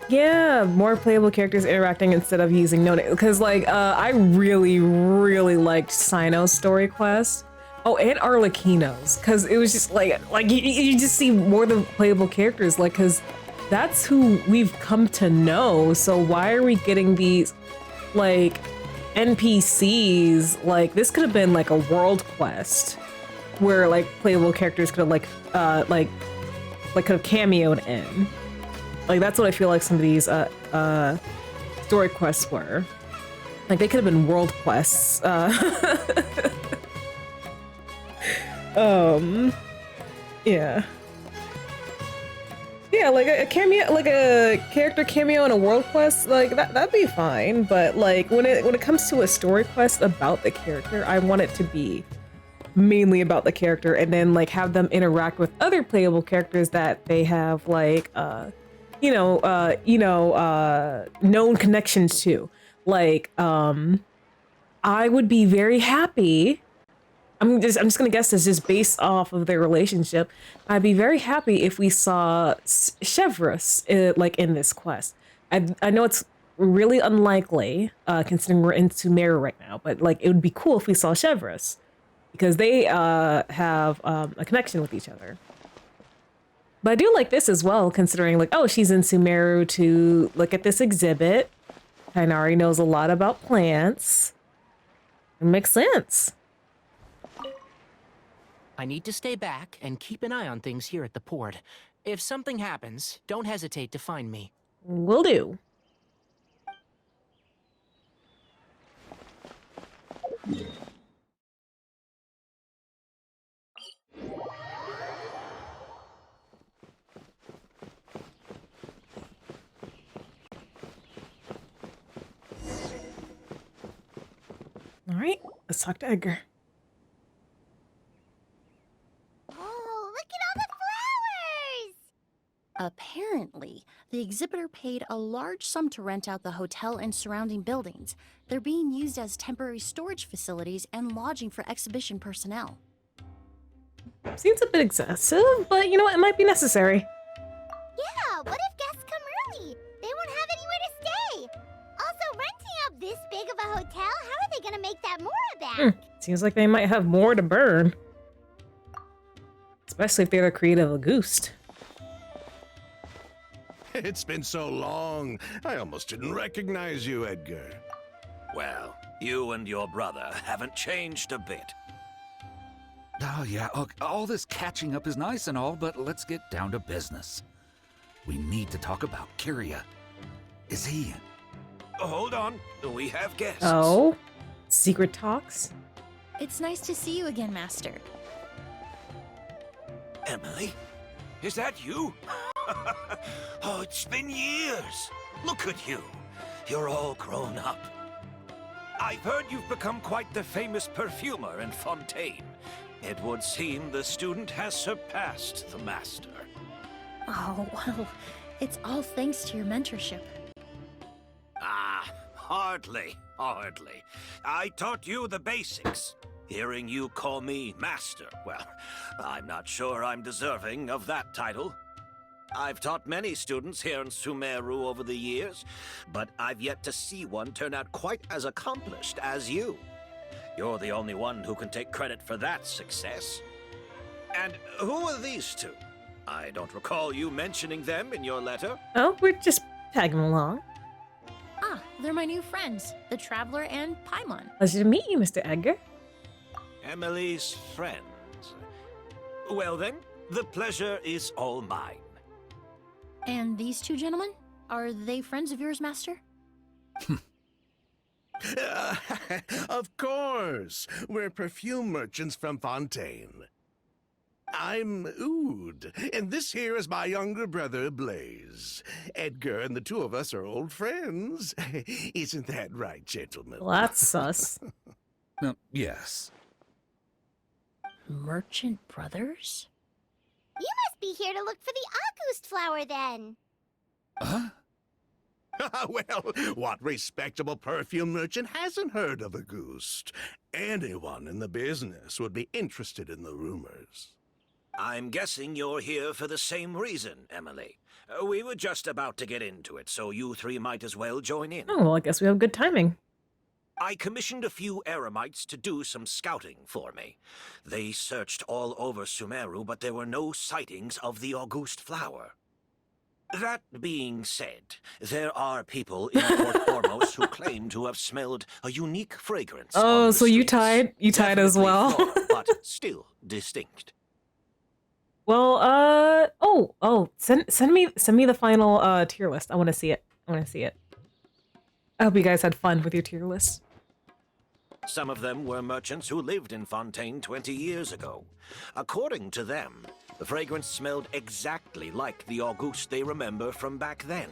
Yeah, more playable characters interacting instead of using no name. Because, like, I really, really liked Sino's story quest. Oh, and Arlecchino's. Because it was just, like you just see more of the playable characters. Like, because that's who we've come to know. So why are we getting these, like, NPCs? Like, this could have been, like, a world quest. Where, like, playable characters could have, could have cameoed in. Like, that's what I feel like some of these story quests were. Like, they could have been world quests. Yeah. Yeah, like a cameo, like a character cameo in a world quest, like that'd be fine. But like when it comes to a story quest about the character, I want it to be mainly about the character, and then like have them interact with other playable characters that they have like known connections to. Like I would be very happy. I'm just gonna guess this just based off of their relationship. I'd be very happy if we saw Chevreuse like in this quest. I know it's really unlikely considering we're in Sumeru right now, but like it would be cool if we saw Chevreuse because they have a connection with each other. But I do like this as well, considering like, oh, she's in Sumeru to look at this exhibit. Kainari knows a lot about plants. It makes sense. I need to stay back and keep an eye on things here at the port. If something happens, don't hesitate to find me. Will do. All right, let's talk to Edgar. Oh, look at all the flowers! Apparently, the exhibitor paid a large sum to rent out the hotel and surrounding buildings. They're being used as temporary storage facilities and lodging for exhibition personnel. Seems a bit excessive, but you know what? It might be necessary. Yeah, what if guests come early? They won't have anywhere to stay. Also, renting out this big of a hotel, how are they gonna make that more back? Seems like they might have more to burn. Especially if they're the creative Auguste. It's been so long, I almost didn't recognize you, Edgar. Well, you and your brother haven't changed a bit. Oh, yeah, all this catching up is nice and all, but let's get down to business. We need to talk about Kyria. Is he... Hold on, we have guests. Oh? Secret talks? It's nice to see you again, Master. Emily? Is that you? Oh, it's been years. Look at you. You're all grown up. I've heard you've become quite the famous perfumer in Fontaine. It would seem the student has surpassed the master. Oh, well, it's all thanks to your mentorship. Ah, hardly. I taught you the basics. Hearing you call me master, well, I'm not sure I'm deserving of that title. I've taught many students here in Sumeru over the years, but I've yet to see one turn out quite as accomplished as you. You're the only one who can take credit for that success. And who are these two? I don't recall you mentioning them in your letter. Oh, we're just tagging along. Ah, they're my new friends, the Traveler and Paimon. Pleasure to meet you, Mr. Edgar. Emily's friends. Well then, the pleasure is all mine. And these two gentlemen? Are they friends of yours, Master? Of course! We're perfume merchants from Fontaine. I'm Oud, and this here is my younger brother, Blaze. Edgar and the two of us are old friends. Isn't that right, gentlemen? Well, that's sus. Yes. Merchant brothers? You must be here to look for the August flower, then. Huh? Well, what respectable perfume merchant hasn't heard of Auguste? Anyone in the business would be interested in the rumors. I'm guessing you're here for the same reason, Emily. We were just about to get into it, so you three might as well join in. Oh, well, I guess we have good timing. I commissioned a few Eremites to do some scouting for me. They searched all over Sumeru, but there were no sightings of the Auguste flower. That being said, there are people in Port Ormos who claim to have smelled a unique fragrance. Oh, so you tied as well. Floral, but still distinct. Well, send me the final tier list. I want to see it. I hope you guys had fun with your tier list. Some of them were merchants who lived in Fontaine 20 years ago. According to them, the fragrance smelled exactly like the Auguste they remember from back then.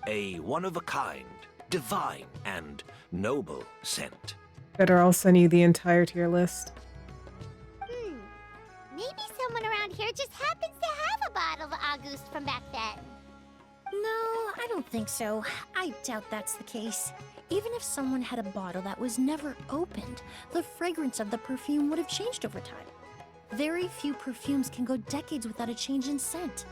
A one-of-a-kind, divine, and noble scent. Better I'll send you the entire tier list. Maybe someone around here just happens to have a bottle of August from back then. No, I don't think so. I doubt that's the case. Even if someone had a bottle that was never opened, the fragrance of the perfume would have changed over time. Very few perfumes can go decades without a change in scent.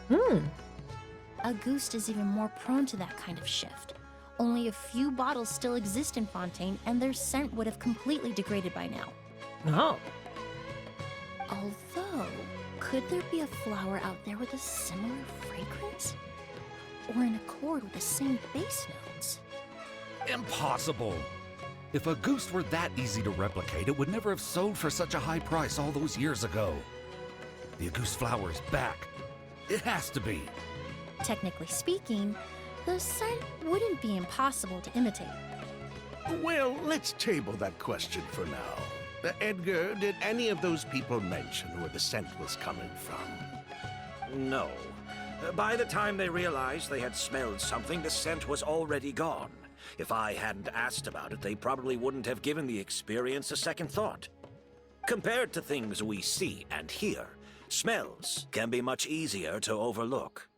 Auguste is even more prone to that kind of shift. Only a few bottles still exist in Fontaine, and their scent would have completely degraded by now. Oh. Although, could there be a flower out there with a similar fragrance? Or in accord with the same base notes? Impossible! If Auguste were that easy to replicate, it would never have sold for such a high price all those years ago. The Auguste flower is back. It has to be. Technically speaking, the scent wouldn't be impossible to imitate. Well, let's table that question for now. Edgar, did any of those people mention where the scent was coming from? No. By the time they realized they had smelled something, the scent was already gone. If I hadn't asked about it, they probably wouldn't have given the experience a second thought. Compared to things we see and hear, smells can be much easier to overlook.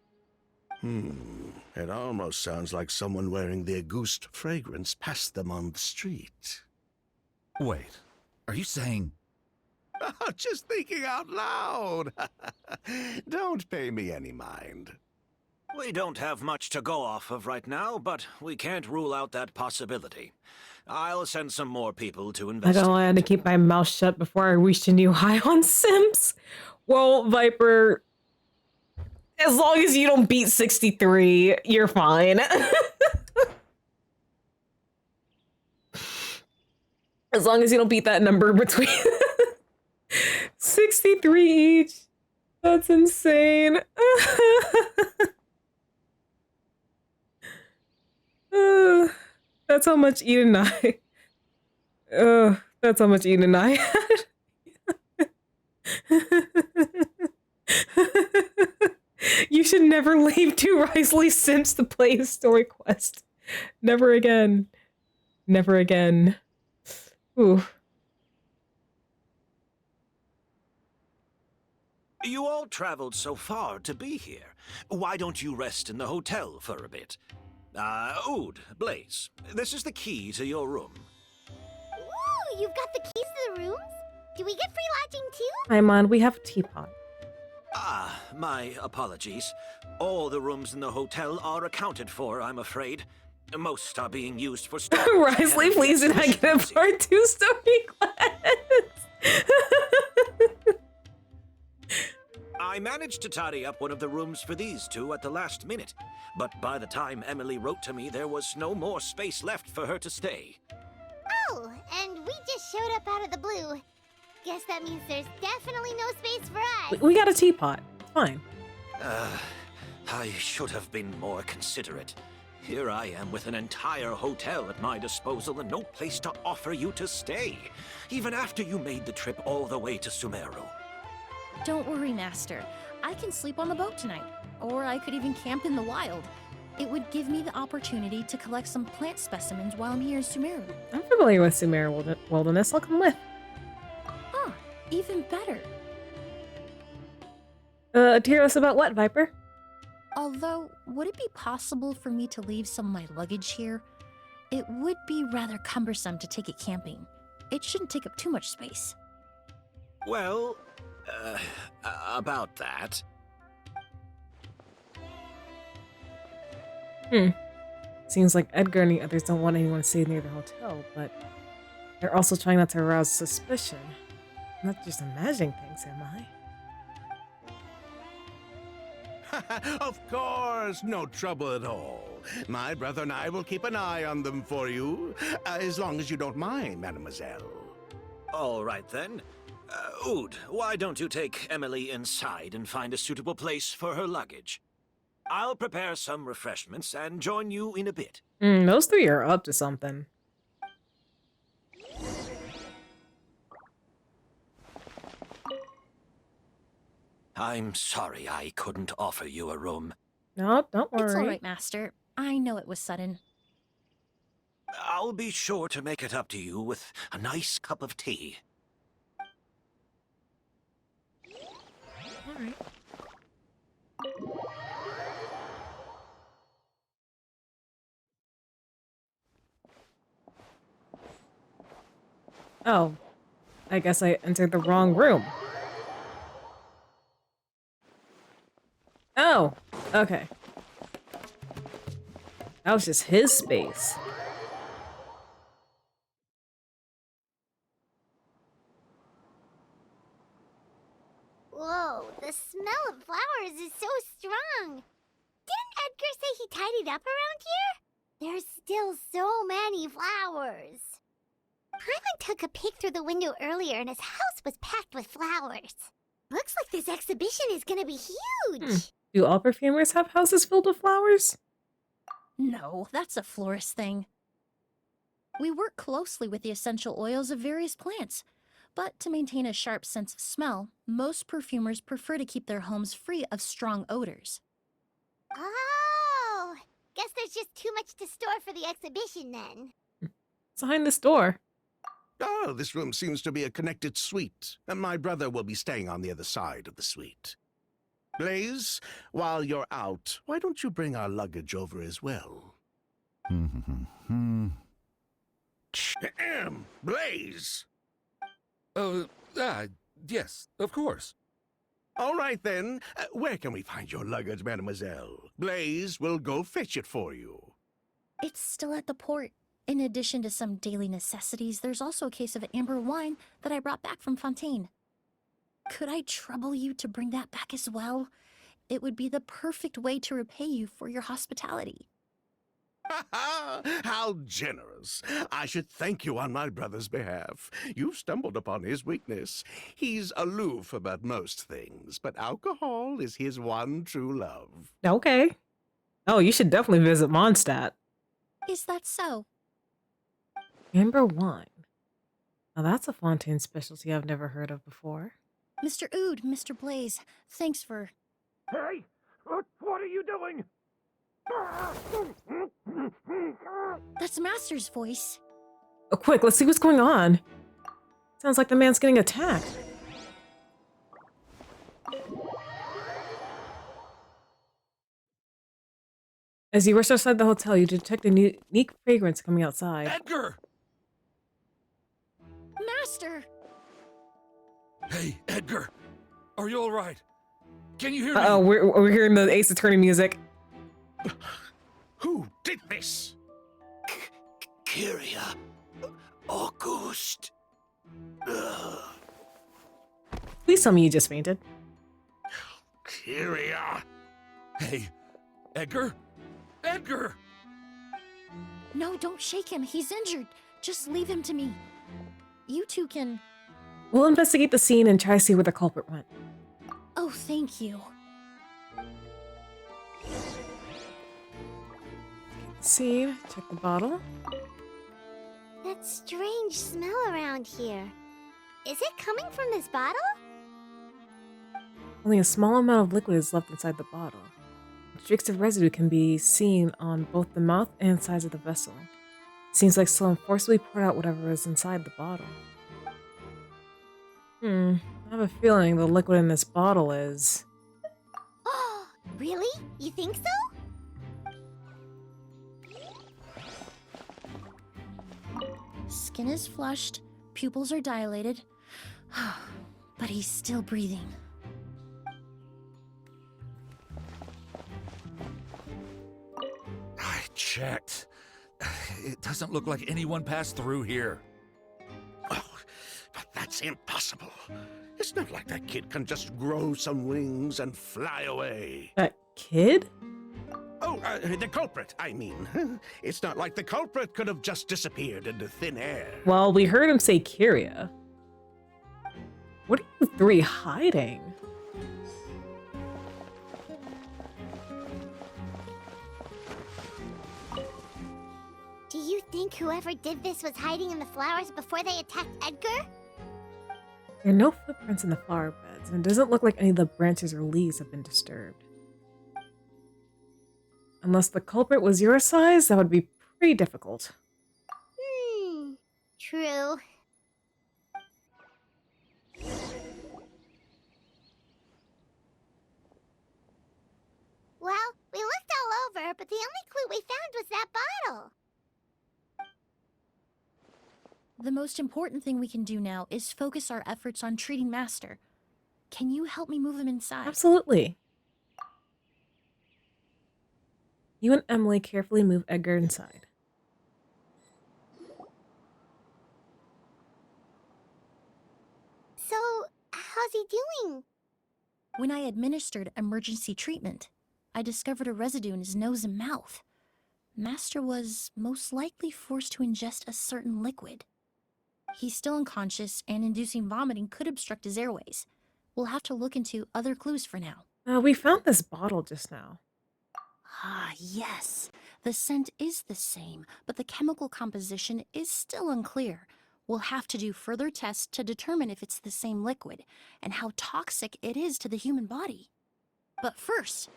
It almost sounds like someone wearing the Auguste fragrance passed them on the street. Wait, are you saying... Just thinking out loud. Don't pay me any mind. We don't have much to go off of right now, but we can't rule out that possibility. I'll send some more people to I investigate. don't want to keep my mouth shut before I reach a new high on Sims. Well, Viper, as long as you don't beat 63, you're fine. As long as you don't beat that number between 63 each. That's insane. That's how much Eden and I. That's how much Eden and I had. You should never leave two Risley Sims to play a story quest. Never again. Never again. Ooh. You all traveled so far to be here. Why don't you rest in the hotel for a bit? Ood, Blaze, this is the key to your room. Ooh, you've got the keys to the rooms? Do we get free lodging too? Hi, Mon. We have a teapot. Ah, my apologies. All the rooms in the hotel are accounted for, I'm afraid. Most are being used for storage. Risley, please did I get a part 2 story quest? I managed to tidy up one of the rooms for these two at the last minute, but by the time Emily wrote to me, there was no more space left for her to stay. Oh, and we just showed up out of the blue. Guess that means there's definitely no space for us. We got a teapot. It's fine. I should have been more considerate. Here I am with an entire hotel at my disposal and no place to offer you to stay, even after you made the trip all the way to Sumeru. Don't worry, Master. I can sleep on the boat tonight, or I could even camp in the wild. It would give me the opportunity to collect some plant specimens while I'm here in Sumeru. I'm familiar with Sumeru Wilderness. I'll come with. Huh, even better. Tell us about what, Viper? Although, would it be possible for me to leave some of my luggage here? It would be rather cumbersome to take it camping. It shouldn't take up too much space. Well, about that. Seems like Edgar and the others don't want anyone to stay near the hotel, but they're also trying not to arouse suspicion. I'm not just imagining things, am I? Of course, no trouble at all. My brother and I will keep an eye on them for you, as long as you don't mind, mademoiselle. All right then. Ood, why don't you take Emily inside and find a suitable place for her luggage? I'll prepare some refreshments and join you in a bit. Those three are up to something. I'm sorry I couldn't offer you a room. No, don't worry. It's all right, Master. I know it was sudden. I'll be sure to make it up to you with a nice cup of tea. All right. Oh, I guess I entered the wrong room. Oh, okay. That was just his space. Whoa, the smell of flowers is so strong. Didn't Edgar say he tidied up around here? There's still so many flowers. Paimon took a peek through the window earlier and his house was packed with flowers. Looks like this exhibition is gonna be huge. Do all perfumers have houses filled with flowers? No, that's a florist thing. We work closely with the essential oils of various plants, but to maintain a sharp sense of smell, most perfumers prefer to keep their homes free of strong odors. Oh, guess there's just too much to store for the exhibition then. It's behind this door. Oh, this room seems to be a connected suite, and my brother will be staying on the other side of the suite. Blaze, while you're out, why don't you bring our luggage over as well? Blaze! Yes, of course. All right, then. Where can we find your luggage, mademoiselle? Blaze will go fetch it for you. It's still at the port. In addition to some daily necessities, there's also a case of amber wine that I brought back from Fontaine. Could I trouble you to bring that back as well? It would be the perfect way to repay you for your hospitality. How generous. I should thank you on my brother's behalf. You stumbled upon his weakness. He's aloof about most things, but alcohol is his one true love. Okay. Oh, you should definitely visit Mondstadt. Is that so? Amber wine. Now that's a Fontaine specialty I've never heard of before. Mr. Ood, Mr. Blaze, thanks for... Hey! What are you doing? That's Master's voice. Oh, quick, let's see what's going on. Sounds like the man's getting attacked. As you rush outside the hotel, you detect a unique fragrance coming outside. Edgar! Master! Hey, Edgar! Are you alright? Can you hear me? Uh-oh, we're hearing the Ace Attorney music. Who did this? Kyria. August. Please tell me you just fainted. Kyria. Hey, Edgar? Edgar! No, don't shake him. He's injured. Just leave him to me. You two can... We'll investigate the scene and try to see where the culprit went. Oh, thank you. Scene, check the bottle. That strange smell around here. Is it coming from this bottle? Only a small amount of liquid is left inside the bottle. Streaks of residue can be seen on both the mouth and sides of the vessel. Seems like someone forcibly poured out whatever is inside the bottle. I have a feeling the liquid in this bottle is... Oh, really? You think so? Skin is flushed, pupils are dilated, but he's still breathing. I checked. It doesn't look like anyone passed through here. Oh, but that's impossible. It's not like that kid can just grow some wings and fly away. That kid? Oh, the culprit, I mean. It's not like the culprit could have just disappeared into thin air. Well, we heard him say Kyria. What are you three hiding? Do you think whoever did this was hiding in the flowers before they attacked Edgar? There are no footprints in the flower beds, and it doesn't look like any of the branches or leaves have been disturbed. Unless the culprit was your size, that would be pretty difficult. True. Well, we looked all over, but the only clue we found was that bottle. The most important thing we can do now is focus our efforts on treating Master. Can you help me move him inside? Absolutely. You and Emily carefully move Edgar inside. So, how's he doing? When I administered emergency treatment, I discovered a residue in his nose and mouth. Master was most likely forced to ingest a certain liquid. He's still unconscious, and inducing vomiting could obstruct his airways. We'll have to look into other clues for now. We found this bottle just now. Ah, yes. The scent is the same, but the chemical composition is still unclear. We'll have to do further tests to determine if it's the same liquid, and how toxic it is to the human body. But first,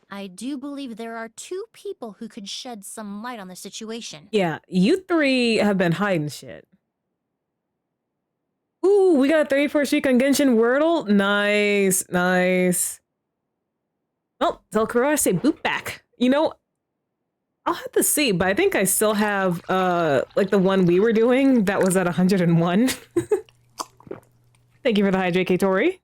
I do believe there are two people who could shed some light on the situation. Yeah, you three have been hiding shit. Ooh, we got a 34 streak on Genshin Wordle. Nice, nice. Well, tell Kuro I say boot back. You know, I'll have to see, but I think I still have, like the one we were doing that was at 101. Thank you for the hydrate, Tori.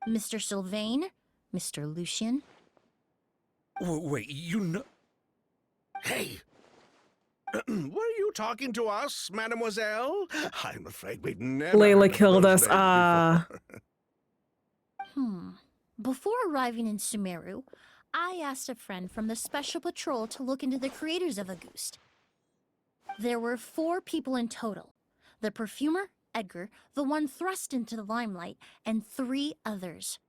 Mr. Sylvain, Mr. Lucian. Wait, you know... Hey! Were you talking to us, mademoiselle? I'm afraid we've never Layla heard killed those us. names before. Before arriving in Sumeru, I asked a friend from the Special Patrol to look into the creators of Auguste. There were 4 people in total. The perfumer, Edgar, the one thrust into the limelight, and 3 others.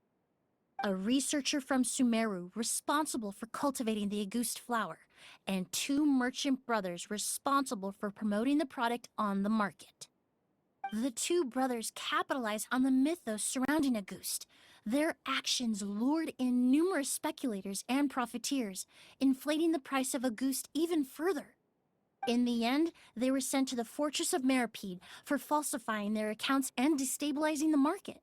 A researcher from Sumeru responsible for cultivating the Auguste flower, and 2 merchant brothers responsible for promoting the product on the market. The 2 brothers capitalized on the mythos surrounding Auguste. Their actions lured in numerous speculators and profiteers, inflating the price of Auguste even further. In the end, they were sent to the Fortress of Meripede for falsifying their accounts and destabilizing the market.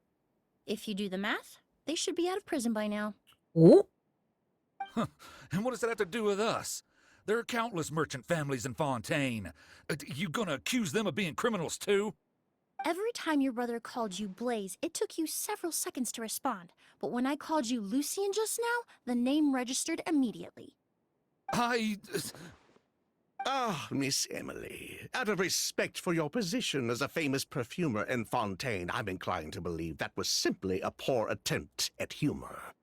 If you do the math, they should be out of prison by now. Ooh. And what does that have to do with us? There are countless merchant families in Fontaine. You gonna accuse them of being criminals too? Every time your brother called you Blaze, it took you several seconds to respond. But when I called you Lucian just now, the name registered immediately. Ah, Miss Emily, out of respect for your position as a famous perfumer in Fontaine, I'm inclined to believe that was simply a poor attempt at humor.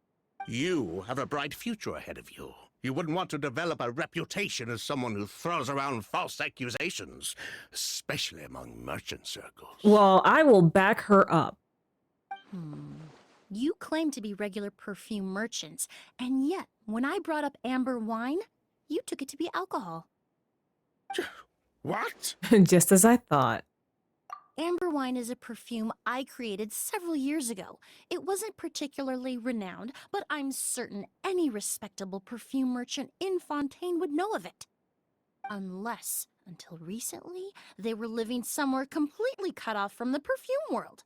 You have a bright future ahead of you. You wouldn't want to develop a reputation as someone who throws around false accusations, especially among merchant circles. Well, I will back her up. You claim to be regular perfume merchants, and yet, when I brought up amber wine, you took it to be alcohol. What? Just as I thought. Amber wine is a perfume I created several years ago. It wasn't particularly renowned, but I'm certain any respectable perfume merchant in Fontaine would know of it. Unless, until recently, they were living somewhere completely cut off from the perfume world.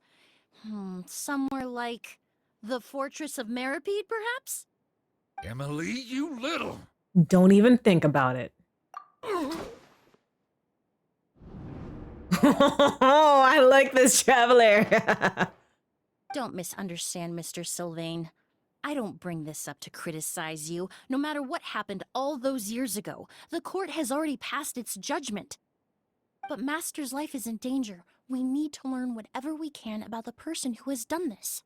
Somewhere like the Fortress of Meripede, perhaps? Emily, you little... Don't even think about it. Oh, I like this traveler. Don't misunderstand, Mr. Sylvain. I don't bring this up to criticize you. No matter what happened all those years ago, the court has already passed its judgment. But Master's life is in danger. We need to learn whatever we can about the person who has done this.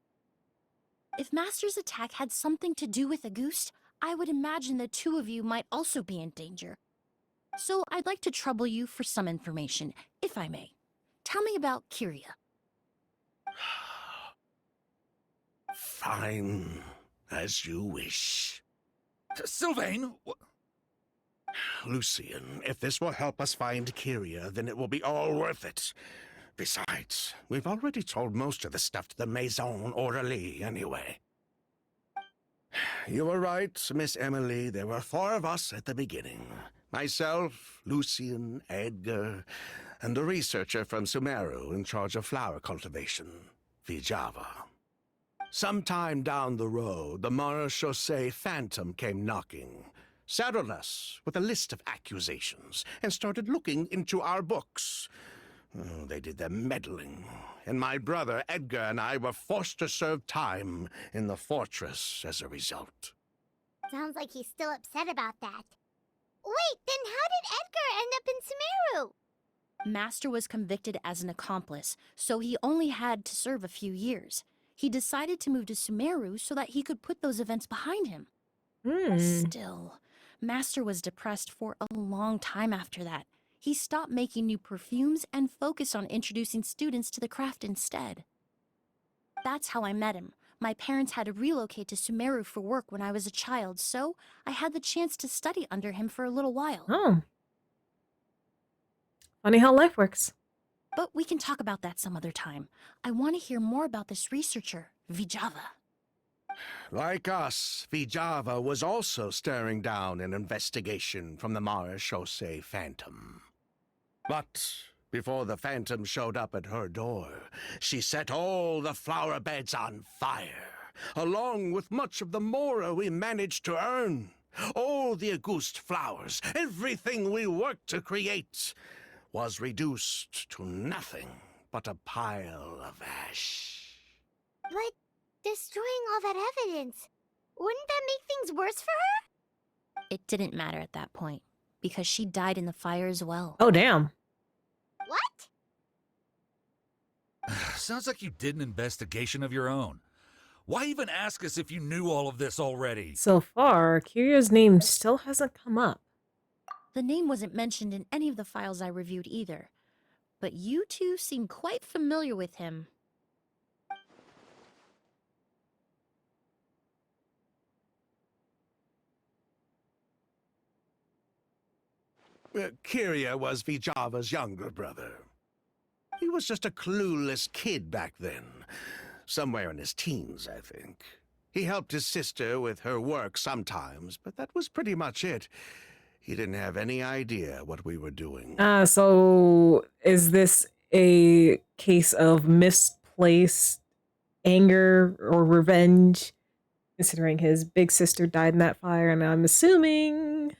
If Master's attack had something to do with Auguste, I would imagine the 2 of you might also be in danger. So I'd like to trouble you for some information, if I may. Tell me about Kyria. Fine, as you wish. Sylvain! Lucian, if this will help us find Kyria, then it will be all worth it. Besides, we've already told most of the stuff to the Maison Orderly anyway. You were right, Miss Emily. There were 4 of us at the beginning. Myself, Lucian, Edgar, and a researcher from Sumeru in charge of flower cultivation, Vijava. Sometime down the road, the Marechaussee Phantom came knocking, saddled us with a list of accusations, and started looking into our books. Oh, they did their meddling, and my brother Edgar and I were forced to serve time in the fortress as a result. Sounds like he's still upset about that. Wait, then how did Edgar end up in Sumeru? Master was convicted as an accomplice, so he only had to serve a few years. He decided to move to Sumeru so that he could put those events behind him. Still, Master was depressed for a long time after that. He stopped making new perfumes and focused on introducing students to the craft instead. That's how I met him. My parents had to relocate to Sumeru for work when I was a child, so I had the chance to study under him for a little while. Oh. Funny how life works. But we can talk about that some other time. I want to hear more about this researcher, Vijava. Like us, Vijava was also staring down an investigation from the Marechaussee Phantom. But before the Phantom showed up at her door, she set all the flower beds on fire, along with much of the mora we managed to earn. All the Auguste flowers, everything we worked to create, was reduced to nothing but a pile of ash. But destroying all that evidence. Wouldn't that make things worse for her? It didn't matter at that point, because she died in the fire as well. Oh, damn. What? Sounds like you did an investigation of your own. Why even ask us if you knew all of this already? So far, Kirya's name still hasn't come up. The name wasn't mentioned in any of the files I reviewed either, but you two seem quite familiar with him. Kirya was Vijava's younger brother. He was just a clueless kid back then. Somewhere in his teens, I think. He helped his sister with her work sometimes, but that was pretty much it. He didn't have any idea what we were doing. So is this a case of misplaced anger or revenge, considering his big sister died in that fire? And I'm assuming,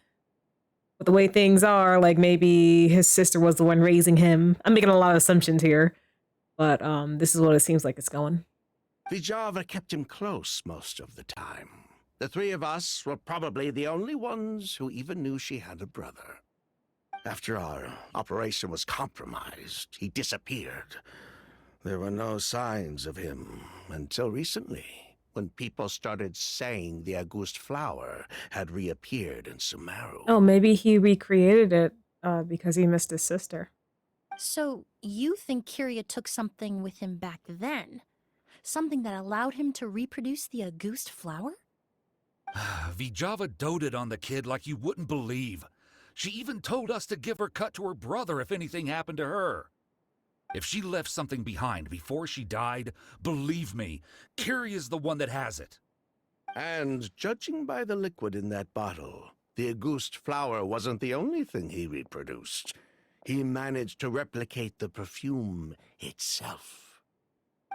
with the way things are, like maybe his sister was the one raising him. I'm making a lot of assumptions here, but this is what it seems like it's going. Vijava kept him close most of the time. The three of us were probably the only ones who even knew she had a brother. After our operation was compromised, he disappeared. There were no signs of him until recently, when people started saying the August flower had reappeared in Sumeru. Oh, maybe he recreated it because he missed his sister. So, you think Kirya took something with him back then? Something that allowed him to reproduce the August flower? Vijava doted on the kid like you wouldn't believe. She even told us to give her cut to her brother if anything happened to her. If she left something behind before she died, believe me, Kirya's the one that has it. And judging by the liquid in that bottle, the August flower wasn't the only thing he reproduced. He managed to replicate the perfume itself.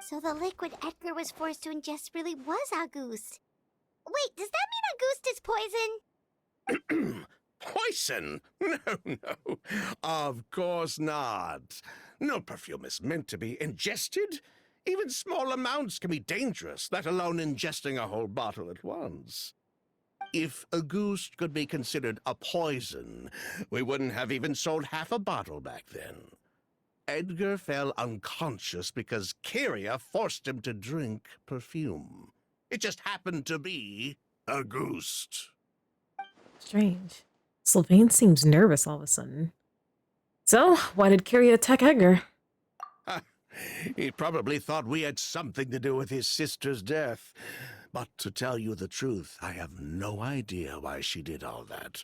So the liquid Edgar was forced to ingest really was August. Wait, does that mean August is poison? Poison? No. Of course not. No perfume is meant to be ingested. Even small amounts can be dangerous, let alone ingesting a whole bottle at once. If August could be considered a poison, we wouldn't have even sold half a bottle back then. Edgar fell unconscious because Kirya forced him to drink perfume. It just happened to be August. Strange. Sylvain seems nervous all of a sudden. So, why did Kirya attack Edgar? He probably thought we had something to do with his sister's death. But to tell you the truth, I have no idea why she did all that.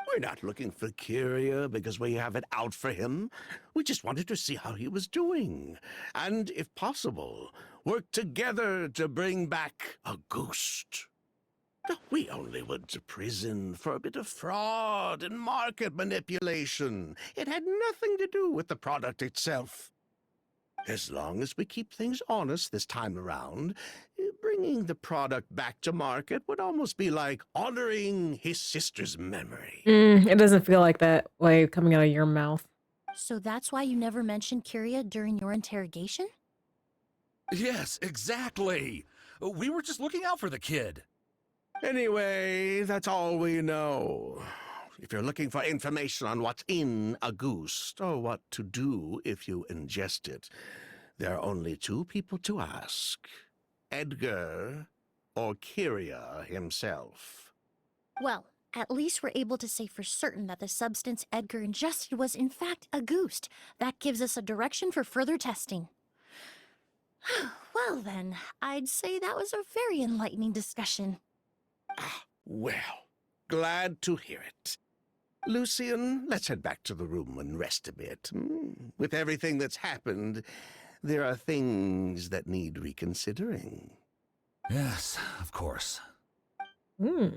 We're not looking for Kirya because we have it out for him. We just wanted to see how he was doing. And, if possible, work together to bring back August. We only went to prison for a bit of fraud and market manipulation. It had nothing to do with the product itself. As long as we keep things honest this time around, bringing the product back to market would almost be like honoring his sister's memory. It doesn't feel like that way coming out of your mouth. So that's why you never mentioned Kirya during your interrogation? Yes, exactly. We were just looking out for the kid. Anyway, that's all we know. If you're looking for information on what's in August, or what to do if you ingest it, there are only two people to ask. Edgar or Kirya himself. Well, at least we're able to say for certain that the substance Edgar ingested was in fact August. That gives us a direction for further testing. Well then, I'd say that was a very enlightening discussion. Well, glad to hear it. Lucian, let's head back to the room and rest a bit. With everything that's happened, there are things that need reconsidering. Yes, of course. You're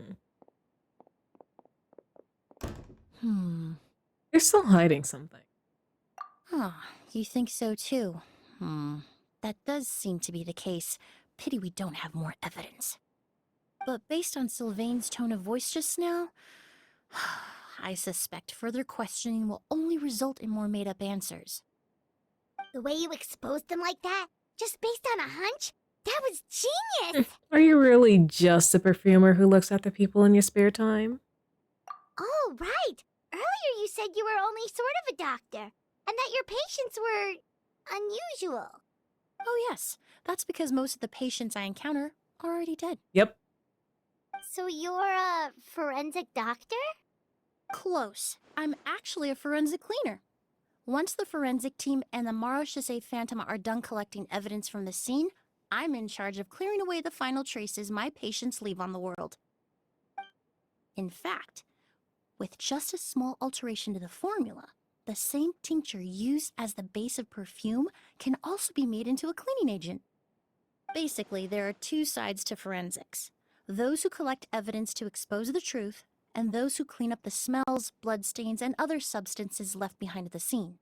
still hiding something. Huh, you think so too? That does seem to be the case. Pity we don't have more evidence. But based on Sylvain's tone of voice just now, I suspect further questioning will only result in more made-up answers. The way you exposed them like that, just based on a hunch? That was genius! Are you really just a perfumer who looks after people in your spare time? Oh, right. Earlier you said you were only sort of a doctor, and that your patients were unusual. Oh, yes. That's because most of the patients I encounter are already dead. Yep. So you're a forensic doctor? Close. I'm actually a forensic cleaner. Once the forensic team and the Marochisei Phantom are done collecting evidence from the scene, I'm in charge of clearing away the final traces my patients leave on the world. In fact, with just a small alteration to the formula, the same tincture used as the base of perfume can also be made into a cleaning agent. Basically, there are two sides to forensics: those who collect evidence to expose the truth, and those who clean up the smells, bloodstains, and other substances left behind at the scene.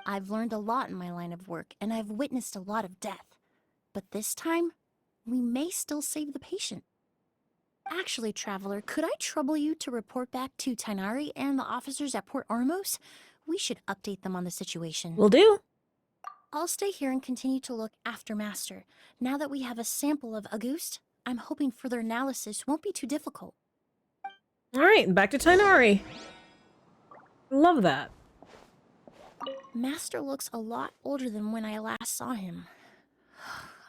I've learned a lot in my line of work, and I've witnessed a lot of death. But this time, we may still save the patient. Actually, Traveler, could I trouble you to report back to Tainari and the officers at Port Ormos? We should update them on the situation. Will do. I'll stay here and continue to look after Master. Now that we have a sample of Auguste, I'm hoping further analysis won't be too difficult. Alright, back to Tainari. Love that. Master looks a lot older than when I last saw him.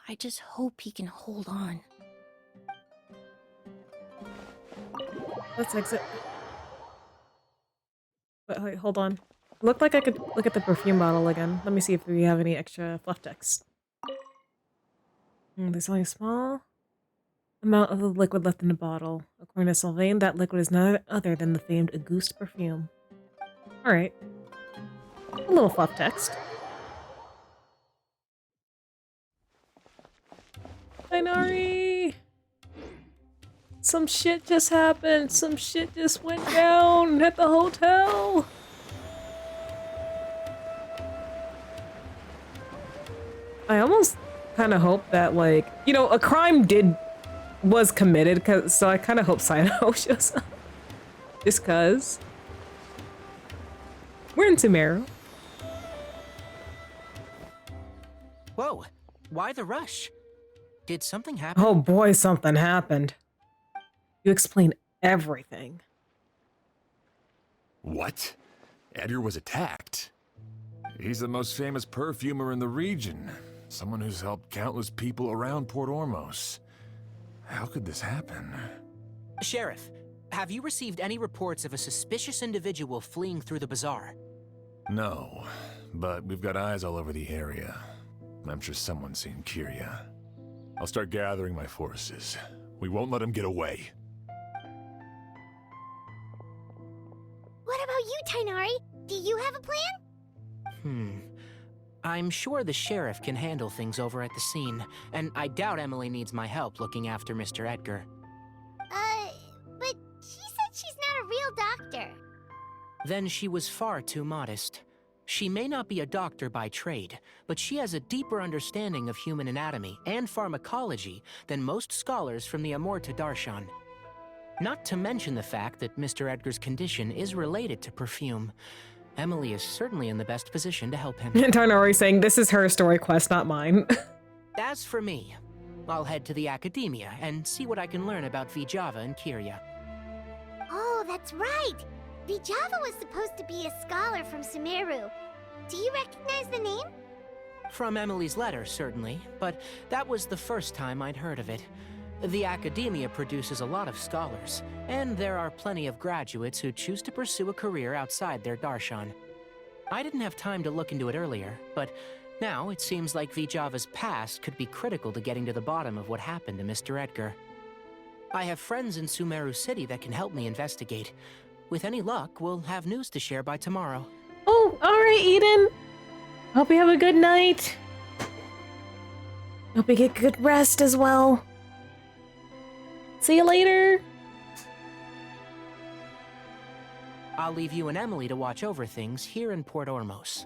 I just hope he can hold on. Let's exit. But wait, hold on. Looked like I could look at the perfume bottle again. Let me see if we have any extra fluff text. There's only a small amount of the liquid left in the bottle. According to Sylvain, that liquid is none other than the famed Auguste perfume. Alright. A little fluff text. Tainari! Some shit just happened. Some shit just went down at the hotel. I almost kind of hope that, like, you know, a crime was committed, so I kind of hope Saito shows up. Just cause. We're in Sumeru. Whoa, why the rush? Did something happen? Oh boy, something happened. You explain everything. What? Edgar was attacked? He's the most famous perfumer in the region. Someone who's helped countless people around Port Ormos. How could this happen? Sheriff, have you received any reports of a suspicious individual fleeing through the bazaar? No, but we've got eyes all over the area. I'm sure someone's seen Kiria. I'll start gathering my forces. We won't let him get away. What about you, Tainari? Do you have a plan? I'm sure the sheriff can handle things over at the scene, and I doubt Emily needs my help looking after Mr. Edgar. But she said she's not a real doctor. Then she was far too modest. She may not be a doctor by trade, but she has a deeper understanding of human anatomy and pharmacology than most scholars from the Amorta Darshan. Not to mention the fact that Mr. Edgar's condition is related to perfume. Emily is certainly in the best position to help him. Tainari saying this is her story quest, not mine. As for me, I'll head to the academia and see what I can learn about Vijava and Kiria. Oh, that's right. Vijava was supposed to be a scholar from Sumeru. Do you recognize the name? From Emily's letter, certainly, but that was the first time I'd heard of it. The academia produces a lot of scholars, and there are plenty of graduates who choose to pursue a career outside their darshan. I didn't have time to look into it earlier, but now it seems like Vijava's past could be critical to getting to the bottom of what happened to Mr. Edgar. I have friends in Sumeru City that can help me investigate. With any luck, we'll have news to share by tomorrow. Oh, alright, Eden. Hope you have a good night. Hope you get good rest as well. See you later. I'll leave you and Emily to watch over things here in Port Ormos.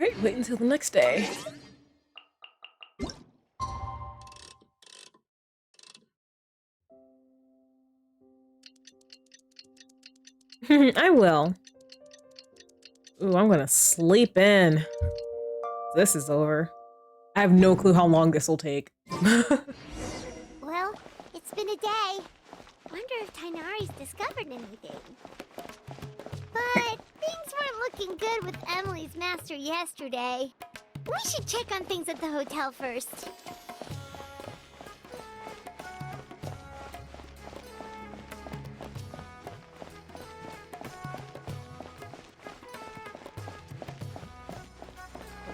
Alright, wait until the next day. I will. Ooh, I'm gonna sleep in. This is over. I have no clue how long this will take. Well, it's been a day. Wonder if Tainari's discovered anything. But things weren't looking good with Emily's master yesterday. We should check on things at the hotel first.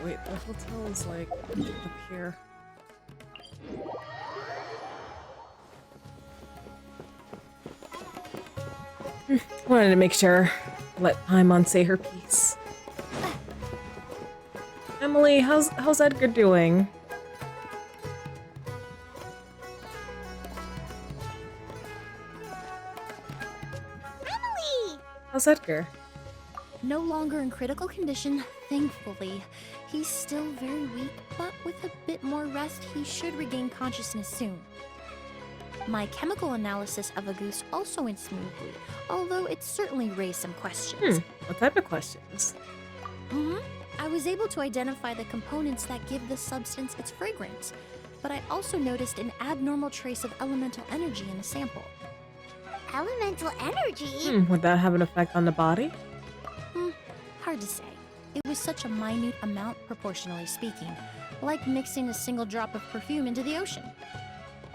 Wait, the hotel is like up here. Wanted to make sure. Let Paimon say her piece. Emily, how's Edgar doing? Emily! How's Edgar? No longer in critical condition, thankfully. He's still very weak, but with a bit more rest, he should regain consciousness soon. My chemical analysis of Auguste also went smoothly, although it certainly raised some questions. What type of questions? I was able to identify the components that give the substance its fragrance, but I also noticed an abnormal trace of elemental energy in the sample. Elemental energy? Would that have an effect on the body? Hard to say. It was such a minute amount, proportionally speaking, like mixing a single drop of perfume into the ocean.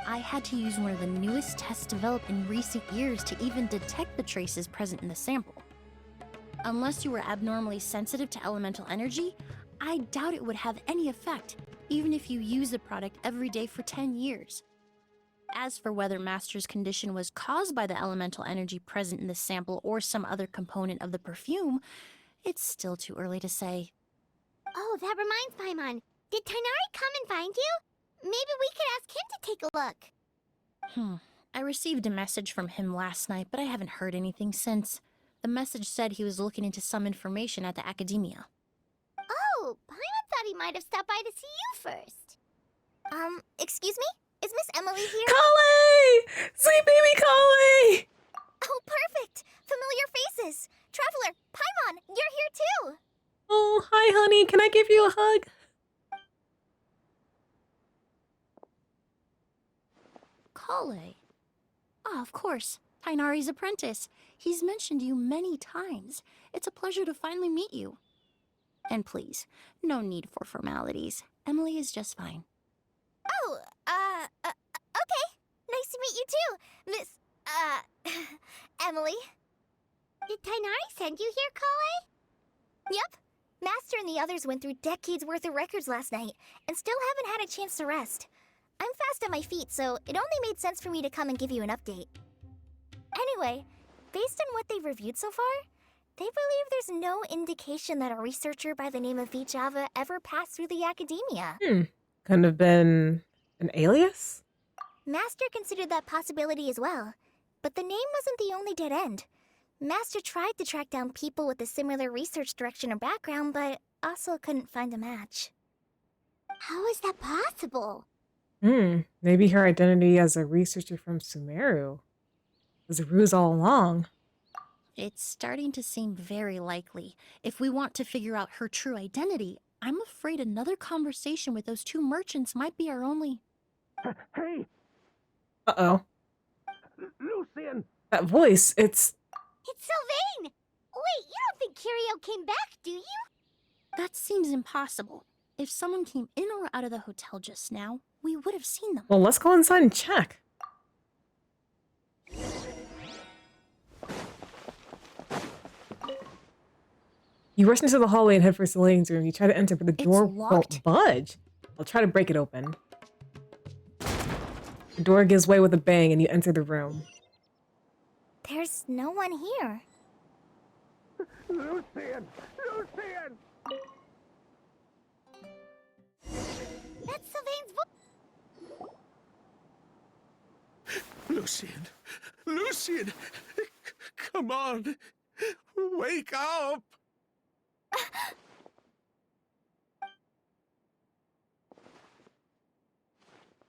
I had to use one of the newest tests developed in recent years to even detect the traces present in the sample. Unless you were abnormally sensitive to elemental energy, I doubt it would have any effect, even if you use the product every day for 10 years. As for whether Master's condition was caused by the elemental energy present in the sample or some other component of the perfume, it's still too early to say. Oh, that reminds Paimon. Did Tainari come and find you? Maybe we could ask him to take a look. I received a message from him last night, but I haven't heard anything since. The message said he was looking into some information at the Academia. Oh, Paimon thought he might have stopped by to see you first. Excuse me? Is Miss Emily here? Collie! Sweet baby Collie! Oh, perfect! Familiar faces! Traveler, Paimon, you're here too! Oh, hi honey, can I give you a hug? Kale. Ah, of course. Tainari's apprentice. He's mentioned you many times. It's a pleasure to finally meet you. And please, no need for formalities. Emily is just fine. Oh, okay. Nice to meet you too, Miss, Emily. Did Tainari send you here, Kale? Yep. Master and the others went through decades worth of records last night, and still haven't had a chance to rest. I'm fast on my feet, so it only made sense for me to come and give you an update. Anyway, based on what they've reviewed so far, they believe there's no indication that a researcher by the name of Vijava ever passed through the Academia. Couldn't have been an alias? Master considered that possibility as well, but the name wasn't the only dead end. Master tried to track down people with a similar research direction or background, but also couldn't find a match. How is that possible? Maybe her identity as a researcher from Sumeru was a ruse all along. It's starting to seem very likely. If we want to figure out her true identity, I'm afraid another conversation with those two merchants might be our only... Hey! Uh-oh. Lucian! That voice, it's Sylvain! Wait, you don't think Kirio came back, do you? That seems impossible. If someone came in or out of the hotel just now, we would have seen them. Well, let's go inside and check. You rush into the hallway and head for Selene's room. You try to enter, but the door won't budge. I'll try to break it open. The door gives way with a bang and you enter the room. There's no one here. Lucian! Lucian! That's Sylvain's voice. Lucian! Lucian! Come on! Wake up!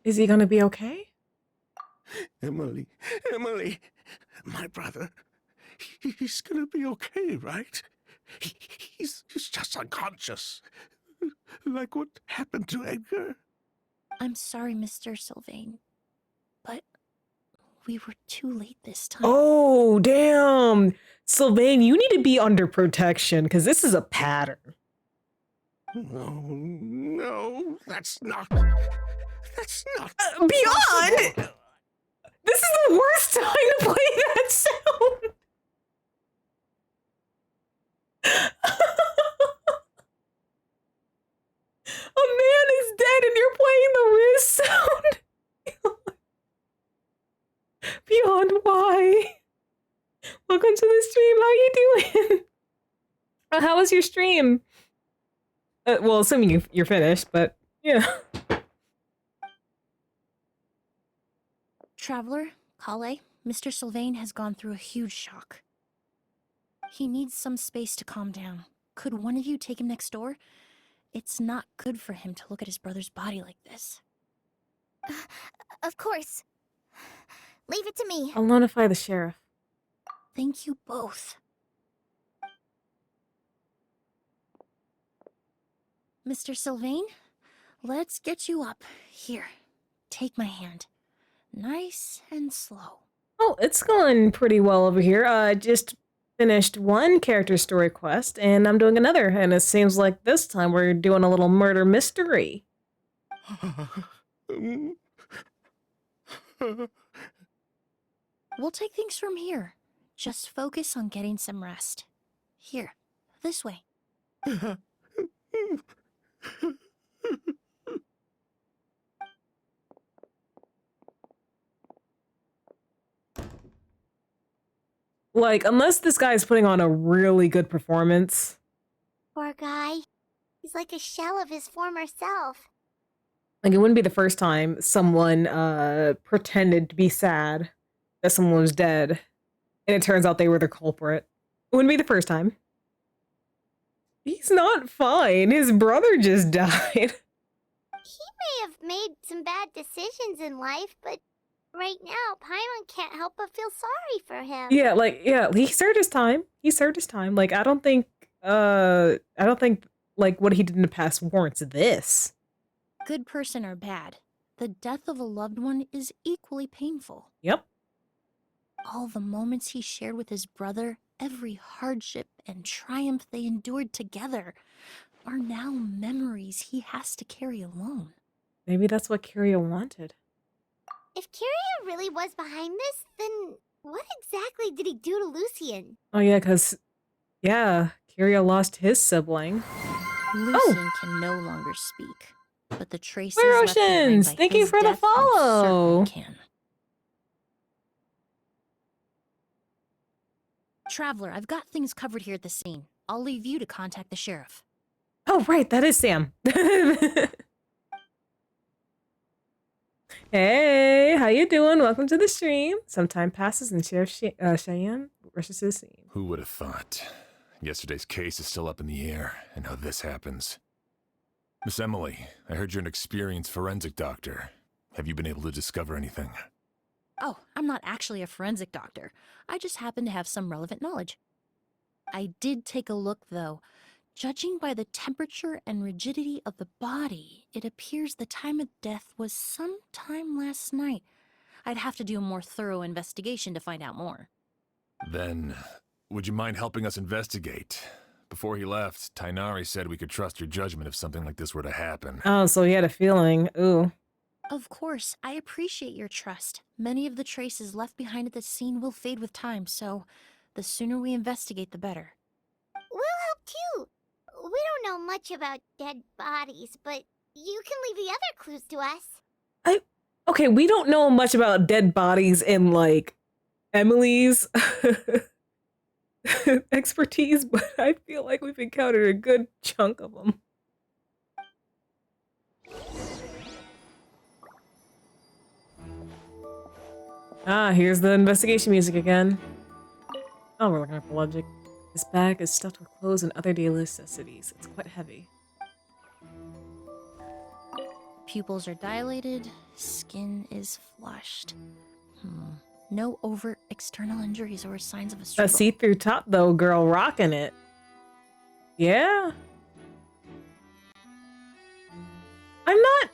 Is he gonna be okay? Emily, my brother, he's gonna be okay, right? He's just unconscious. Like what happened to Edgar. I'm sorry, Mr. Sylvain, but we were too late this time. Oh, damn. Sylvain, you need to be under protection because this is a pattern. No, that's not. Beyond! Possible. This is the worst time to play that sound. A man is dead and you're playing the wrist sound. Beyond, why? Welcome to the stream. How you doing? How was your stream? Well, assuming you're finished, but yeah. Traveler, Kale, Mr. Sylvain has gone through a huge shock. He needs some space to calm down. Could one of you take him next door? It's not good for him to look at his brother's body like this. Of course. Leave it to me. I'll notify the sheriff. Thank you both. Mr. Sylvain, let's get you up. Here, take my hand. Nice and slow. Oh, it's going pretty well over here. Just finished one character story quest, and I'm doing another, and it seems like this time we're doing a little murder mystery. We'll take things from here. Just focus on getting some rest. Here, this way. Like, unless this guy's putting on a really good performance. Poor guy. He's like a shell of his former self. Like, it wouldn't be the first time someone pretended to be sad that someone was dead, and it turns out they were the culprit. It wouldn't be the first time. He's not fine. His brother just died. He may have made some bad decisions in life, but right now, Paimon can't help but feel sorry for him. Yeah, he served his time. He served his time. Like, I don't think, like, what he did in the past warrants this. Good person or bad, the death of a loved one is equally painful. Yep. All the moments he shared with his brother, every hardship and triumph they endured together, are now memories he has to carry alone. Maybe that's what Kiria wanted. If Kiria really was behind this, then what exactly did he do to Lucien? Oh, yeah, because, Kiria lost his sibling. Lucien can no longer speak, but the traces We're left behind Oceans! by Thank you his for the death most follow! certainly can. Traveler, I've got things covered here at the scene. I'll leave you to contact the sheriff. Oh, right, that is Sam. Hey, how you doing? Welcome to the stream. Some time passes and Sheriff Cheyenne rushes to the scene. Who would have thought? Yesterday's case is still up in the air, and now this happens. Miss Emily, I heard you're an experienced forensic doctor. Have you been able to discover anything? Oh, I'm not actually a forensic doctor. I just happen to have some relevant knowledge. I did take a look, though. Judging by the temperature and rigidity of the body, it appears the time of death was sometime last night. I'd have to do a more thorough investigation to find out more. Then, would you mind helping us investigate? Before he left, Tainari said we could trust your judgment if something like this were to happen. Oh, so he had a feeling. Ooh. Of course, I appreciate your trust. Many of the traces left behind at the scene will fade with time, so the sooner we investigate, the better. We'll help too. We don't know much about dead bodies, but you can leave the other clues to us. Okay, we don't know much about dead bodies in, like, Emily's expertise, but I feel like we've encountered a good chunk of them. Ah, here's the investigation music again. Oh, we're looking at the logic. This bag is stuffed with clothes and other daily necessities. It's quite heavy. Pupils are dilated, skin is flushed. No overt external injuries or signs of a A struggle. see-through top, though, girl, rocking it. Yeah. I'm not...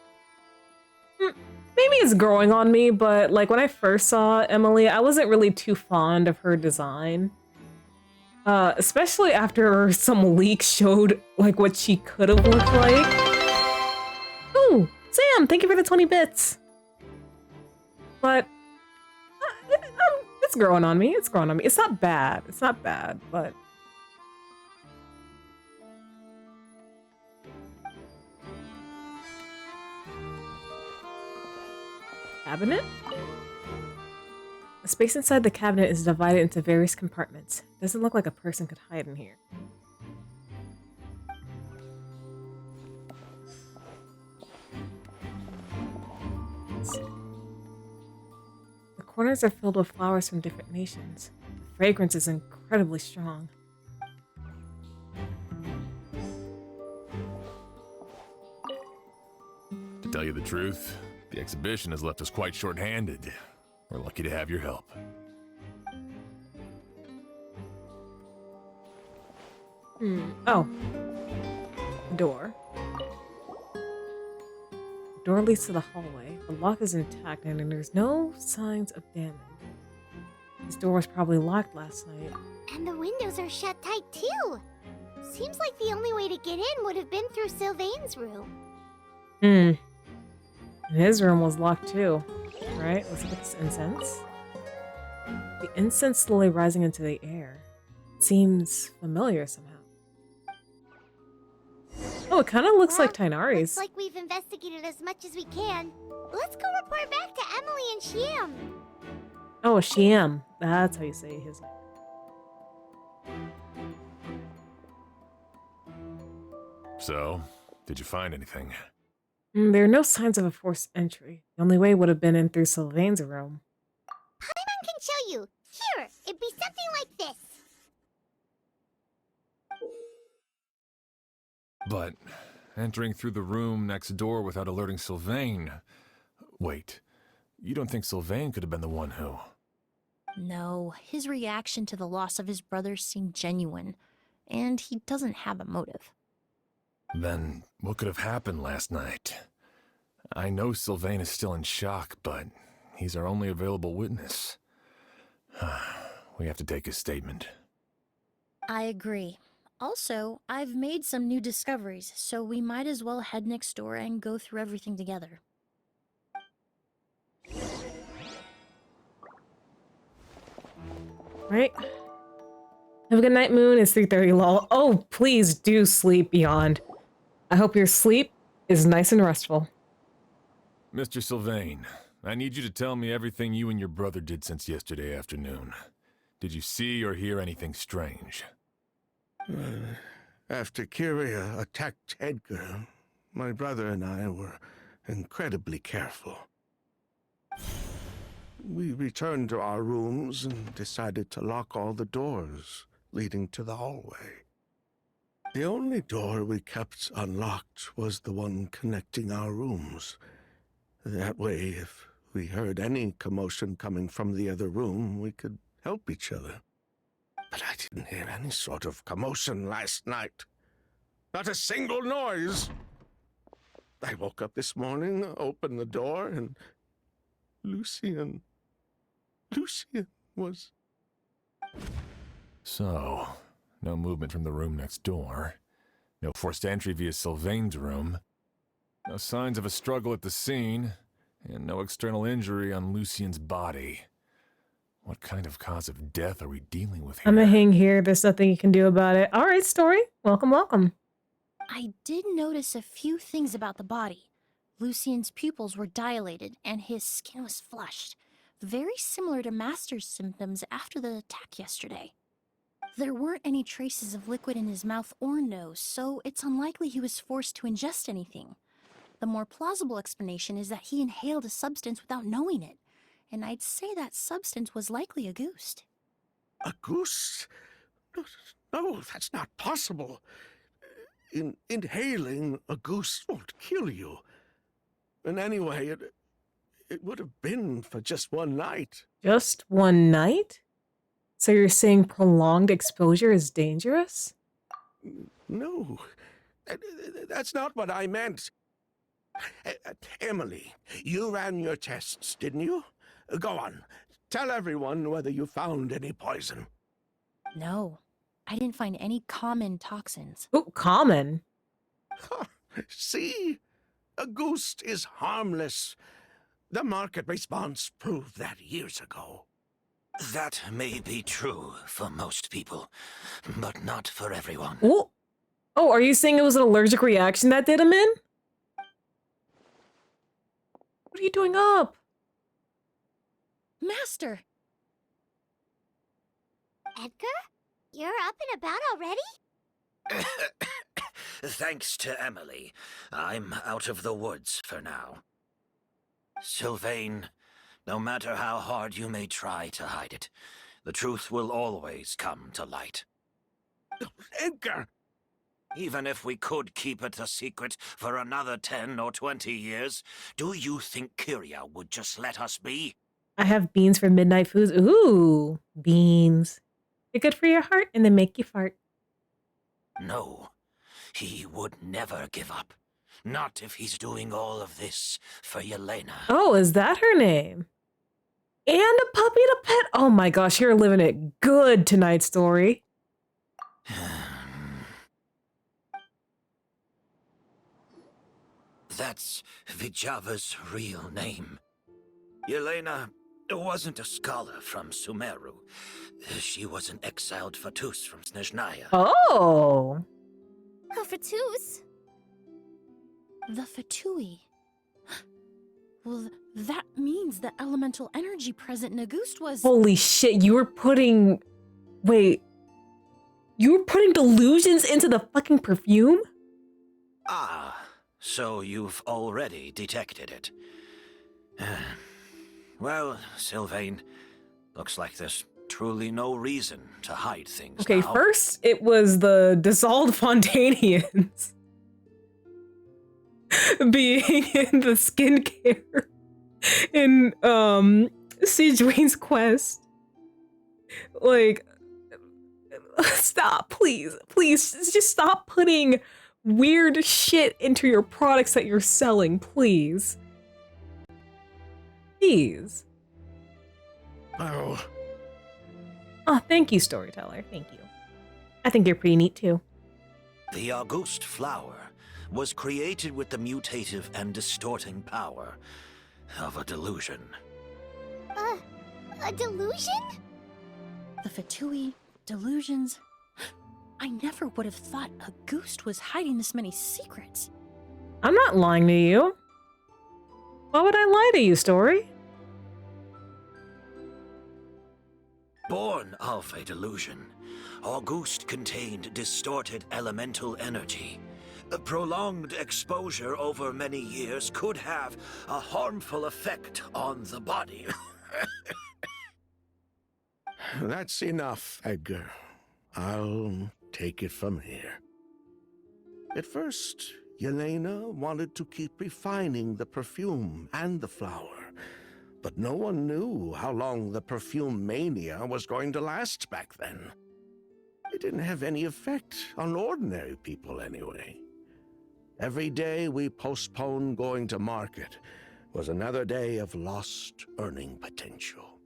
Maybe it's growing on me, but like when I first saw Emily, I wasn't really too fond of her design. Especially after some leaks showed like what she could have looked like. Ooh, Sam, thank you for the 20 bits. But it's growing on me. It's growing on me. It's not bad. It's not bad, but cabinet? The space inside the cabinet is divided into various compartments. Doesn't look like a person could hide in here. The corners are filled with flowers from different nations. The fragrance is incredibly strong. To tell you the truth, the exhibition has left us quite short-handed. We're lucky to have your help. Oh. Door. The door leads to the hallway. The lock is intact and there's no signs of damage. This door was probably locked last night. And the windows are shut tight too. Seems like the only way to get in would have been through Sylvain's room. And his room was locked too. Right? Let's look at this incense. The incense slowly rising into the air. Seems familiar somehow. Oh, it kind of looks like Tainari's. Looks like we've investigated as much as we can. Let's go report back to Emily and Shiam. Oh, Shiam. That's how you say his name. So, did you find anything? There are no signs of a forced entry. The only way would have been in through Sylvain's room. Paimon can show you. Here, it'd be something like this. But entering through the room next door without alerting Sylvain... Wait, you don't think Sylvain could have been the one who... No, his reaction to the loss of his brother seemed genuine, and he doesn't have a motive. Then what could have happened last night? I know Sylvain is still in shock, but he's our only available witness. We have to take his statement. I agree. Also, I've made some new discoveries, so we might as well head next door and go through everything together. Right? Have a good night, Moon. It's 3:30 lol. Oh, please do sleep, Beyond. I hope your sleep is nice and restful. Mr. Sylvain, I need you to tell me everything you and your brother did since yesterday afternoon. Did you see or hear anything strange? After Kyria attacked Edgar, my brother and I were incredibly careful. We returned to our rooms and decided to lock all the doors leading to the hallway. The only door we kept unlocked was the one connecting our rooms. That way, if we heard any commotion coming from the other room, we could help each other. But I didn't hear any sort of commotion last night. Not a single noise. I woke up this morning, opened the door, and Lucian was... So, no movement from the room next door. No forced entry via Sylvain's room. No signs of a struggle at the scene. And no external injury on Lucian's body. What kind of cause of death are we dealing with here? I'm gonna hang here. There's nothing you can do about it. All right, story. Welcome, welcome. I did notice a few things about the body. Lucian's pupils were dilated, and his skin was flushed. Very similar to Master's symptoms after the attack yesterday. There weren't any traces of liquid in his mouth or nose, so it's unlikely he was forced to ingest anything. The more plausible explanation is that he inhaled a substance without knowing it, and I'd say that substance was likely a goose. A goose? No, that's not possible. Inhaling a goose won't kill you. And anyway, it would have been for just one night. Just one night? So you're saying prolonged exposure is dangerous? No, that's not what I meant. Emily, you ran your tests, didn't you? Go on. Tell everyone whether you found any poison. No, I didn't find any common toxins. Oh, common. See? A ghost is harmless. The market response proved that years ago. That may be true for most people, but not for everyone. Ooh. Oh, are you saying it was an allergic reaction that did him in? What are you doing up? Master! Edgar? You're up and about already? Thanks to Emily, I'm out of the woods for now. Sylvain, no matter how hard you may try to hide it, the truth will always come to light. Edgar! Even if we could keep it a secret for another 10 or 20 years, do you think Kyria would just let us be? I have beans for midnight foods. Ooh, beans. They're good for your heart and they make you fart. No, he would never give up. Not if he's doing all of this for Yelena. Oh, is that her name? And a puppy to pet? Oh my gosh, you're living it good tonight, Story. That's Vijava's real name. Yelena wasn't a scholar from Sumeru. She was an exiled Fatus from Snezhnaya. Oh. A Fatus? The Fatui. Well, that means the elemental energy present in Auguste was... Holy shit, you were putting... Wait. You were putting delusions into the fucking perfume? Ah, so you've already detected it. Well, Sylvain, looks like there's truly no reason to hide things Okay, now. first it was the dissolved Fontanians being in the skincare in Siege Wayne's quest. Like, stop, please. Please, just stop putting weird shit into your products that you're selling, please. Please. Oh. Oh, thank you, storyteller. Thank you. I think you're pretty neat, too. The Auguste flower was created with the mutative and distorting power of a delusion. A delusion? The Fatui, delusions. I never would have thought Auguste was hiding this many secrets. I'm not lying to you. Why would I lie to you, Story? Born of a delusion, Auguste contained distorted elemental energy. A prolonged exposure over many years could have a harmful effect on the body. That's enough, Edgar. I'll take it from here. At first, Yelena wanted to keep refining the perfume and the flower, but no one knew how long the perfume mania was going to last back then. It didn't have any effect on ordinary people anyway. Every day we postponed going to market was another day of lost earning potential.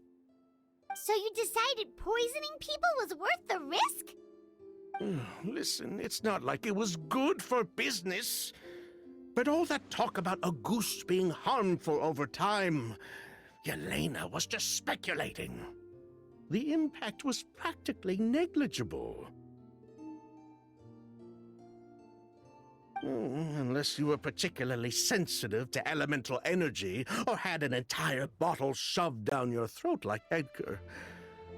So you decided poisoning people was worth the risk? Listen, it's not like it was good for business. But all that talk about Auguste being harmful over time, Yelena was just speculating. The impact was practically negligible. Unless you were particularly sensitive to elemental energy or had an entire bottle shoved down your throat like Edgar.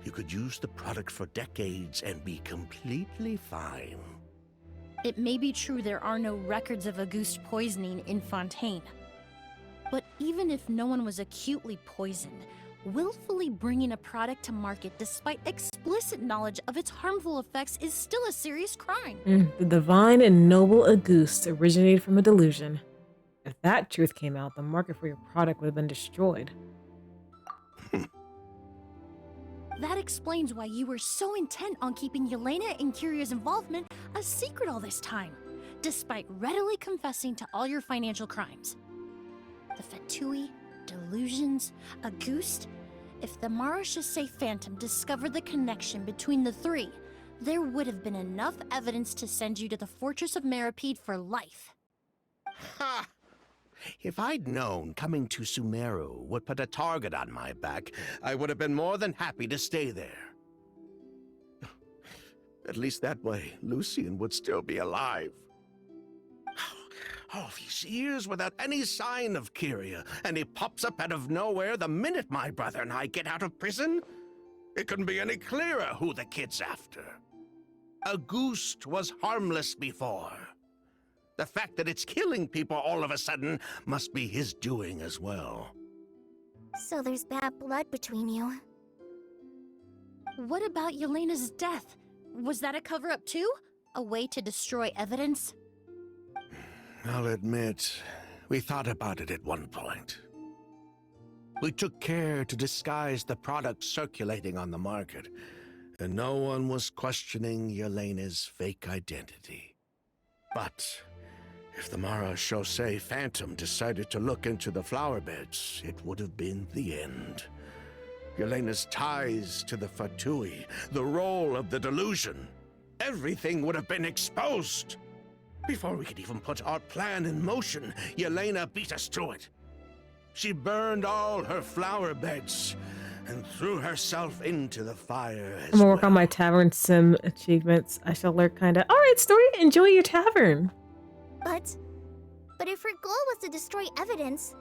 You could use the product for decades and be completely fine. It may be true there are no records of Auguste poisoning in Fontaine. But even if no one was acutely poisoned, willfully bringing a product to market despite explicit knowledge of its harmful effects is still a serious crime. The divine and noble Auguste originated from a delusion. If that truth came out, the market for your product would have been destroyed. That explains why you were so intent on keeping Yelena and Kyria's involvement a secret all this time, despite readily confessing to all your financial crimes. The Fatui, delusions, Auguste. If the Marechaussee Phantom discovered the connection between the three, there would have been enough evidence to send you to the Fortress of Meripede for life. Ha! If I'd known coming to Sumeru would put a target on my back, I would have been more than happy to stay there. At least that way, Lucien would still be alive. All these years without any sign of Kyria, and he pops up out of nowhere the minute my brother and I get out of prison? It couldn't be any clearer who the kid's after. Auguste was harmless before. The fact that it's killing people all of a sudden must be his doing as well. So there's bad blood between you. What about Yelena's death? Was that a cover-up too? A way to destroy evidence? I'll admit, we thought about it at one point. We took care to disguise the products circulating on the market, and no one was questioning Yelena's fake identity. But if the Marechaussee Phantom decided to look into the flower beds, it would have been the end. Yelena's ties to the Fatui, the role of the delusion, everything would have been exposed. Before we could even put our plan in motion, Yelena beat us to it. She burned all her flower beds and threw herself into the fire as I'm gonna work on my tavern sim achievements. I shall lurk kinda. Alright, story, enjoy your tavern. But if her goal was to destroy evidence,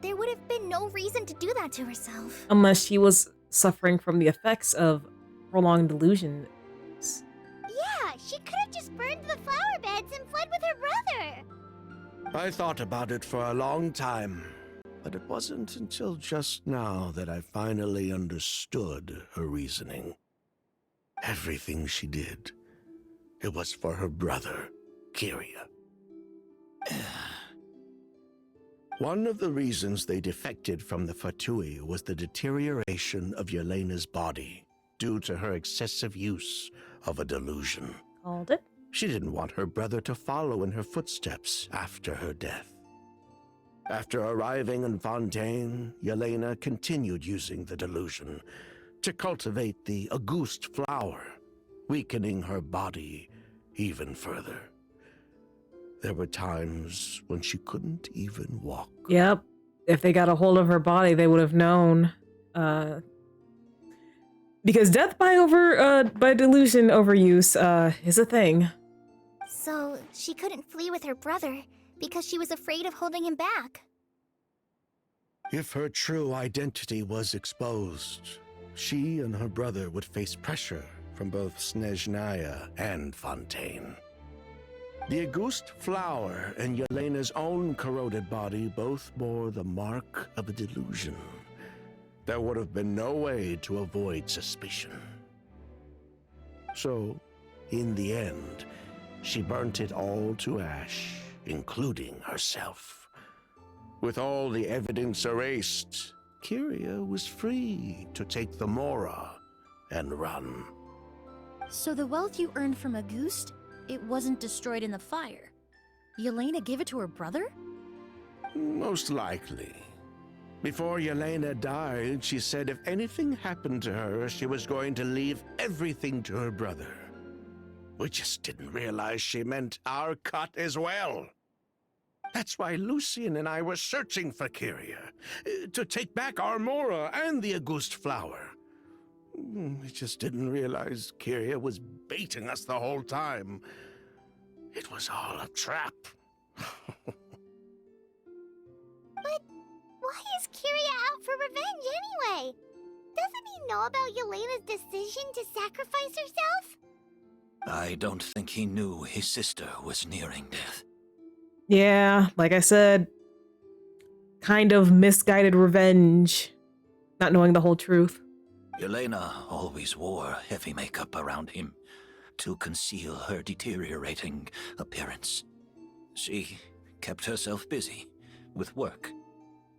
there would have been no reason to do that to herself. Unless she was suffering from the effects of prolonged delusion. Yeah, she could have just burned the flower beds and fled with her brother. I thought about it for a long time, but it wasn't until just now that I finally understood her reasoning. Everything she did, it was for her brother, Kyria. One of the reasons they defected from the Fatui was the deterioration of Yelena's body due to her excessive use of a delusion. Called it. She didn't want her brother to follow in her footsteps after her death. After arriving in Fontaine, Yelena continued using the delusion to cultivate the Auguste flower, weakening her body even further. There were times when she couldn't even walk. Yep. If they got a hold of her body, they would have known. Because death by delusion overuse is a thing. So she couldn't flee with her brother because she was afraid of holding him back. If her true identity was exposed, she and her brother would face pressure from both Snezhnaya and Fontaine. The Auguste flower and Yelena's own corroded body both bore the mark of a delusion. There would have been no way to avoid suspicion. So, in the end, she burnt it all to ash, including herself. With all the evidence erased, Kyria was free to take the Mora and run. So the wealth you earned from Auguste, it wasn't destroyed in the fire. Yelena gave it to her brother? Most likely. Before Yelena died, she said if anything happened to her, she was going to leave everything to her brother. We just didn't realize she meant our cut as well. That's why Lucien and I were searching for Kyria, to take back our Mora and the Auguste flower. We just didn't realize Kyria was baiting us the whole time. It was all a trap. But why is Kyria out for revenge anyway? Doesn't he know about Yelena's decision to sacrifice herself? I don't think he knew his sister was nearing death. Yeah, like I said, kind of misguided revenge, not knowing the whole truth. Yelena always wore heavy makeup around him to conceal her deteriorating appearance. She kept herself busy with work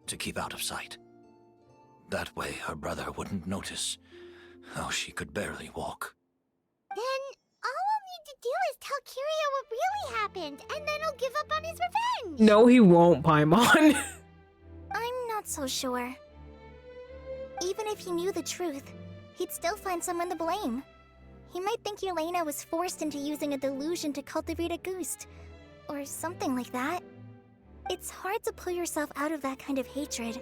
to keep out of sight. That way her brother wouldn't notice how she could barely walk. Then all we'll need to do is tell story happened, and then he'll give up on his revenge. No, he won't, Paimon. I'm not so sure. Even if he knew the truth, he'd still find someone to blame. He might think Yelena was forced into using a delusion to cultivate a ghost, or something like that. It's hard to pull yourself out of that kind of hatred,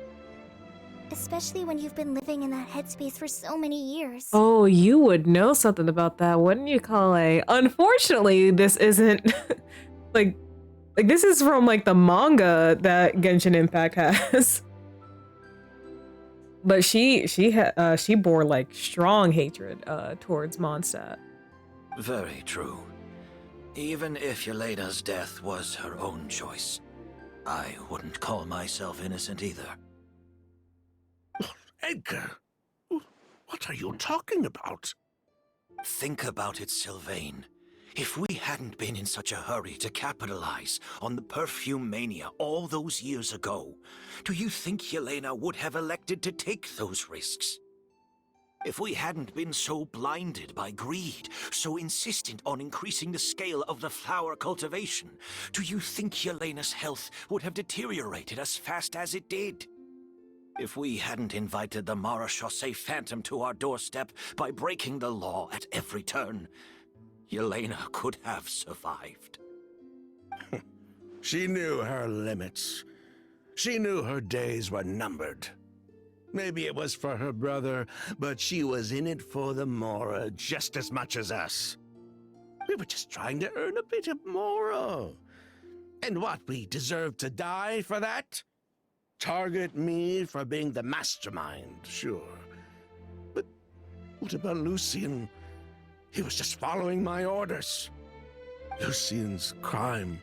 especially when you've been living in that headspace for so many years. Oh, you would know something about that, wouldn't you, Kale? Unfortunately, this isn't like this is from like the manga that Genshin Impact has. But she bore like strong hatred towards Mondstadt. Very true. Even if Yelena's death was her own choice, I wouldn't call myself innocent either. Edgar, what are you talking about? Think about it, Sylvain. If we hadn't been in such a hurry to capitalize on the perfume mania all those years ago, do you think Yelena would have elected to take those risks? If we hadn't been so blinded by greed, so insistent on increasing the scale of the flower cultivation, do you think Yelena's health would have deteriorated as fast as it did? If we hadn't invited the Marechaussee Phantom to our doorstep by breaking the law at every turn, Yelena could have survived. She knew her limits. She knew her days were numbered. Maybe it was for her brother, but she was in it for the Mora just as much as us. We were just trying to earn a bit of Mora. And what, we deserve to die for that? Target me for being the mastermind, sure. But what about Lucien? He was just following my orders. Lucien's crime,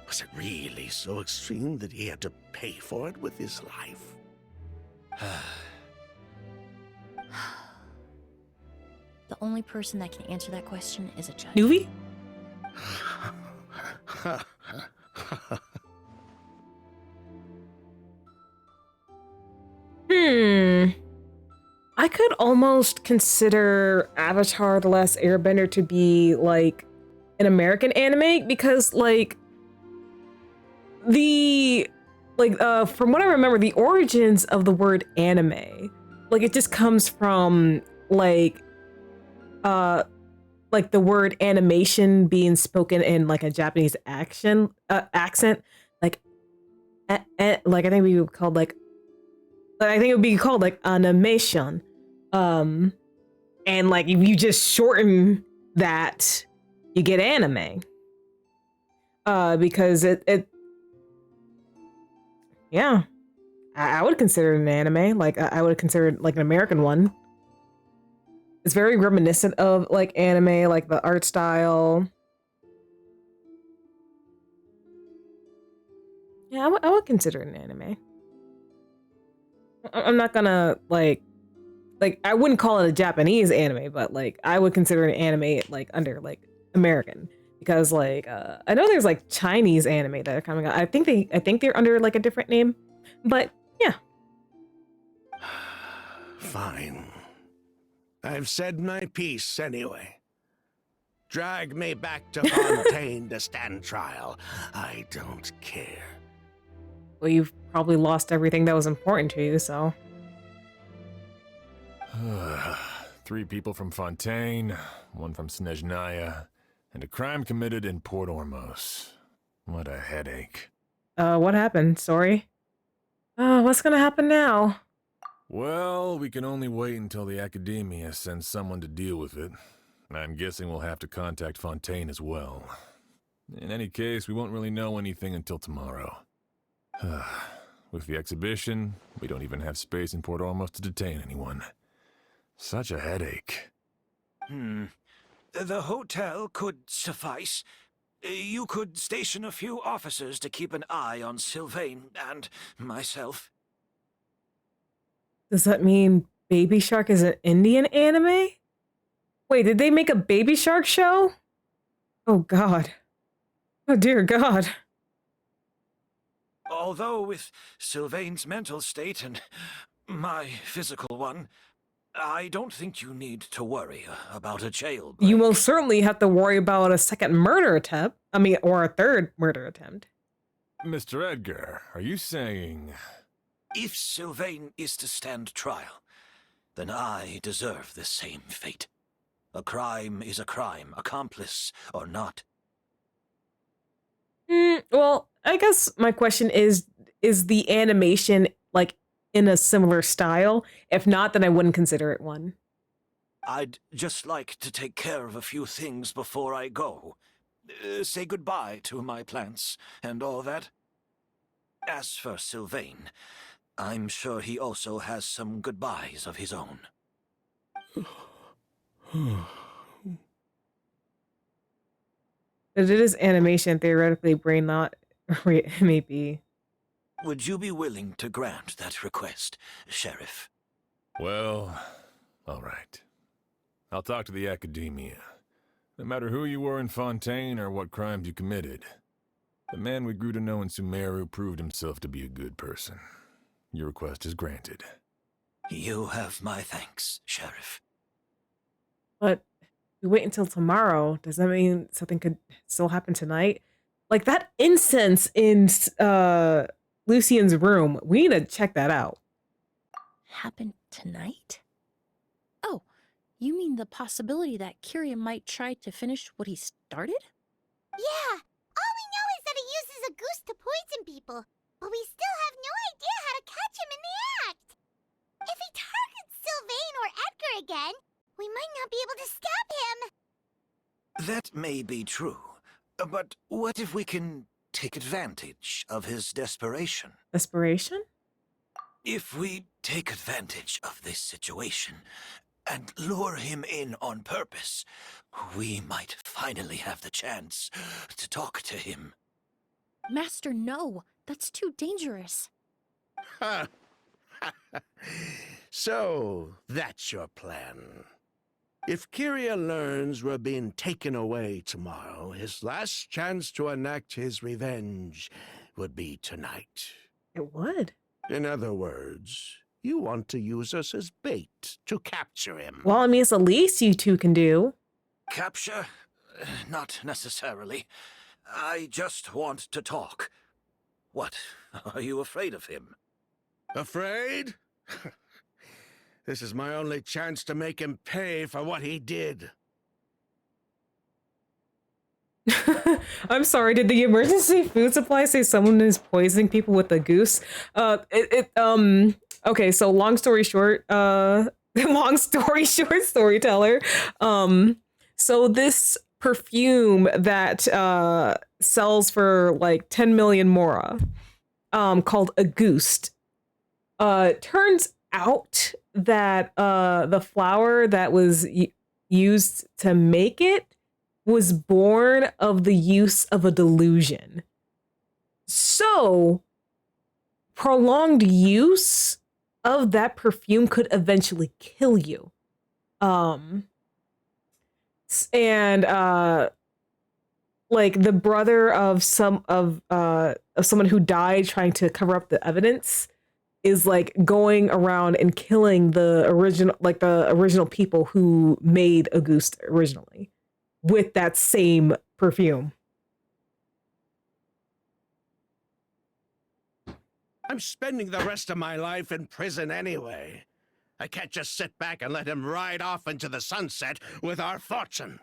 was it really so extreme that he had to pay for it with his life? The only person that can answer that question is a judge. Nuvi? I could almost consider Avatar: The Last Airbender to be like an American anime because like from what I remember, the origins of the word anime, like it just comes from like the word animation being spoken in like a Japanese accent, like I think we would call like I think it would be called like animation. And like if you just shorten that, you get anime. Because it yeah. I would consider it an anime. Like I would consider it like an American one. It's very reminiscent of like anime, like the art style. Yeah, I would consider it an anime. I'm not gonna like I wouldn't call it a Japanese anime, but like I would consider an anime like under like American because like I know there's like Chinese anime that are coming out. I think they're under like a different name, but yeah. Fine. I've said my piece anyway. Drag me back to Fontaine to stand trial. I don't care. Well, you've probably lost everything that was important to you, so. 3 people from Fontaine, 1 from Snezhnaya, and a crime committed in Port Ormos. What a headache. What happened? Sorry. What's gonna happen now? Well, we can only wait until the Academia sends someone to deal with it. I'm guessing we'll have to contact Fontaine as well. In any case, we won't really know anything until tomorrow. With the exhibition, we don't even have space in Port Ormos to detain anyone. Such a headache. The hotel could suffice. You could station a few officers to keep an eye on Sylvain and myself. Does that mean Baby Shark is an Indian anime? Wait, did they make a Baby Shark show? Oh God. Oh dear God. Although with Sylvain's mental state and my physical one, I don't think you need to worry about a jailbreak. You will certainly have to worry about a second murder attempt. I mean, or a third murder attempt. Mr. Edgar, are you saying... If Sylvain is to stand trial, then I deserve the same fate. A crime is a crime, accomplice or not. Well, I guess my question is the animation, like, in a similar style? If not, then I wouldn't consider it one. I'd just like to take care of a few things before I go. Say goodbye to my plants and all that. As for Sylvain, I'm sure he also has some goodbyes of his own. But it is animation, theoretically, brain not, maybe. Would you be willing to grant that request, Sheriff? Well, all right. I'll talk to the Academia. No matter who you were in Fontaine or what crimes you committed, the man we grew to know in Sumeru proved himself to be a good person. Your request is granted. You have my thanks, Sheriff. But we wait until tomorrow. Does that mean something could still happen tonight? Like that incense in Lucian's room. We need to check that out. Happen tonight? Oh, you mean the possibility that Kiria might try to finish what he started? Yeah, all we know is that he uses a goose to poison people, but we still have no idea how to catch him in the act. If he targets Sylvain or Edgar again, we might not be able to stop him. That may be true, but what if we can take advantage of his desperation? Desperation? If we take advantage of this situation and lure him in on purpose, we might finally have the chance to talk to him. Master, no. That's too dangerous. So, that's your plan. If Kiria learns we're being taken away tomorrow, his last chance to enact his revenge would be tonight. It would. In other words, you want to use us as bait to capture him. Well, I mean, it's the least you two can do. Capture? Not necessarily. I just want to talk. What? Are you afraid of him? Afraid? This is my only chance to make him pay for what he did. I'm sorry, did the emergency food supply say someone is poisoning people with a goose? Okay, so long story short, storyteller. So this perfume that sells for like 10 million mora, called Auguste, turns out that the flower that was used to make it was born of the use of a delusion. So, prolonged use of that perfume could eventually kill you. Like the brother of someone who died trying to cover up the evidence is like going around and killing the original people who made Auguste originally with that same perfume. I'm spending the rest of my life in prison anyway. I can't just sit back and let him ride off into the sunset with our fortune.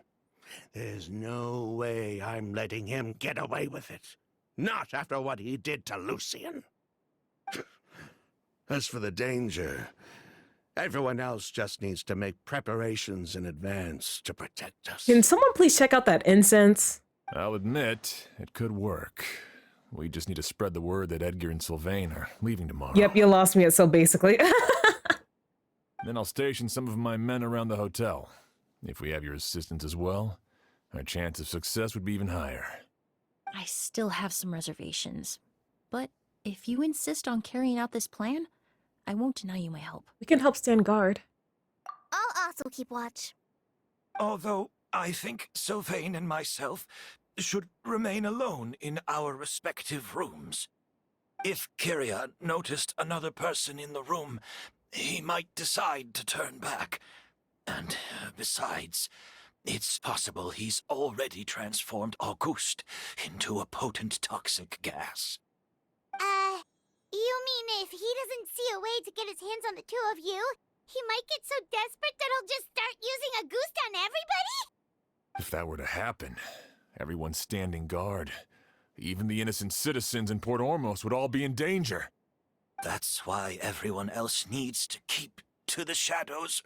There's no way I'm letting him get away with it. Not after what he did to Lucian. As for the danger, everyone else just needs to make preparations in advance to protect us. Can someone please check out that incense? I'll admit, it could work. We just need to spread the word that Edgar and Sylvain are leaving tomorrow. Yep, you lost me at so basically. Then I'll station some of my men around the hotel. If we have your assistance as well, our chance of success would be even higher. I still have some reservations, but if you insist on carrying out this plan, I won't deny you my help. We can help stand guard. I'll also keep watch. Although I think Sylvain and myself should remain alone in our respective rooms. If Kiria noticed another person in the room, he might decide to turn back. And besides, it's possible he's already transformed Auguste into a potent toxic gas. You mean if he doesn't see a way to get his hands on the two of you, he might get so desperate that he'll just start using Auguste on everybody? If that were to happen, everyone's standing guard. Even the innocent citizens in Port Ormos would all be in danger. That's why everyone else needs to keep to the shadows.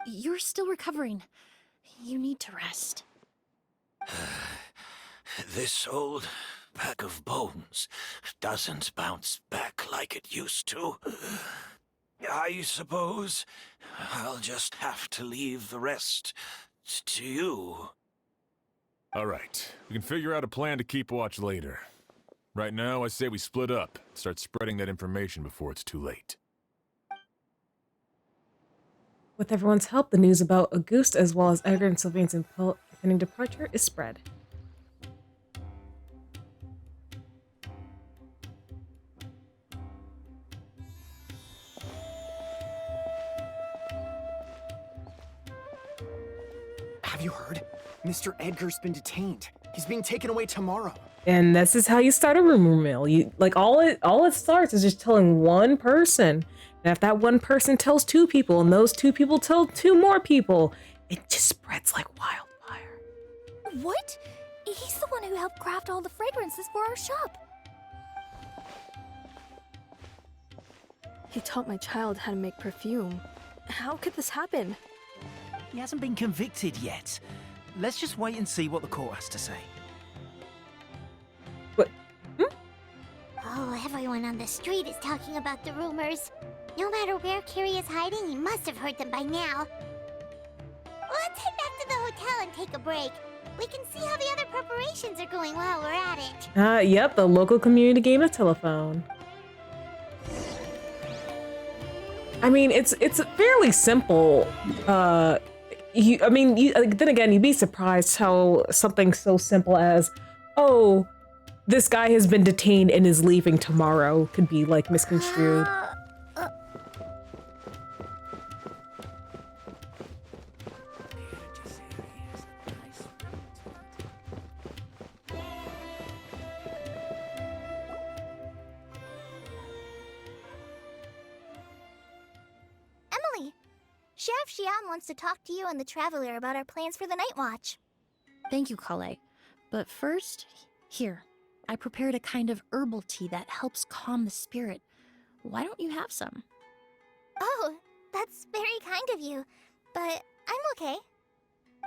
You're still recovering. You need to rest. This old bag of bones doesn't bounce back like it used to. I suppose I'll just have to leave the rest to you. All right, we can figure out a plan to keep watch later. Right now, I say we split up, start spreading that information before it's too late. With everyone's help, the news about Auguste as well as Edgar and Sylvain's impending departure is spread. Have you heard? Mr. Edgar's been detained. He's being taken away tomorrow. And this is how you start a rumor mill. You like all it starts is just telling one person. And if that one person tells two people and those two people tell two more people, it just spreads like wildfire. What? He's the one who helped craft all the fragrances for our shop. He taught my child how to make perfume. How could this happen? He hasn't been convicted yet. Let's just wait and see what the court has to say. Oh, everyone on the street is talking about the rumors. No matter where Curie is hiding, he must have heard them by now. Let's head back to the hotel and take a break. We can see how the other preparations are going while we're at it. Yep, the local community game of telephone. I mean, it's fairly simple. Then again, you'd be surprised how something so simple as, oh, this guy has been detained and is leaving tomorrow could be like misconstrued. Emily, Sheriff Xian wants to talk to you and the Traveler about our plans for the Night Watch. Thank you, Kale. But first, here. I prepared a kind of herbal tea that helps calm the spirit. Why don't you have some? Oh, that's very kind of you, but I'm okay.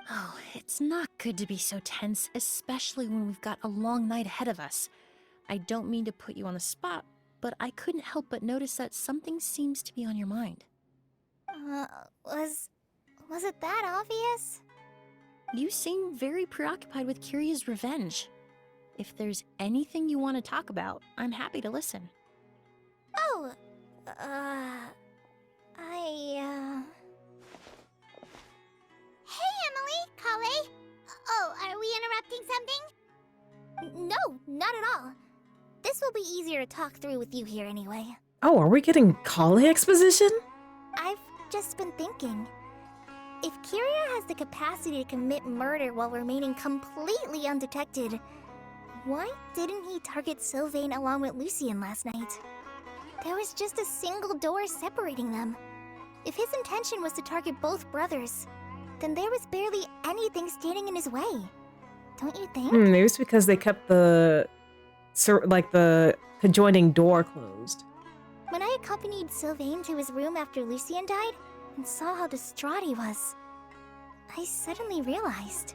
Oh, it's not good to be so tense, especially when we've got a long night ahead of us. I don't mean to put you on the spot, but I couldn't help but notice that something seems to be on your mind. Was it that obvious? You seem very preoccupied with Kiria's revenge. If there's anything you want to talk about, I'm happy to listen. Oh, Hey, Emily, Kale. Oh, are we interrupting something? No, not at all. This will be easier to talk through with you here anyway. Oh, are we getting Kale exposition? I've just been thinking. If Kiria has the capacity to commit murder while remaining completely undetected, why didn't he target Sylvain along with Lucien last night? There was just a single door separating them. If his intention was to target both brothers, then there was barely anything standing in his way. Don't you think? Maybe it's because they kept the adjoining door closed. When I accompanied Sylvain to his room after Lucien died and saw how distraught he was, I suddenly realized.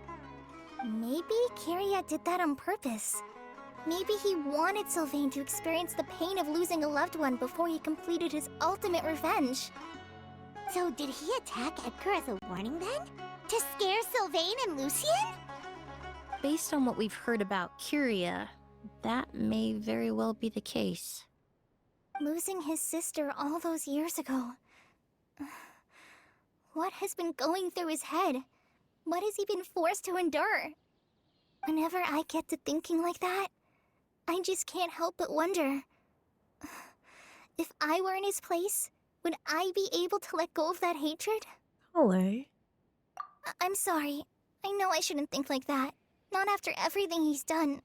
Maybe Kiria did that on purpose. Maybe he wanted Sylvain to experience the pain of losing a loved one before he completed his ultimate revenge. So did he attack Edgar as a warning then? To scare Sylvain and Lucien? Based on what we've heard about Kiria, that may very well be the case. Losing his sister all those years ago. What has been going through his head? What has he been forced to endure? Whenever I get to thinking like that, I just can't help but wonder, If I were in his place, would I be able to let go of that hatred? Olay. I'm sorry. I know I shouldn't think like that. Not after everything he's done.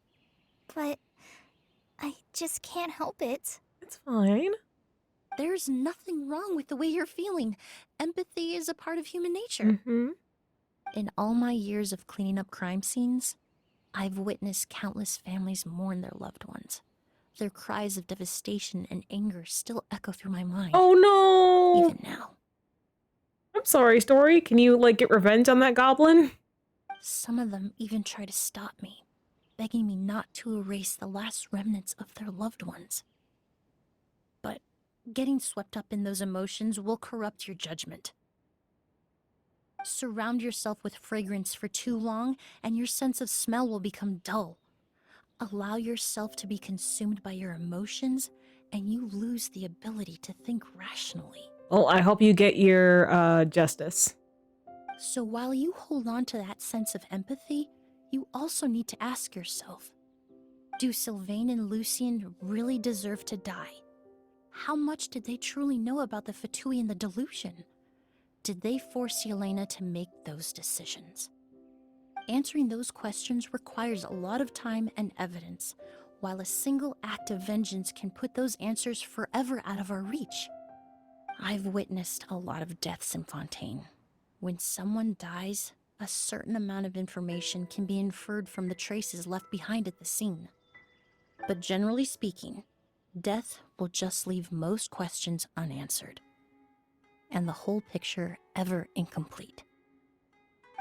But I just can't help it. It's fine. There's nothing wrong with the way you're feeling. Empathy is a part of human nature. Mm-hmm. In all my years of cleaning up crime scenes, I've witnessed countless families mourn their loved ones. Their cries of devastation and anger still echo through my mind. Oh no! Even now. I'm sorry, Story. Can you, like, get revenge on that goblin? Some of them even try to stop me, begging me not to erase the last remnants of their loved ones. But getting swept up in those emotions will corrupt your judgment. Surround yourself with fragrance for too long, and your sense of smell will become dull. Allow yourself to be consumed by your emotions, and you lose the ability to think rationally. Well, I hope you get your justice. So while you hold on to that sense of empathy, you also need to ask yourself, do Sylvain and Lucien really deserve to die? How much did they truly know about the Fatui and the delusion? Did they force Yelena to make those decisions? Answering those questions requires a lot of time and evidence, while a single act of vengeance can put those answers forever out of our reach. I've witnessed a lot of deaths in Fontaine. When someone dies, a certain amount of information can be inferred from the traces left behind at the scene. But generally speaking, death will just leave most questions unanswered, and the whole picture ever incomplete.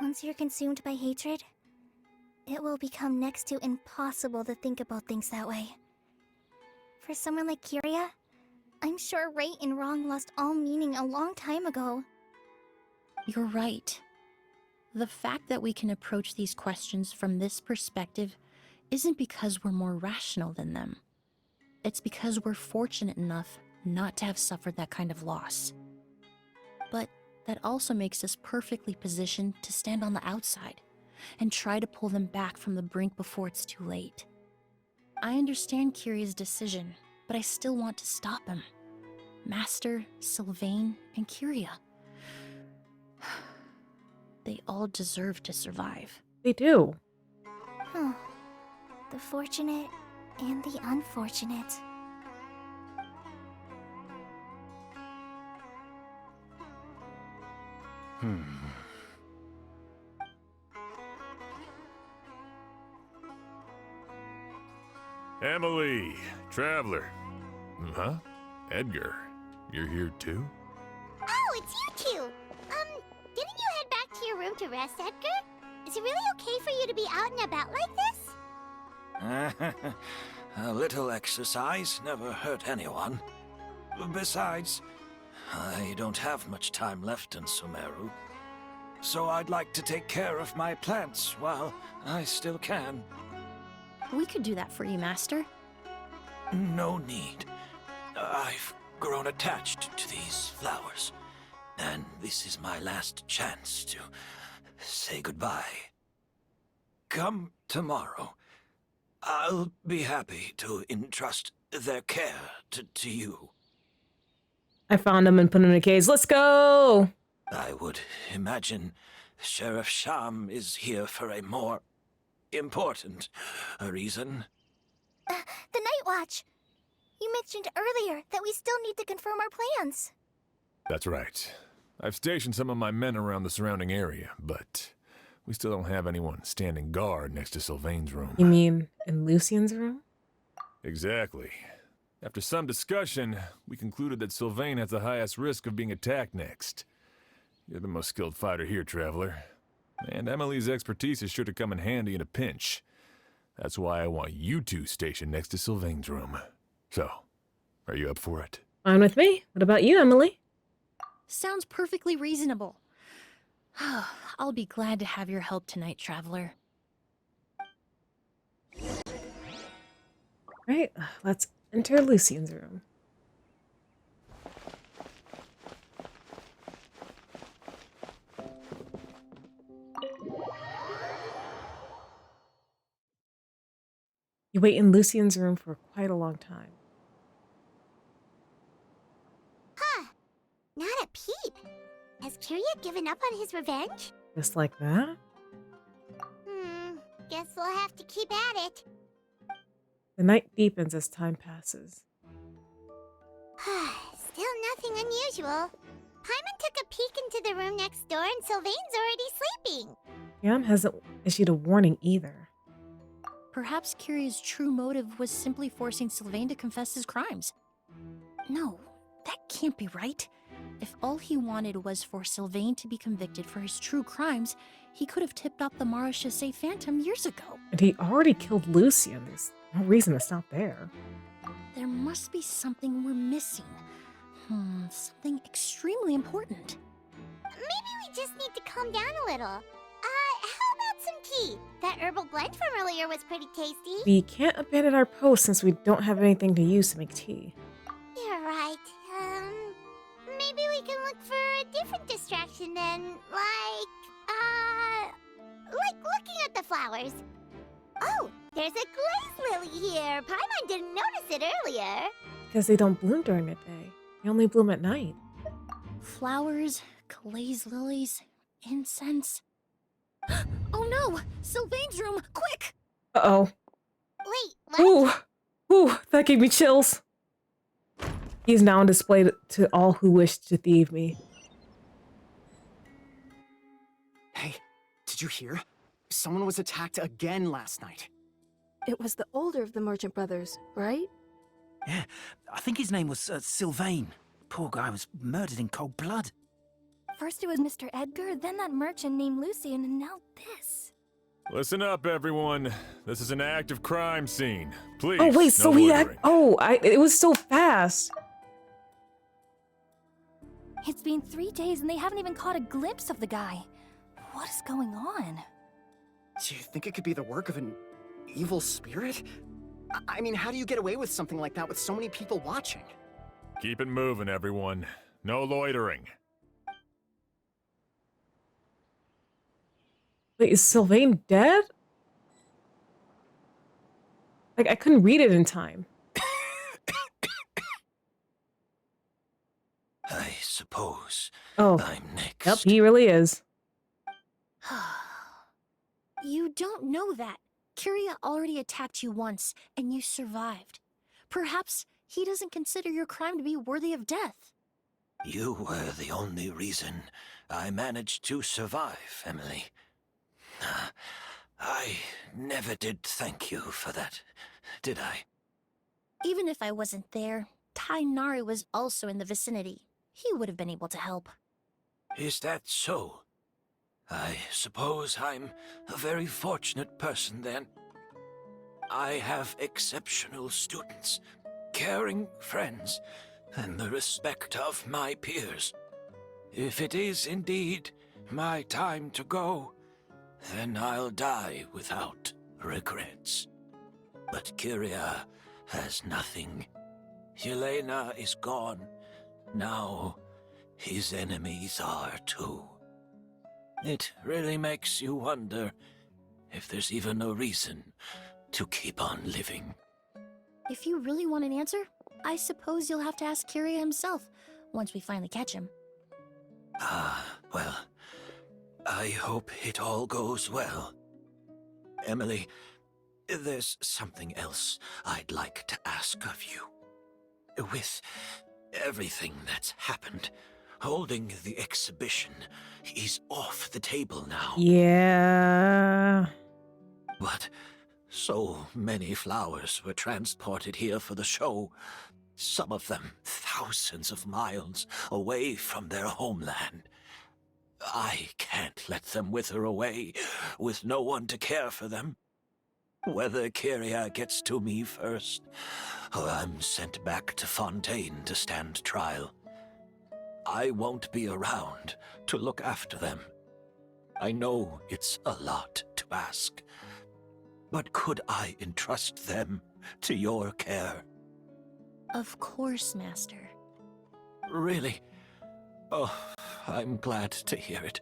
Once you're consumed by hatred, it will become next to impossible to think about things that way. For someone like Kyria, I'm sure right and wrong lost all meaning a long time ago. You're right. The fact that we can approach these questions from this perspective isn't because we're more rational than them. It's because we're fortunate enough not to have suffered that kind of loss. But that also makes us perfectly positioned to stand on the outside and try to pull them back from the brink before it's too late. I understand Kyria's decision, but I still want to stop him. Master, Sylvain, and Kyria. They all deserve to survive. They do. Huh. The fortunate and the unfortunate. Emily, Traveler. Huh? Edgar, you're here too? Oh, it's you two! Didn't you head back to your room to rest, Edgar? Is it really okay for you to be out and about like this? A little exercise never hurt anyone. Besides, I don't have much time left in Sumeru. So I'd like to take care of my plants while I still can. We could do that for you, Master. No need. I've grown attached to these flowers, and this is my last chance to say goodbye. Come tomorrow. I'll be happy to entrust their care to you. I found him and put him in a cage. Let's go! I would imagine Sheriff Sham is here for a more important reason. The Night Watch! You mentioned earlier that we still need to confirm our plans. That's right. I've stationed some of my men around the surrounding area, but we still don't have anyone standing guard next to Sylvain's room. You mean in Lucien's room? Exactly. After some discussion, we concluded that Sylvain has the highest risk of being attacked next. You're the most skilled fighter here, Traveler. And Emily's expertise is sure to come in handy in a pinch. That's why I want you two stationed next to Sylvain's room. So, are you up for it? Fine with me. What about you, Emily? Sounds perfectly reasonable. I'll be glad to have your help tonight, Traveler. Right, let's enter Lucien's room. You wait in Lucien's room for quite a long time. peep. Has Kiria given up on his revenge? Just like that? Guess we'll have to keep at it. The night deepens as time passes. Still nothing unusual. Paimon took a peek into the room next door and Sylvain's already sleeping. Yam hasn't issued a warning either. Perhaps Kiria's true motive was simply forcing Sylvain to confess his crimes. No, that can't be right. If all he wanted was for Sylvain to be convicted for his true crimes, he could have tipped off the Marechaussee Phantom years ago. And he already killed Lucian. There's no reason to stop there. There must be something we're missing. Something extremely important. Maybe we just need to calm down a little. How about some tea? That herbal blend from earlier was pretty tasty. We can't abandon our post since we don't have anything to use to make tea. You're right. Maybe we can look for a different distraction then, like looking at the flowers. Oh, there's a glaze lily here. Paimon didn't notice it earlier. Because they don't bloom during the day. They only bloom at night. Flowers, glaze lilies, incense. Oh no! Sylvain's room! Quick! Uh-oh. Wait, what? Ooh, that gave me chills. He is now on display to all who wish to thieve me. Hey, did you hear? Someone was attacked again last night. It was the older of the merchant brothers, right? Yeah, I think his name was Sylvain. Poor guy was murdered in cold blood. First it was Mr. Edgar, then that merchant named Lucian, and now this. Listen up, everyone. This is an active crime scene. Please. Oh wait, no so loitering. it was so fast. It's been 3 days and they haven't even caught a glimpse of the guy. What is going on? Do you think it could be the work of an evil spirit? I mean, how do you get away with something like that with so many people watching? Keep it moving, everyone. No loitering. Wait, is Sylvain dead? Like, I couldn't read it in time. I suppose I'm next. Yep, he really is. You don't know that. Kiria already attacked you once, and you survived. Perhaps he doesn't consider your crime to be worthy of death. You were the only reason I managed to survive, Emily. I never did thank you for that, did I? Even if I wasn't there, Tainari was also in the vicinity. He would have been able to help. Is that so? I suppose I'm a very fortunate person then. I have exceptional students, caring friends, and the respect of my peers. If it is indeed my time to go, then I'll die without regrets. But Kiria has nothing. Yelena is gone. Now, his enemies are too. It really makes you wonder if there's even a reason to keep on living. If you really want an answer, I suppose you'll have to ask Kiria himself, once we finally catch him. Well, I hope it all goes well. Emily, there's something else I'd like to ask of you. With everything that's happened, holding the exhibition is off the table now. Yeah. But so many flowers were transported here for the show. Some of them thousands of miles away from their homeland. I can't let them wither away with no one to care for them. Whether Kiria gets to me first, or I'm sent back to Fontaine to stand trial, I won't be around to look after them. I know it's a lot to ask, but could I entrust them to your care? Of course, Master. Really? Oh, I'm glad to hear it.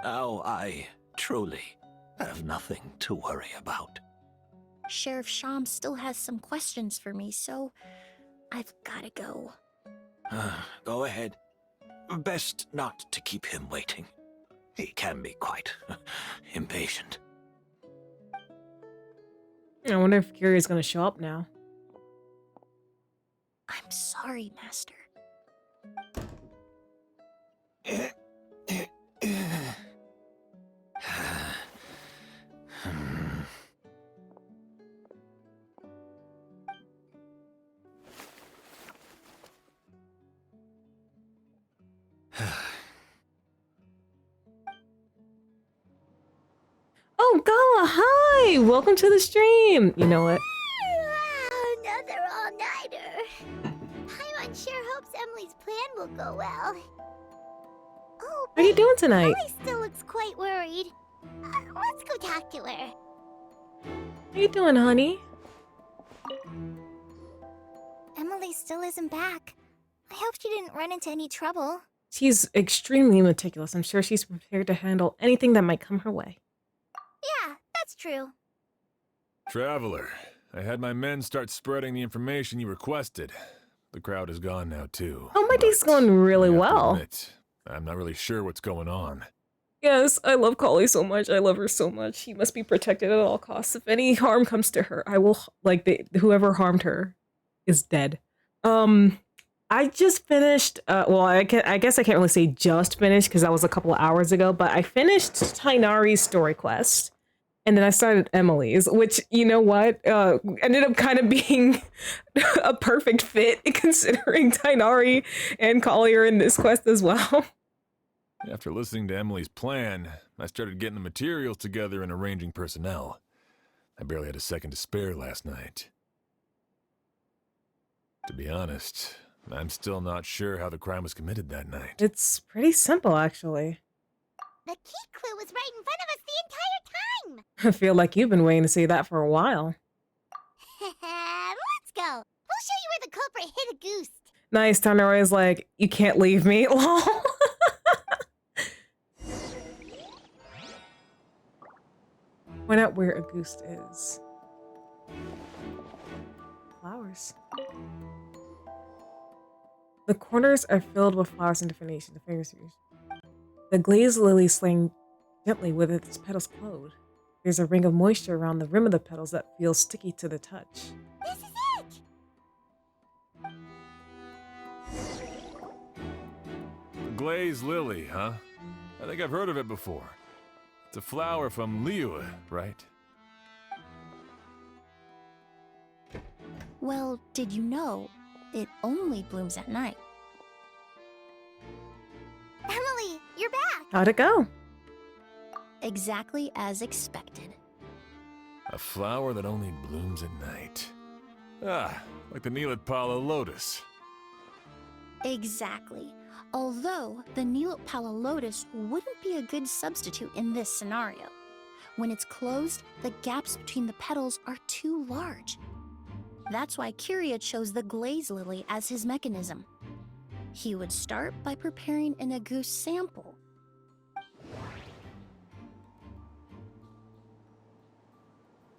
Now I truly have nothing to worry about. Sheriff Sham still has some questions for me, so I've gotta go. Go ahead. Best not to keep him waiting. He can be quite impatient. I wonder if Kiria's gonna show up now. I'm sorry, Master. Oh, Gala, hi! Welcome to the stream! You know what? Wow, another all-nighter. Paimon sure hopes Emily's plan will go well. Oh, How are you doing tonight? Emily still looks quite worried. Let's go talk to her. How you doing, honey? Emily still isn't back. I hope she didn't run into any trouble. She's extremely meticulous. I'm sure she's prepared to handle anything that might come her way. Yeah, that's true. Traveler, I had my men start spreading the information you requested. The crowd is gone now, too. Oh, my day's going really I have to well. admit, I'm not really sure what's going on. Yes, I love Kali so much. I love her so much. She must be protected at all costs. If any harm comes to her, I will, whoever harmed her is dead. I just finished, well, I guess I can't really say just finished because that was a couple of hours ago, but I finished Tainari's story quest. And then I started Emily's, which, you know what, ended up kind of being a perfect fit considering Tainari and Kali are in this quest as well. After listening to Emily's plan, I started getting the materials together and arranging personnel. I barely had a second to spare last night. To be honest, I'm still not sure how the crime was committed that night. It's pretty simple, actually. The key clue was right in front of us the entire time. I feel like you've been waiting to see that for a while. Let's go. We'll show you where the culprit hid a goose. Nice, Tainari is like, you can't leave me, lol. Find out where a goose is. Flowers. The corners are filled with flowers in different nations. The glazed lily swaying gently with its petals closed. There's a ring of moisture around the rim of the petals that feels sticky to the touch. This is it! The glazed lily, huh? I think I've heard of it before. It's a flower from Liyue, right? Well, did you know it only blooms at night? Emily, you're back! How'd it go? Exactly as expected. A flower that only blooms at night. Ah, like the Neelitpala lotus. Exactly. Although the Neelitpala lotus wouldn't be a good substitute in this scenario. When it's closed, the gaps between the petals are too large. That's why Kiria chose the glaze lily as his mechanism. He would start by preparing an agouti sample.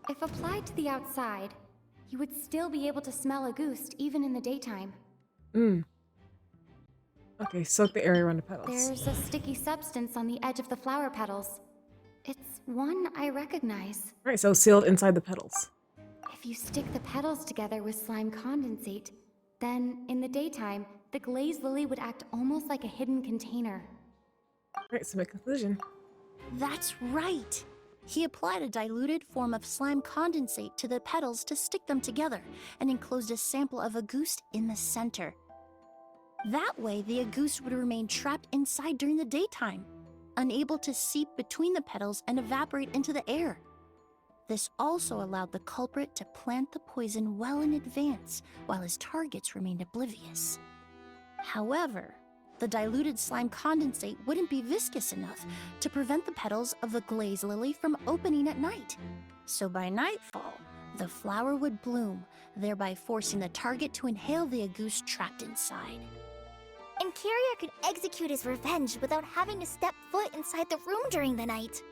If applied to the outside, you would still be able to smell agouti even in the daytime. Okay, soak the area around the petals. There's a sticky substance on the edge of the flower petals. It's one I recognize. Right, so sealed inside the petals. If you stick the petals together with slime condensate, then in the daytime, the glazed lily would act almost like a hidden container. Right, so my conclusion. That's right! He applied a diluted form of slime condensate to the petals to stick them together and enclosed a sample of agouti in the center. That way, the agouti would remain trapped inside during the daytime, unable to seep between the petals and evaporate into the air. This also allowed the culprit to plant the poison well in advance, while his targets remained oblivious. However, the diluted slime condensate wouldn't be viscous enough to prevent the petals of the glaze lily from opening at night. So by nightfall, the flower would bloom, thereby forcing the target to inhale the agouti trapped inside. And Kiria could execute his revenge without having to step foot inside the room during the night.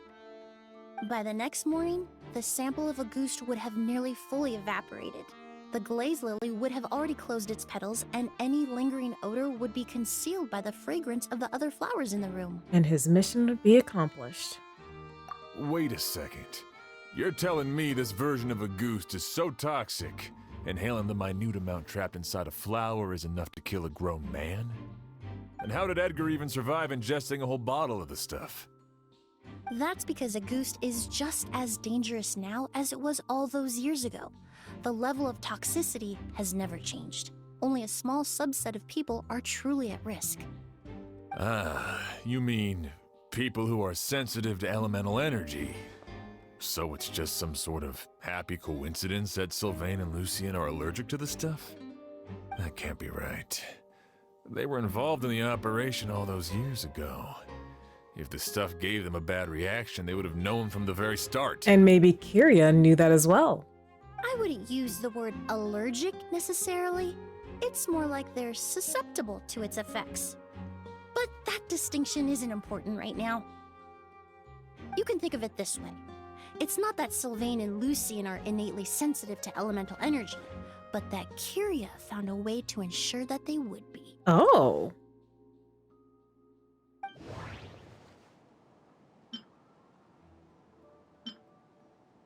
By the next morning, the sample of agouti would have nearly fully evaporated. The glaze lily would have already closed its petals, and any lingering odor would be concealed by the fragrance of the other flowers in the room. And his mission would be accomplished. Wait a second. You're telling me this version of a goose is so toxic, inhaling the minute amount trapped inside a flower is enough to kill a grown man? And how did Edgar even survive ingesting a whole bottle of the stuff? That's because a goose is just as dangerous now as it was all those years ago. The level of toxicity has never changed. Only a small subset of people are truly at risk. Ah, you mean people who are sensitive to elemental energy. So it's just some sort of happy coincidence that Sylvain and Lucien are allergic to the stuff? That can't be right. They were involved in the operation all those years ago. If the stuff gave them a bad reaction, they would have known from the very start. And maybe Kyria knew that as well. I wouldn't use the word allergic necessarily. It's more like they're susceptible to its effects. But that distinction isn't important right now. You can think of it this way. It's not that Sylvain and Lucien are innately sensitive to elemental energy, but that Kyria found a way to ensure that they would be. Oh.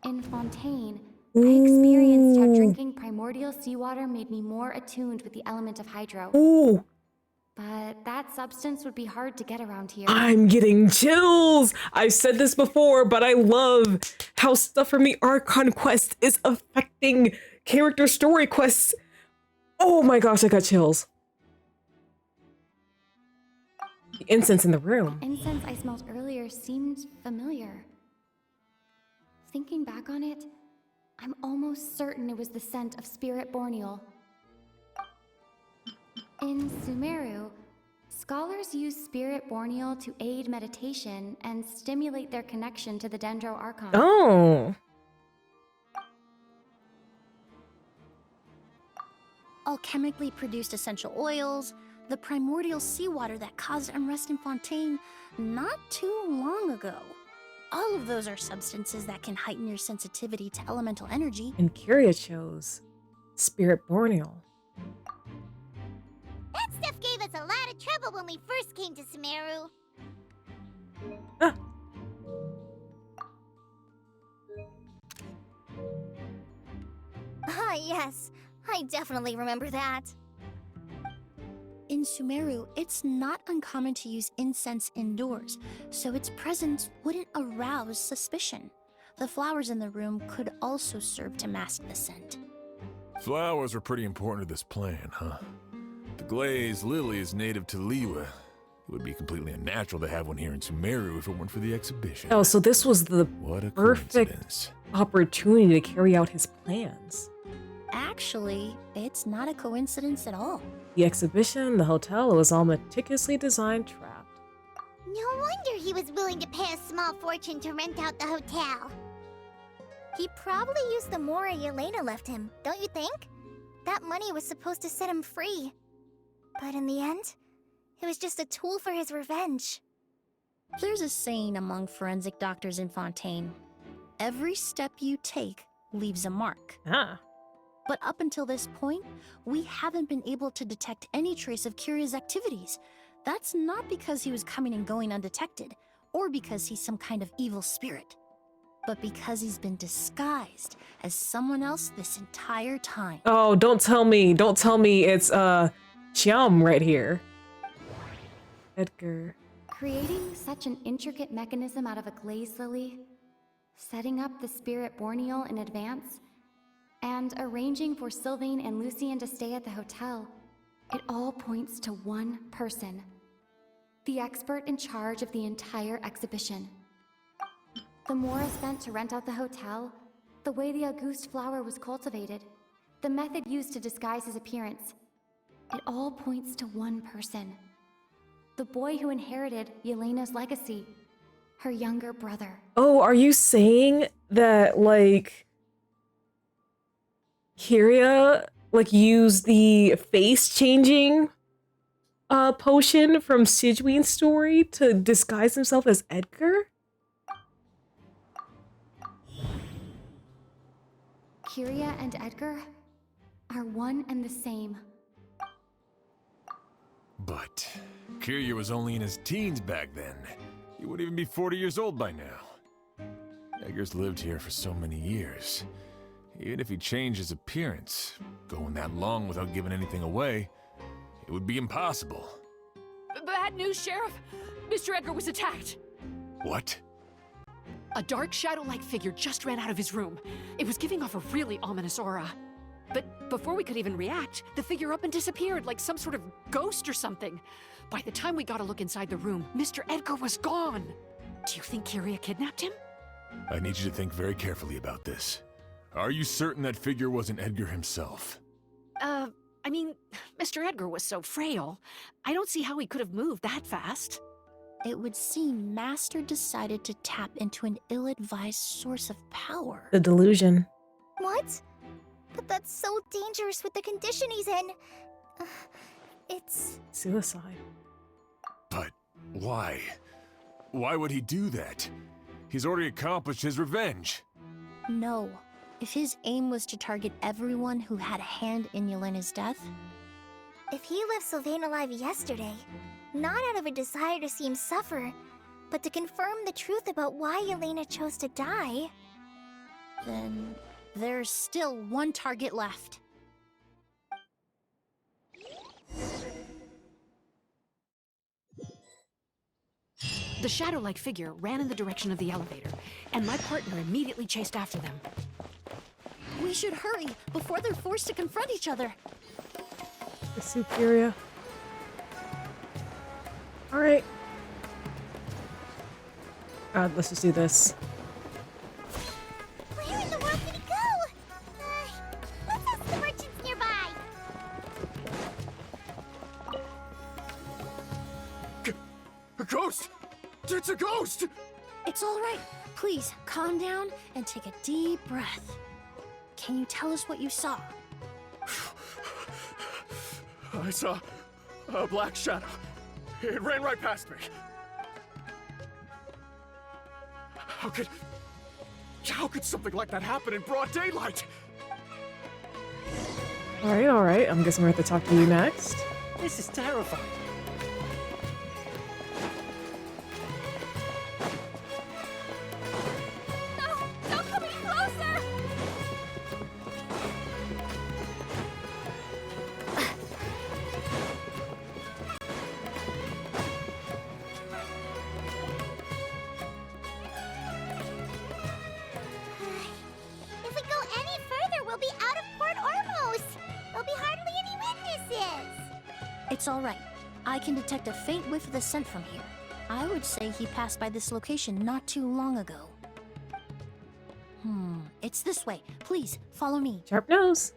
In Fontaine, I experienced how drinking primordial seawater made me more attuned with the element of hydro. Ooh. But that substance would be hard to get around here. I'm getting chills. I've said this before, but I love how stuff from the Archon quest is affecting character story quests. Oh my gosh, I got chills. The incense in the room. The incense I smelled earlier seemed familiar. Thinking back on it, I'm almost certain it was the scent of spirit borneal. In Sumeru, scholars use spirit borneal to aid meditation and stimulate their connection to the Dendro Archon. Oh. Alchemically produced essential oils, the primordial seawater that caused unrest in Fontaine not too long ago. All of those are substances that can heighten your sensitivity to elemental energy. And Kyria chose spirit borneal. That stuff gave us a lot of trouble when we first came to Sumeru. Ah, yes. I definitely remember that. In Sumeru, it's not uncommon to use incense indoors, so its presence wouldn't arouse suspicion. The flowers in the room could also serve to mask the scent. Flowers were pretty important to this plan, huh? The glazed lily is native to Liwa. It would be completely unnatural to have one here in Sumeru if it weren't for the exhibition. Oh, so this was the perfect opportunity to carry out his plans. Actually, it's not a coincidence at all. The exhibition, the hotel, it was all meticulously designed, trapped. No wonder he was willing to pay a small fortune to rent out the hotel. He probably used the mora Yelena left him, don't you think? That money was supposed to set him free. But in the end, it was just a tool for his revenge. There's a saying among forensic doctors in Fontaine. Every step you take leaves a mark. Ah. But up until this point, we haven't been able to detect any trace of Kyria's activities. That's not because he was coming and going undetected, or because he's some kind of evil spirit, but because he's been disguised as someone else this entire time. Oh, don't tell me it's, Chiam right here. Edgar. Creating such an intricate mechanism out of a glaze lily, setting up the spirit borneal in advance, and arranging for Sylvain and Lucien to stay at the hotel, it all points to one person. The expert in charge of the entire exhibition. The mora spent to rent out the hotel, the way the Auguste flower was cultivated, the method used to disguise his appearance. It all points to one person. The boy who inherited Yelena's legacy, her younger brother. Oh, are you saying that, like, Kyria, like, used the face-changing potion from Sigewin's story to disguise himself as Edgar? Kyria and Edgar? are one and the same. But Kiryu was only in his teens back then. He wouldn't even be 40 years old by now. Edgar's lived here for so many years. Even if he changed his appearance, going that long without giving anything away, it would be impossible. Bad news, Sheriff. Mr. Edgar was attacked. What? A dark shadow-like figure just ran out of his room. It was giving off a really ominous aura. But before we could even react, the figure up and disappeared like some sort of ghost or something. By the time we got a look inside the room, Mr. Edgar was gone. Do you think Kiria kidnapped him? I need you to think very carefully about this. Are you certain that figure wasn't Edgar himself? I mean, Mr. Edgar was so frail. I don't see how he could have moved that fast. It would seem Master decided to tap into an ill-advised source of power. The delusion. What? But that's so dangerous with the condition he's in. It's... Suicide. But why? Why would he do that? He's already accomplished his revenge. No. If his aim was to target everyone who had a hand in Yelena's death... If he left Sylvain alive yesterday, not out of a desire to see him suffer, but to confirm the truth about why Yelena chose to die... Then there's still one target left. The shadow-like figure ran in the direction of the elevator, and my partner immediately chased after them. We should hurry before they're forced to confront each other. The superior. Alright. Let's just do this. Where in the world did he go? Let's ask the merchants nearby. A ghost! It's a ghost! It's all right. Please, calm down and take a deep breath. Can you tell us what you saw? I saw a black shadow. It ran right past me. How could something like that happen in broad daylight? Alright. I'm guessing we're going to talk to you next. This is terrifying. Don't come any closer! If we go any further, we'll be out of port almost. There'll be hardly any witnesses. It's all right. I can detect a faint whiff of the scent from here. I would say he passed by this location not too long ago. It's this way. Please, follow me. Sharp nose.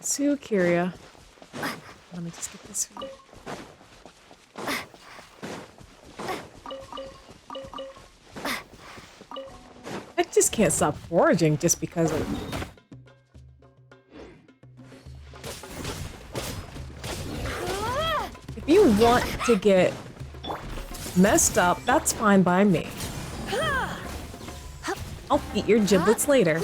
Kiria. Let me just get this right. I just can't stop foraging just because of... If you want to get messed up, that's fine by me. I'll eat your giblets later.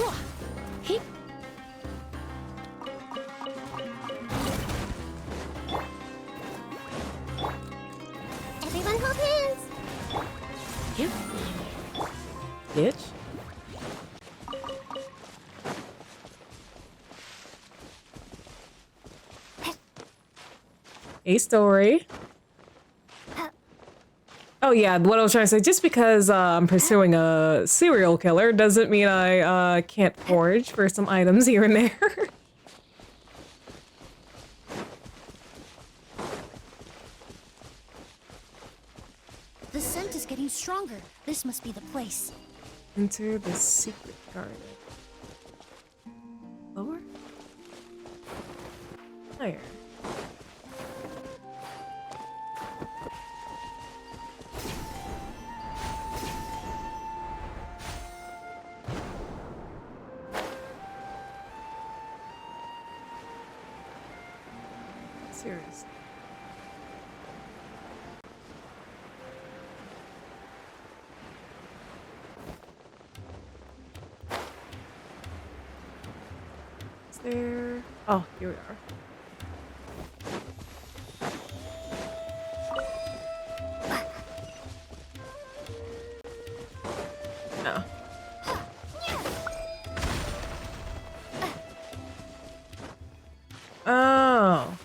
Everyone hold hands. Bitch. A story. Oh yeah, what I was trying to say, just because I'm pursuing a serial killer doesn't mean I can't forage for some items here and there. The scent is getting stronger. This must be the place. Enter the secret garden. Lower? Higher. Seriously. there? Oh, here we are. No. Oh.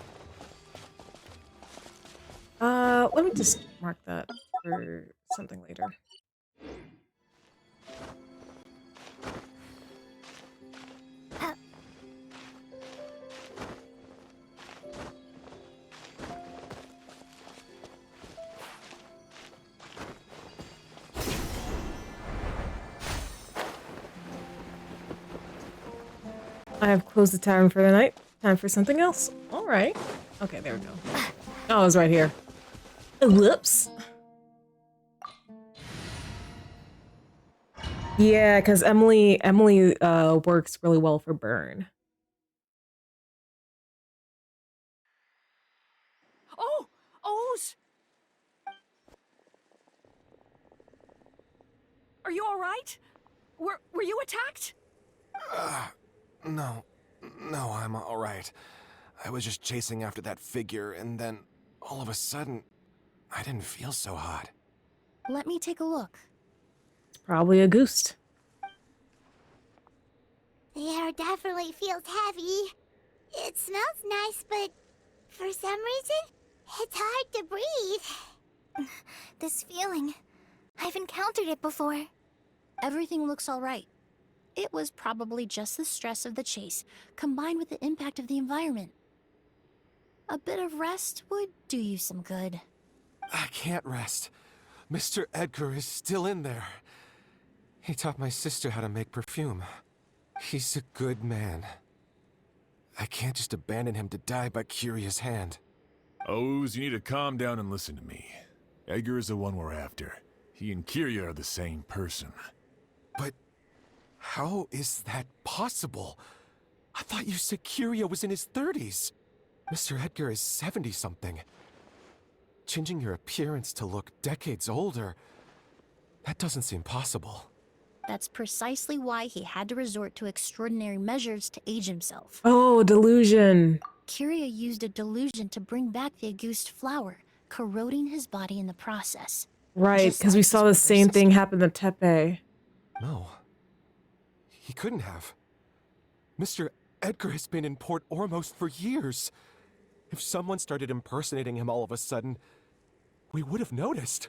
Let me just mark that for something later. I have closed the tavern for the night. Time for something else. All right. Okay, there we go. Oh, it was right here. Whoops. Yeah, because Emily works really well for burn. Oh! Oz! Are you alright? Were you attacked? No. No, I'm alright. I was just chasing after that figure, and then, all of a sudden, I didn't feel so hot. Let me take a look. It's probably a ghost. The air definitely feels heavy. It smells nice, but for some reason, it's hard to breathe. This feeling, I've encountered it before. Everything looks all right. It was probably just the stress of the chase, combined with the impact of the environment. A bit of rest would do you some good. I can't rest. Mr. Edgar is still in there. He taught my sister how to make perfume. He's a good man. I can't just abandon him to die by Curia's hand. Oz, you need to calm down and listen to me. Edgar is the one we're after. He and Curia are the same person. But how is that possible? I thought you said Curia was in his 30s. Mr. Edgar is 70-something. Changing your appearance to look decades older, that doesn't seem possible. That's precisely why he had to resort to extraordinary measures to age himself. Oh, delusion. Curia used a delusion to bring back the Auguste flower, corroding his body in the process. Right, because we saw the same thing happen to Tepe. No. He couldn't have. Mr. Edgar has been in Port Ormos for years. If someone started impersonating him all of a sudden, we would have noticed.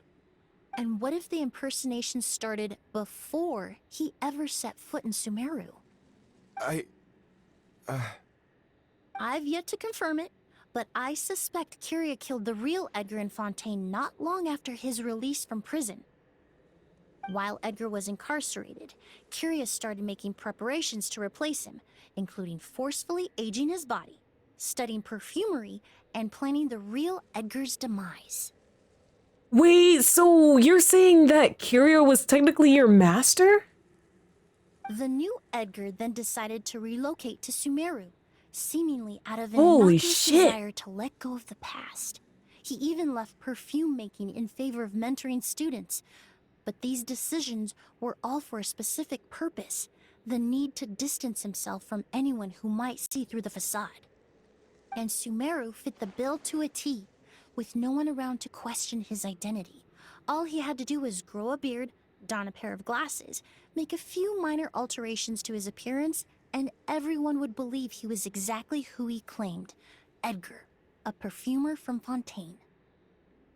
And what if the impersonation started before he ever set foot in Sumeru? I've yet to confirm it, but I suspect Curia killed the real Edgar in Fontaine not long after his release from prison. While Edgar was incarcerated, Curia started making preparations to replace him, including forcefully aging his body, studying perfumery, and planning the real Edgar's demise. Wait, so you're saying that Curia was technically your master? The new Edgar then decided to relocate to Sumeru, seemingly out of an Holy innocuous shit. desire to let go of the past. He even left perfume making in favor of mentoring students. But these decisions were all for a specific purpose, the need to distance himself from anyone who might see through the facade. And Sumeru fit the bill to a T, with no one around to question his identity. All he had to do was grow a beard, don a pair of glasses, make a few minor alterations to his appearance, and everyone would believe he was exactly who he claimed, Edgar, a perfumer from Fontaine.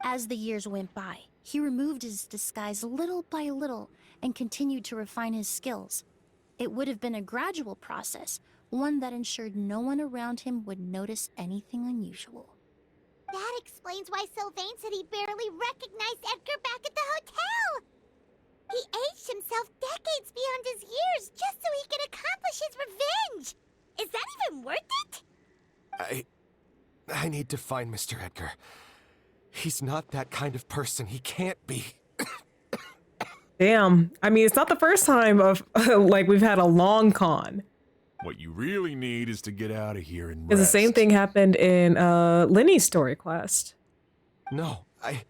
As the years went by, he removed his disguise little by little and continued to refine his skills. It would have been a gradual process, one that ensured no one around him would notice anything unusual. That explains why Sylvain said he barely recognized Edgar back at the hotel! He aged himself decades beyond his years just so he could accomplish his revenge! Is that even worth it? I need to find Mr. Edgar. He's not that kind of person. He can't be. Damn. I mean, it's not the first time of like we've had a long con. What you really need is to get out of here and Because the same thing happened in Lenny's story quest. No, I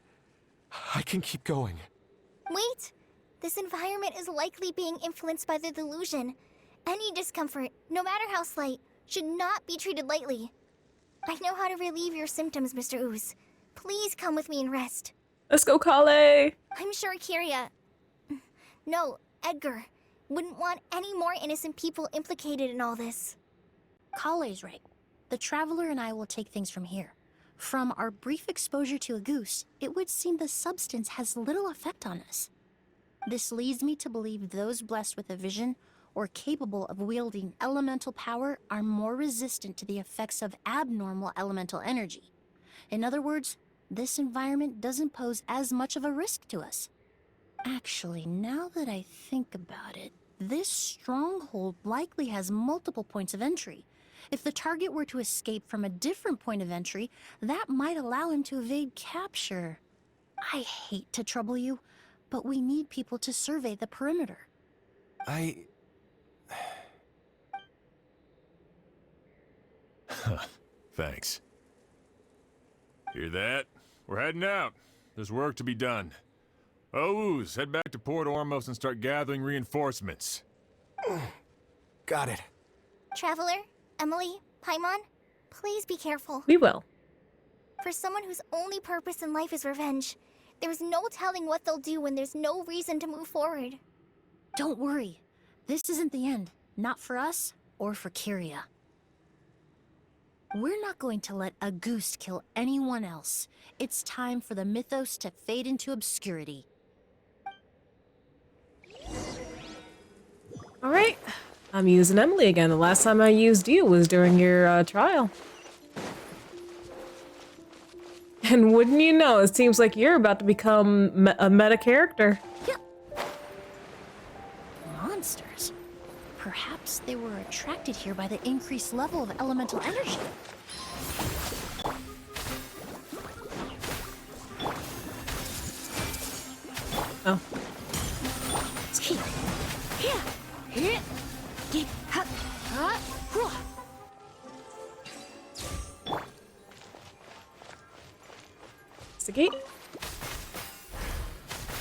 can keep going. Wait! This environment is likely being influenced by the delusion. Any discomfort, no matter how slight, should not be treated lightly. I know how to relieve your symptoms, Mr. Ooze. Please come with me and rest. Let's go, Kale. I'm sure Kiria... No, Edgar wouldn't want any more innocent people implicated in all this. Kale's right. The Traveler and I will take things from here. From our brief exposure to a goose, it would seem the substance has little effect on us. This leads me to believe those blessed with a vision or capable of wielding elemental power are more resistant to the effects of abnormal elemental energy. In other words, this environment doesn't pose as much of a risk to us. Actually, now that I think about it, this stronghold likely has multiple points of entry. If the target were to escape from a different point of entry, that might allow him to evade capture. I hate to trouble you, but we need people to survey the perimeter. Thanks. Hear that? We're heading out. There's work to be done. Ooze, head back to Port Ormos and start gathering reinforcements. Got it. Traveler, Emily, Paimon, please be careful. We will. For someone whose only purpose in life is revenge, there is no telling what they'll do when there's no reason to move forward. Don't worry. This isn't the end. Not for us or for Kiria. We're not going to let a goose kill anyone else. It's time for the mythos to fade into obscurity. All right. I'm using Emily again. The last time I used you was during your trial. And wouldn't you know, it seems like you're about to become a meta character. Yep. Monsters. Perhaps they were attracted here by the increased level of elemental energy. Oh. It's the gate.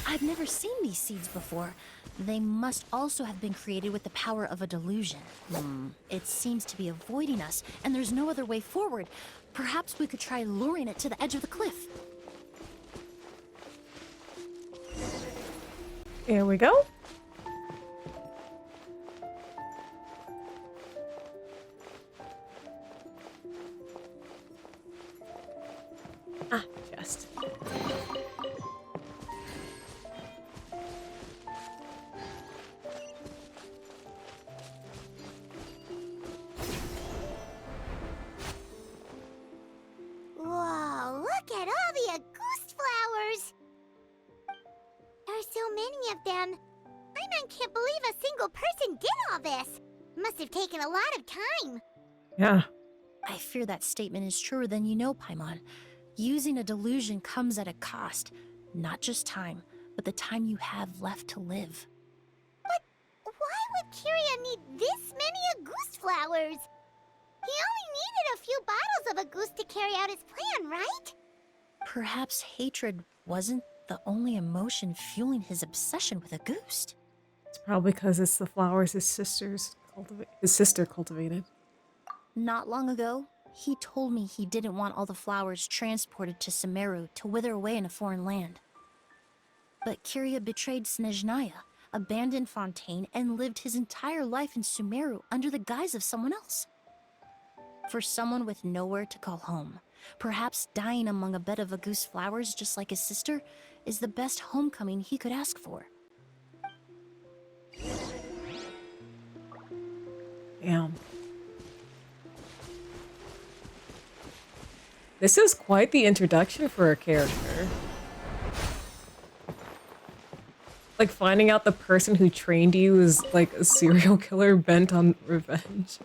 I've never seen these seeds before. They must also have been created with the power of a delusion. It seems to be avoiding us, and there's no other way forward. Perhaps we could try luring it to the edge of the cliff. Here we go. Ah, chest. Whoa, look at all the Auguste flowers! There are so many of them. I can't believe a single person did all this. Must have taken a lot of time. Yeah. I fear that statement is truer than you know, Paimon. Using a delusion comes at a cost. Not just time, but the time you have left to live. But why would Kiria need this many Auguste flowers? He only needed a few bottles of Auguste to carry out his plan, right? Perhaps hatred wasn't the only emotion fueling his obsession with Auguste. It's probably because it's the flowers his sister cultivated. Not long ago, he told me he didn't want all the flowers transported to Sumeru to wither away in a foreign land. But Kiria betrayed Snezhnaya, abandoned Fontaine, and lived his entire life in Sumeru under the guise of someone else. For someone with nowhere to call home, perhaps dying among a bed of Auguste flowers just like his sister is the best homecoming he could ask for. Damn. This is quite the introduction for a character. Like, finding out the person who trained you is like a serial killer bent on revenge.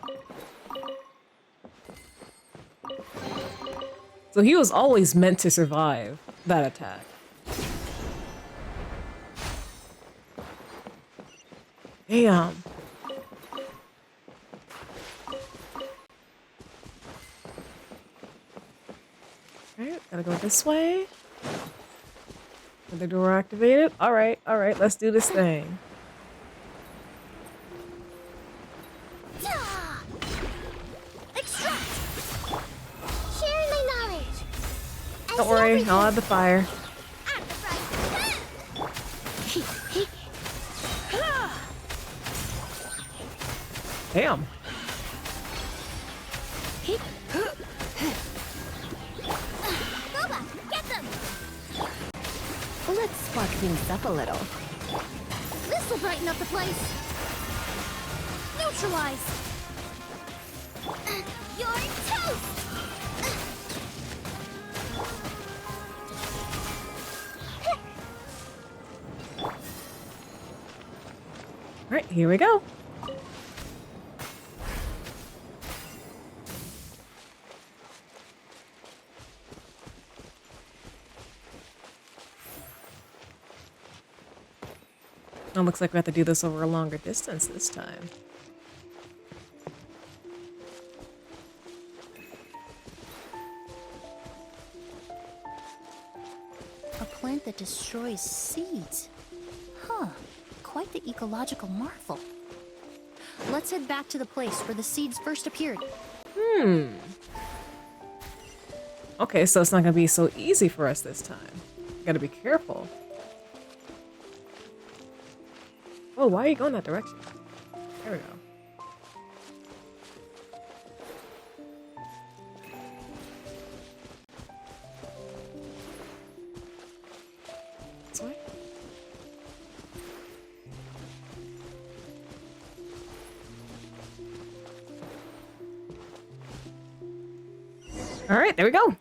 So he was always meant to survive that attack. Damn. Alright, gotta go this way. The door activated. Alright, let's do this thing. Don't worry, I'll have the fire. Damn. Boba, get them! Let's spark things up a little. This'll brighten up the place. Neutralize. You're toast! Alright, here we go. It looks like we have to do this over a longer distance this time. A plant that destroys seeds. Huh. Quite the ecological marvel. Let's head back to the place where the seeds first appeared. Okay, so it's not gonna be so easy for us this time. Gotta be careful. Oh, why are you going that direction? There we go. This way? All right, there we go.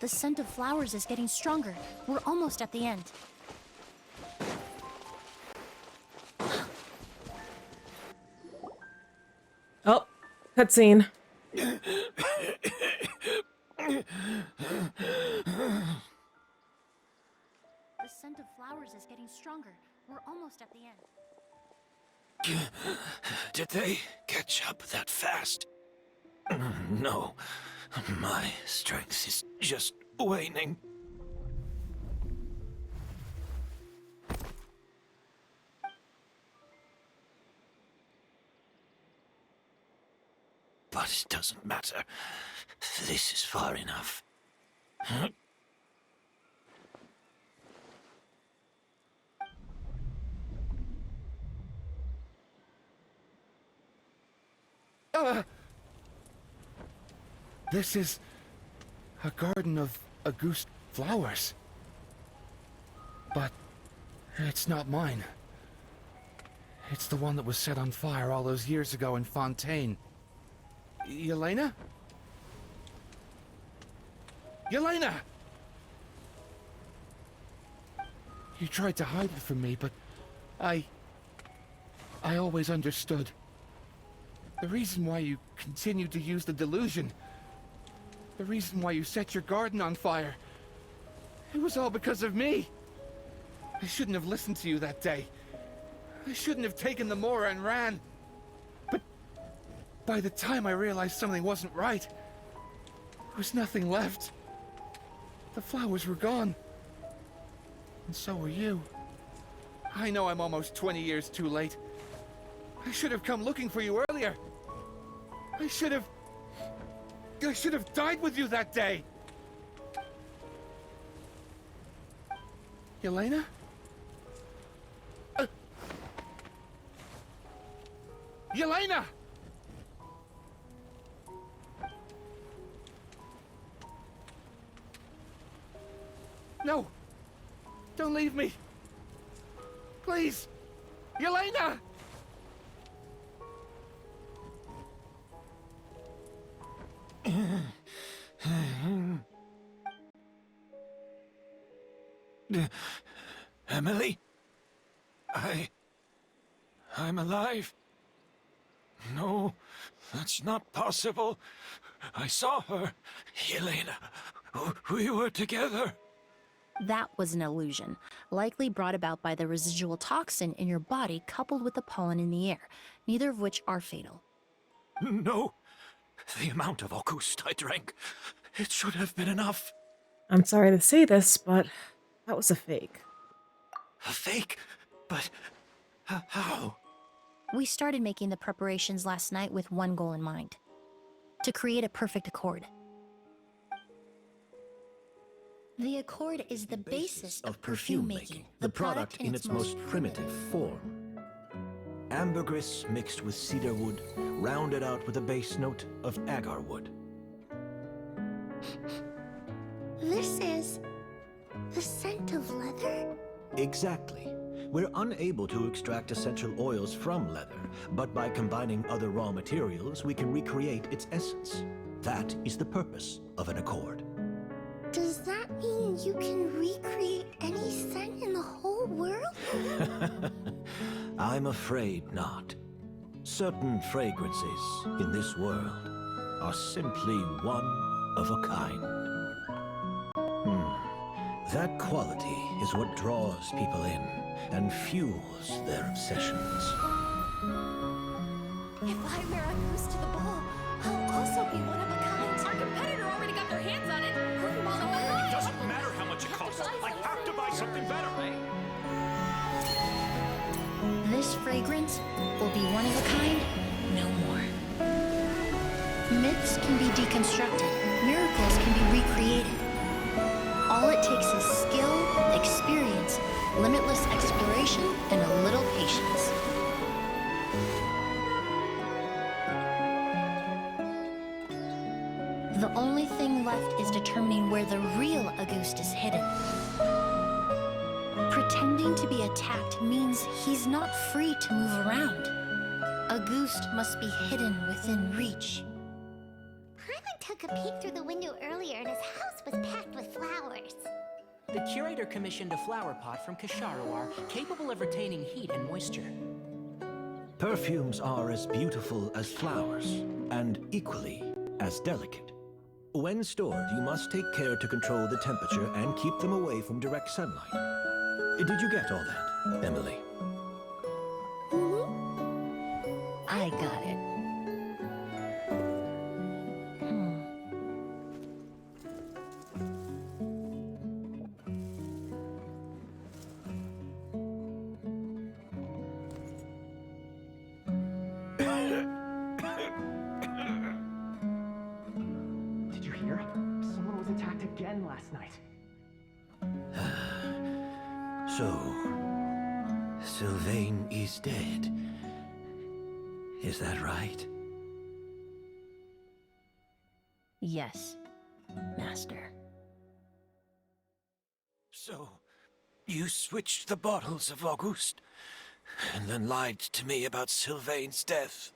The scent of flowers is getting stronger. We're almost at the end. Oh, cutscene. The scent of flowers is getting stronger. We're almost at the end. Did they catch up that fast? No. My strength is just waning. But it doesn't matter. This is far enough. This is a garden of Auguste flowers. But it's not mine. It's the one that was set on fire all those years ago in Fontaine. Yelena? Yelena! You tried to hide it from me, but I always understood. The reason why you continued to use the delusion, the reason why you set your garden on fire, it was all because of me. I shouldn't have listened to you that day. I shouldn't have taken the Mora and ran. But by the time I realized something wasn't right, there was nothing left. The flowers were gone. And so were you. I know I'm almost 20 years too late. I should have come looking for you earlier. I should have died with you that day. Yelena? Yelena! No! Don't leave me! Please! Yelena! Emily? I'm alive. No, that's not possible. I saw her. Yelena. We were together. That was an illusion, likely brought about by the residual toxin in your body coupled with the pollen in the air, neither of which are fatal. No. The amount of Auguste I drank, it should have been enough. I'm sorry to say this, but that was a fake. A fake? But how? We started making the preparations last night with one goal in mind. To create a perfect accord. The accord is the basis of perfume making, the product in its most primitive form. Ambergris mixed with cedar wood, rounded out with a base note of agar wood. This is the scent of leather? Exactly. We're unable to extract essential oils from leather, but by combining other raw materials, we can recreate its essence. That is the purpose of an accord. Does that mean you can recreate any scent in the whole world? I'm afraid not. Certain fragrances in this world are simply one of a kind. That quality is what draws people in and fuels their obsessions. If I wear a goose to the ball, I'll also be one of a kind. Our competitor already got their hands on it. It doesn't matter how much it costs. I have to buy something better. This fragrance will be one of a kind, no more. Myths can be deconstructed. Miracles can be recreated. All it takes is skill, experience, limitless exploration, and a little patience. The only thing left is determining where the real Auguste is hidden. Pretending to be attacked means he's not free to move around. Auguste must be hidden within reach. Paimon took a peek through the window earlier and his house was packed with flowers. The curator commissioned a flower pot from Kasharawar, capable of retaining heat and moisture. Perfumes are as beautiful as flowers, and equally as delicate. When stored, you must take care to control the temperature and keep them away from direct sunlight. Did you get all that, Emily? I got it. Did you hear? Someone was attacked again last night. So, Sylvain is dead. Is that right? Yes, Master. So, you switched the bottles of Auguste, and then lied to me about Sylvain's death.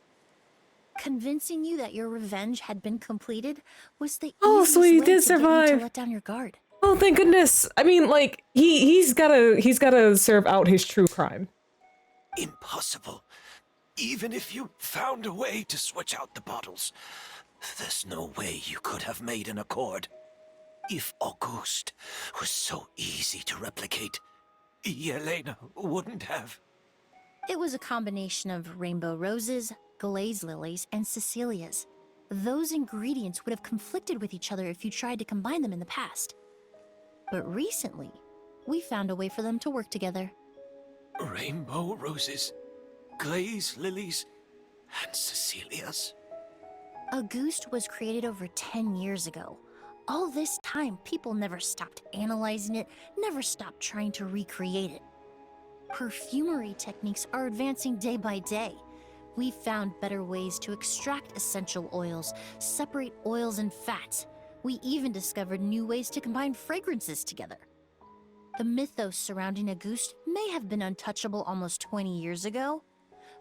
Convincing you that your revenge had been completed was the Oh, easiest so he way did to get you survive. to let down your guard. Oh, thank goodness. I mean, like, he's gotta serve out his true crime. Impossible. Even if you found a way to switch out the bottles, there's no way you could have made an accord. If Auguste was so easy to replicate, Yelena wouldn't have. It was a combination of rainbow roses, glaze lilies, and Cecilias. Those ingredients would have conflicted with each other if you tried to combine them in the past. But recently, we found a way for them to work together. Rainbow roses, glaze lilies, and Cecilias. Auguste was created over 10 years ago. All this time, people never stopped analyzing it, never stopped trying to recreate it. Perfumery techniques are advancing day by day. We've found better ways to extract essential oils, separate oils and fats. We even discovered new ways to combine fragrances together. The mythos surrounding Auguste may have been untouchable almost 20 years ago,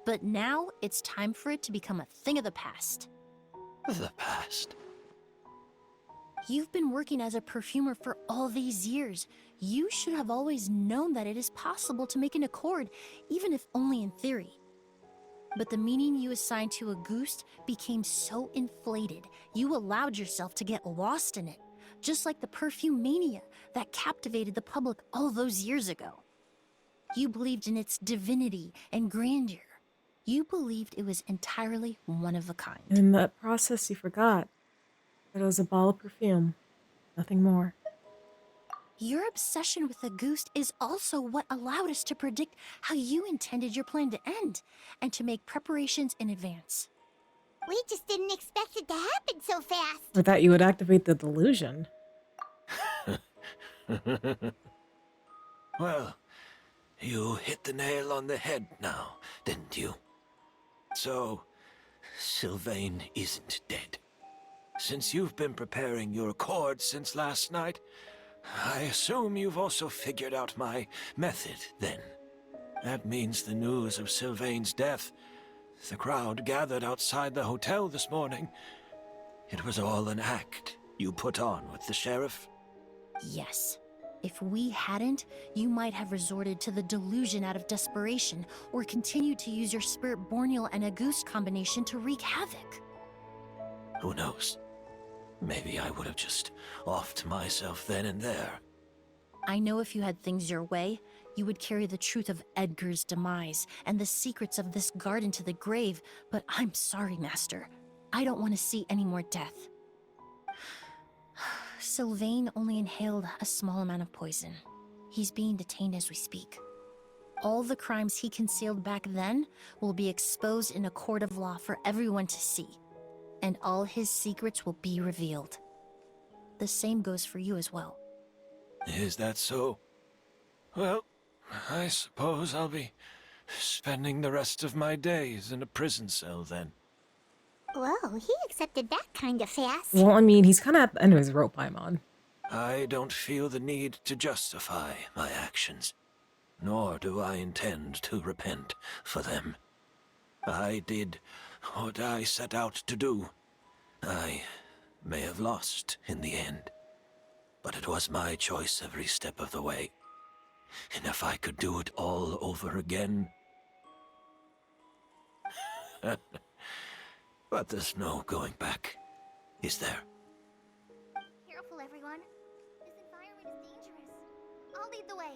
but now it's time for it to become a thing of the past. The past? You've been working as a perfumer for all these years. You should have always known that it is possible to make an accord, even if only in theory. But the meaning you assigned to Auguste became so inflated, you allowed yourself to get lost in it, just like the perfume mania that captivated the public all those years ago. You believed in its divinity and grandeur. You believed it was entirely one of a kind. And in that process, you forgot that it was a ball of perfume, nothing more. Your obsession with the goose is also what allowed us to predict how you intended your plan to end, and to make preparations in advance. We just didn't expect it to happen so fast. I thought you would activate the delusion. Well, you hit the nail on the head now, didn't you? So, Sylvain isn't dead. Since you've been preparing your cord since last night, I assume you've also figured out my method, then. That means the news of Sylvain's death. The crowd gathered outside the hotel this morning. It was all an act you put on with the sheriff? Yes. If we hadn't, you might have resorted to the delusion out of desperation, or continued to use your spirit borneal and a goose combination to wreak havoc. Who knows? Maybe I would have just offed myself then and there. I know if you had things your way, you would carry the truth of Edgar's demise and the secrets of this garden to the grave, but I'm sorry, Master. I don't want to see any more death. Sylvain only inhaled a small amount of poison. He's being detained as we speak. All the crimes he concealed back then will be exposed in a court of law for everyone to see, and all his secrets will be revealed. The same goes for you as well. Is that so? Well, I suppose I'll be spending the rest of my days in a prison cell then. Whoa, he accepted that kind of fast. Well, I mean, he's kind of at the end of his rope, Paimon. I don't feel the need to justify my actions, nor do I intend to repent for them. I did what I set out to do. I may have lost in the end, but it was my choice every step of the way. And if I could do it all over again... But there's no going back, is there? Careful, everyone. This environment is dangerous. I'll lead the way.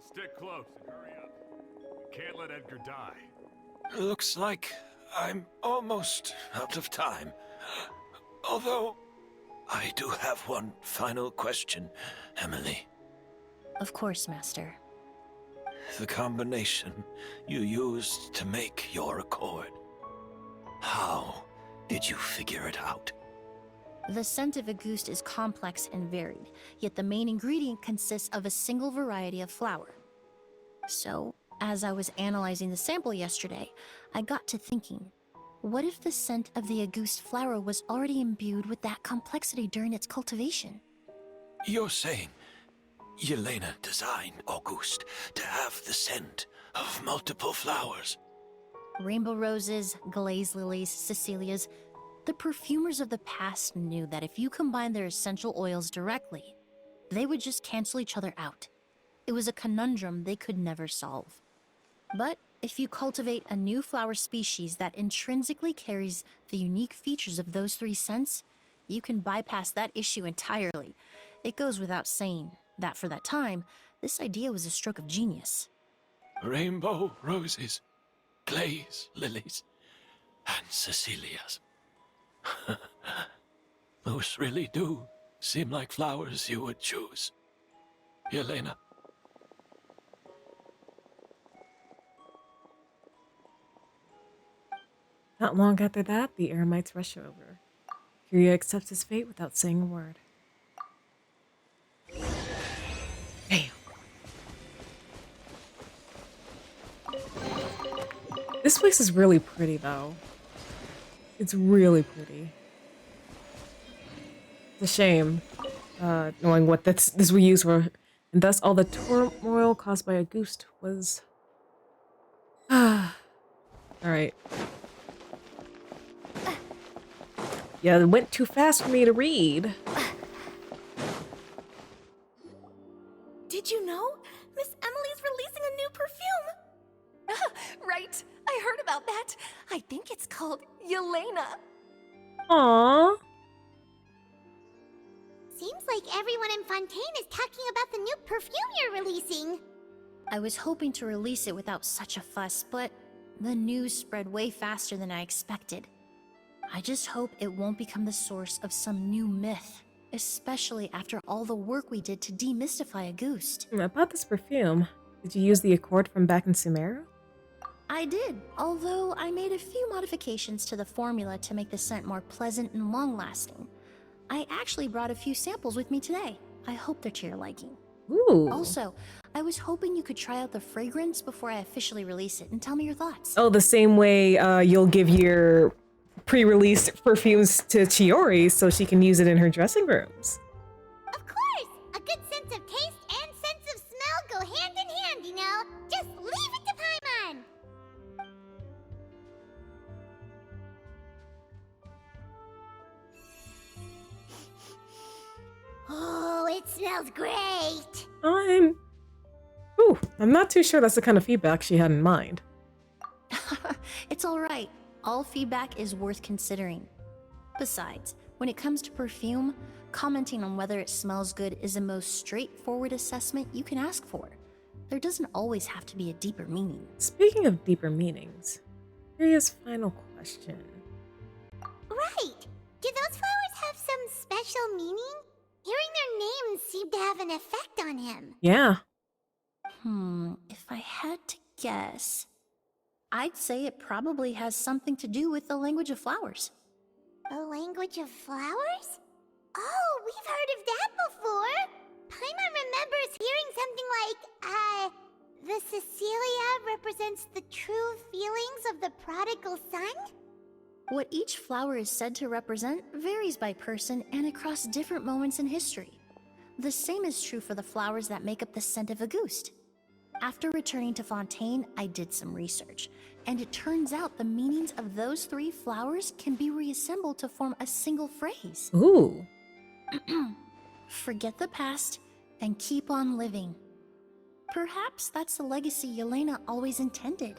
Stick close and hurry up. We can't let Edgar die. Looks like I'm almost out of time. Although, I do have one final question, Emily. Of course, Master. The combination you used to make your accord. How did you figure it out? The scent of a goose is complex and varied, yet the main ingredient consists of a single variety of flower. So, as I was analyzing the sample yesterday, I got to thinking, what if the scent of the Auguste flower was already imbued with that complexity during its cultivation? You're saying Yelena designed Auguste to have the scent of multiple flowers? Rainbow roses, glaze lilies, Cecilias. The perfumers of the past knew that if you combine their essential oils directly, they would just cancel each other out. It was a conundrum they could never solve. But if you cultivate a new flower species that intrinsically carries the unique features of those three scents, you can bypass that issue entirely. It goes without saying that for that time, this idea was a stroke of genius. Rainbow roses, glaze lilies, and Cecilias. Those really do seem like flowers you would choose, Yelena. Not long after that, the Eremites rush over. Kiryu accepts his fate without saying a word. Damn. This place is really pretty, though. It's really pretty. It's a shame, knowing what this we use for, and thus all the turmoil caused by Auguste was. All right. Yeah, it went too fast for me to read. Did you know? Miss Emily's releasing a new perfume! Right, I heard about that. I think it's called Yelena. Aww. Seems like everyone in Fontaine is talking about the new perfume you're releasing. I was hoping to release it without such a fuss, but the news spread way faster than I expected. I just hope it won't become the source of some new myth especially after all the work we did to demystify a ghost. About this perfume, did you use the accord from back in Sumeru? I did, although I made a few modifications to the formula to make the scent more pleasant and long-lasting. I actually brought a few samples with me today. I hope they're to your liking. Ooh. Also, I was hoping you could try out the fragrance before I officially release it and tell me your thoughts. Oh, the same way you'll give your pre-released perfumes to Chiori so she can use it in her dressing rooms. Of course! A good sense of taste and sense of smell go hand in hand, you know? Just leave it to Paimon! Oh, it smells great! I'm not too sure that's the kind of feedback she had in mind. It's alright. All feedback is worth considering. Besides, when it comes to perfume, commenting on whether it smells good is the most straightforward assessment you can ask for. There doesn't always have to be a deeper meaning. Speaking of deeper meanings, Kyria's final question. Right! Do those flowers have some special meaning? Hearing their names seemed to have an effect on him. Yeah. If I had to guess, I'd say it probably has something to do with the language of flowers. The language of flowers? Oh, we've heard of that before! Paimon remembers hearing something like, the Cecilia represents the true feelings of the prodigal son? What each flower is said to represent varies by person and across different moments in history. The same is true for the flowers that make up the scent of a ghost. After returning to Fontaine, I did some research, and it turns out the meanings of those 3 flowers can be reassembled to form a single phrase. Ooh. Forget the past and keep on living. Perhaps that's the legacy Yelena always intended,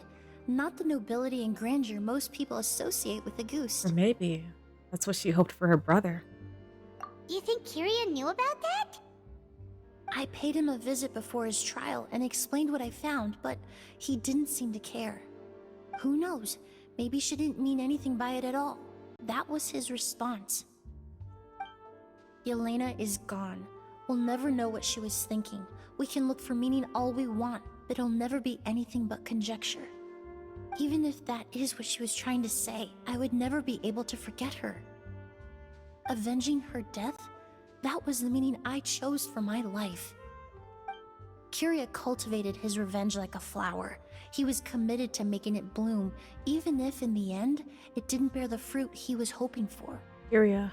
not the nobility and grandeur most people associate with the goose. Or maybe that's what she hoped for her brother. Do you think Kyria knew about that? I paid him a visit before his trial and explained what I found, but he didn't seem to care. Who knows? Maybe she didn't mean anything by it at all. That was his response. Yelena is gone. We'll never know what she was thinking. We can look for meaning all we want, but it'll never be anything but conjecture. Even if that is what she was trying to say, I would never be able to forget her. Avenging her death? That was the meaning I chose for my life. Kyria cultivated his revenge like a flower. He was committed to making it bloom, even if in the end, it didn't bear the fruit he was hoping for. Kyria.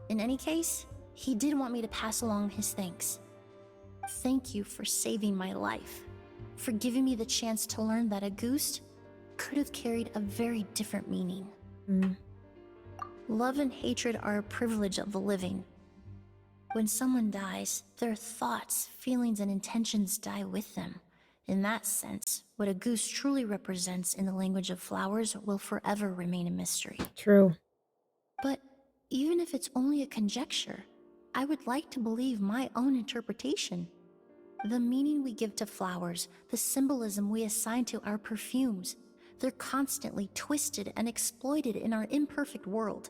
In any case, he did want me to pass along his thanks. Thank you for saving my life, for giving me the chance to learn that a goose could have carried a very different meaning. Love and hatred are a privilege of the living. When someone dies, their thoughts, feelings, and intentions die with them. In that sense, what a goose truly represents in the language of flowers will forever remain a mystery. True. But even if it's only a conjecture, I would like to believe my own interpretation. The meaning we give to flowers, the symbolism we assign to our perfumes, they're constantly twisted and exploited in our imperfect world.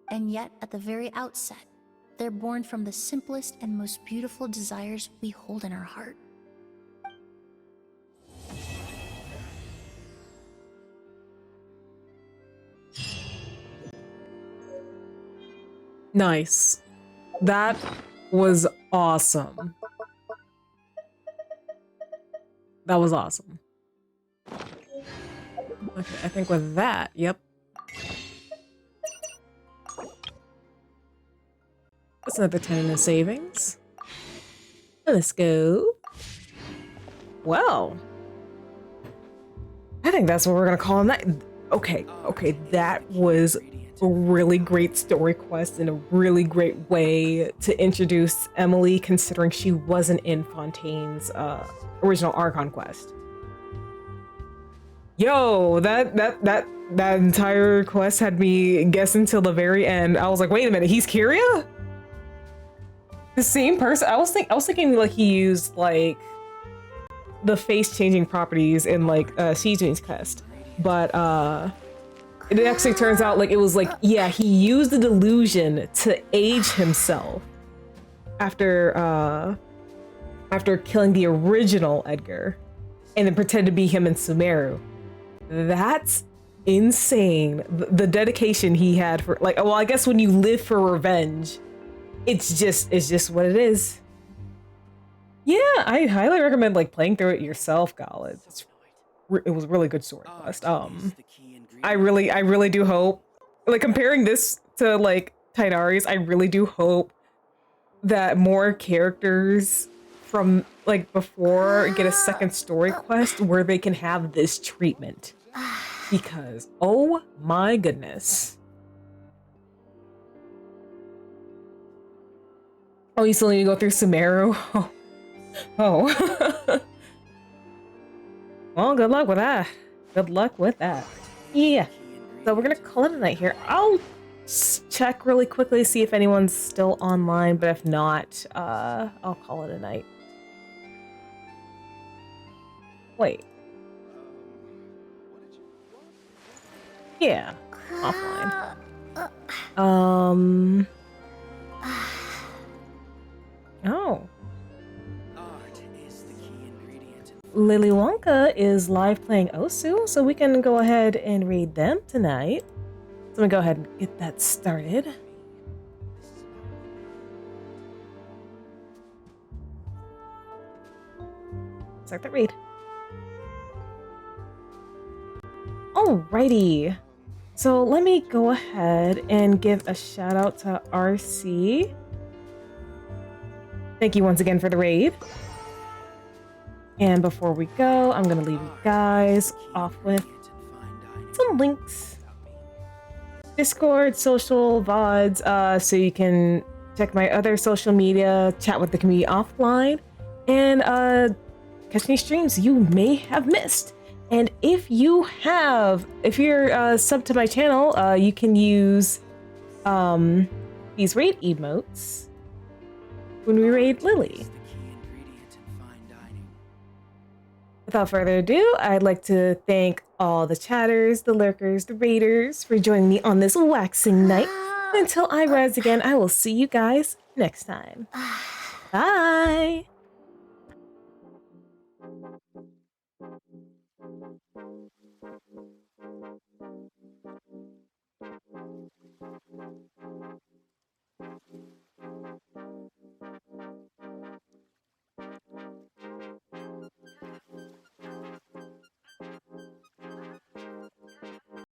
And yet, at the very outset, they're born from the simplest and most beautiful desires we hold in our heart. Nice. That was awesome. That was awesome. Okay, I think with that, yep. That's another 10 in the savings. Let's go. Well, I think that's what we're gonna call it. Okay, that was a really great story quest and a really great way to introduce Emily, considering she wasn't in Fontaine's original Archon quest. Yo, that entire quest had me guessing till the very end. I was like, wait a minute, he's Kyria? The same person? I was thinking like he used like the face changing properties in like Shizune's quest, but it actually turns out like it was like, yeah, he used the delusion to age himself after killing the original Edgar and then pretend to be him in Sumeru. That's insane. The dedication he had for like, well, I guess when you live for revenge, it's just what it is. Yeah, I highly recommend like playing through it yourself, Khaled. It was a really good story quest. I really do hope, like comparing this to like Tighnari's, I really do hope that more characters from like before get a second story quest where they can have this treatment. Because, oh my goodness. Oh, you still need to go through Sumeru? Oh. Well, good luck with that. Good luck with that. Yeah. So we're gonna call it a night here. I'll check really quickly, see if anyone's still online, but if not, I'll call it a night. Wait. Yeah. Offline. Oh. Lily Wonka is live playing Osu, so we can go ahead and read them tonight. So I'm gonna go ahead and get that started. Start the read. Alrighty. So let me go ahead and give a shout out to RC. Thank you once again for the raid. And before we go, I'm gonna leave you guys off with some links. Discord, social, VODs, so you can check my other social media, chat with the community offline, and catch any streams you may have missed. And if you're subbed to my channel, you can use these raid emotes when we raid Lily. Without further ado, I'd like to thank all the chatters, the lurkers, the raiders for joining me on this waxing night. Until I rise again, I will see you guys next time. Bye!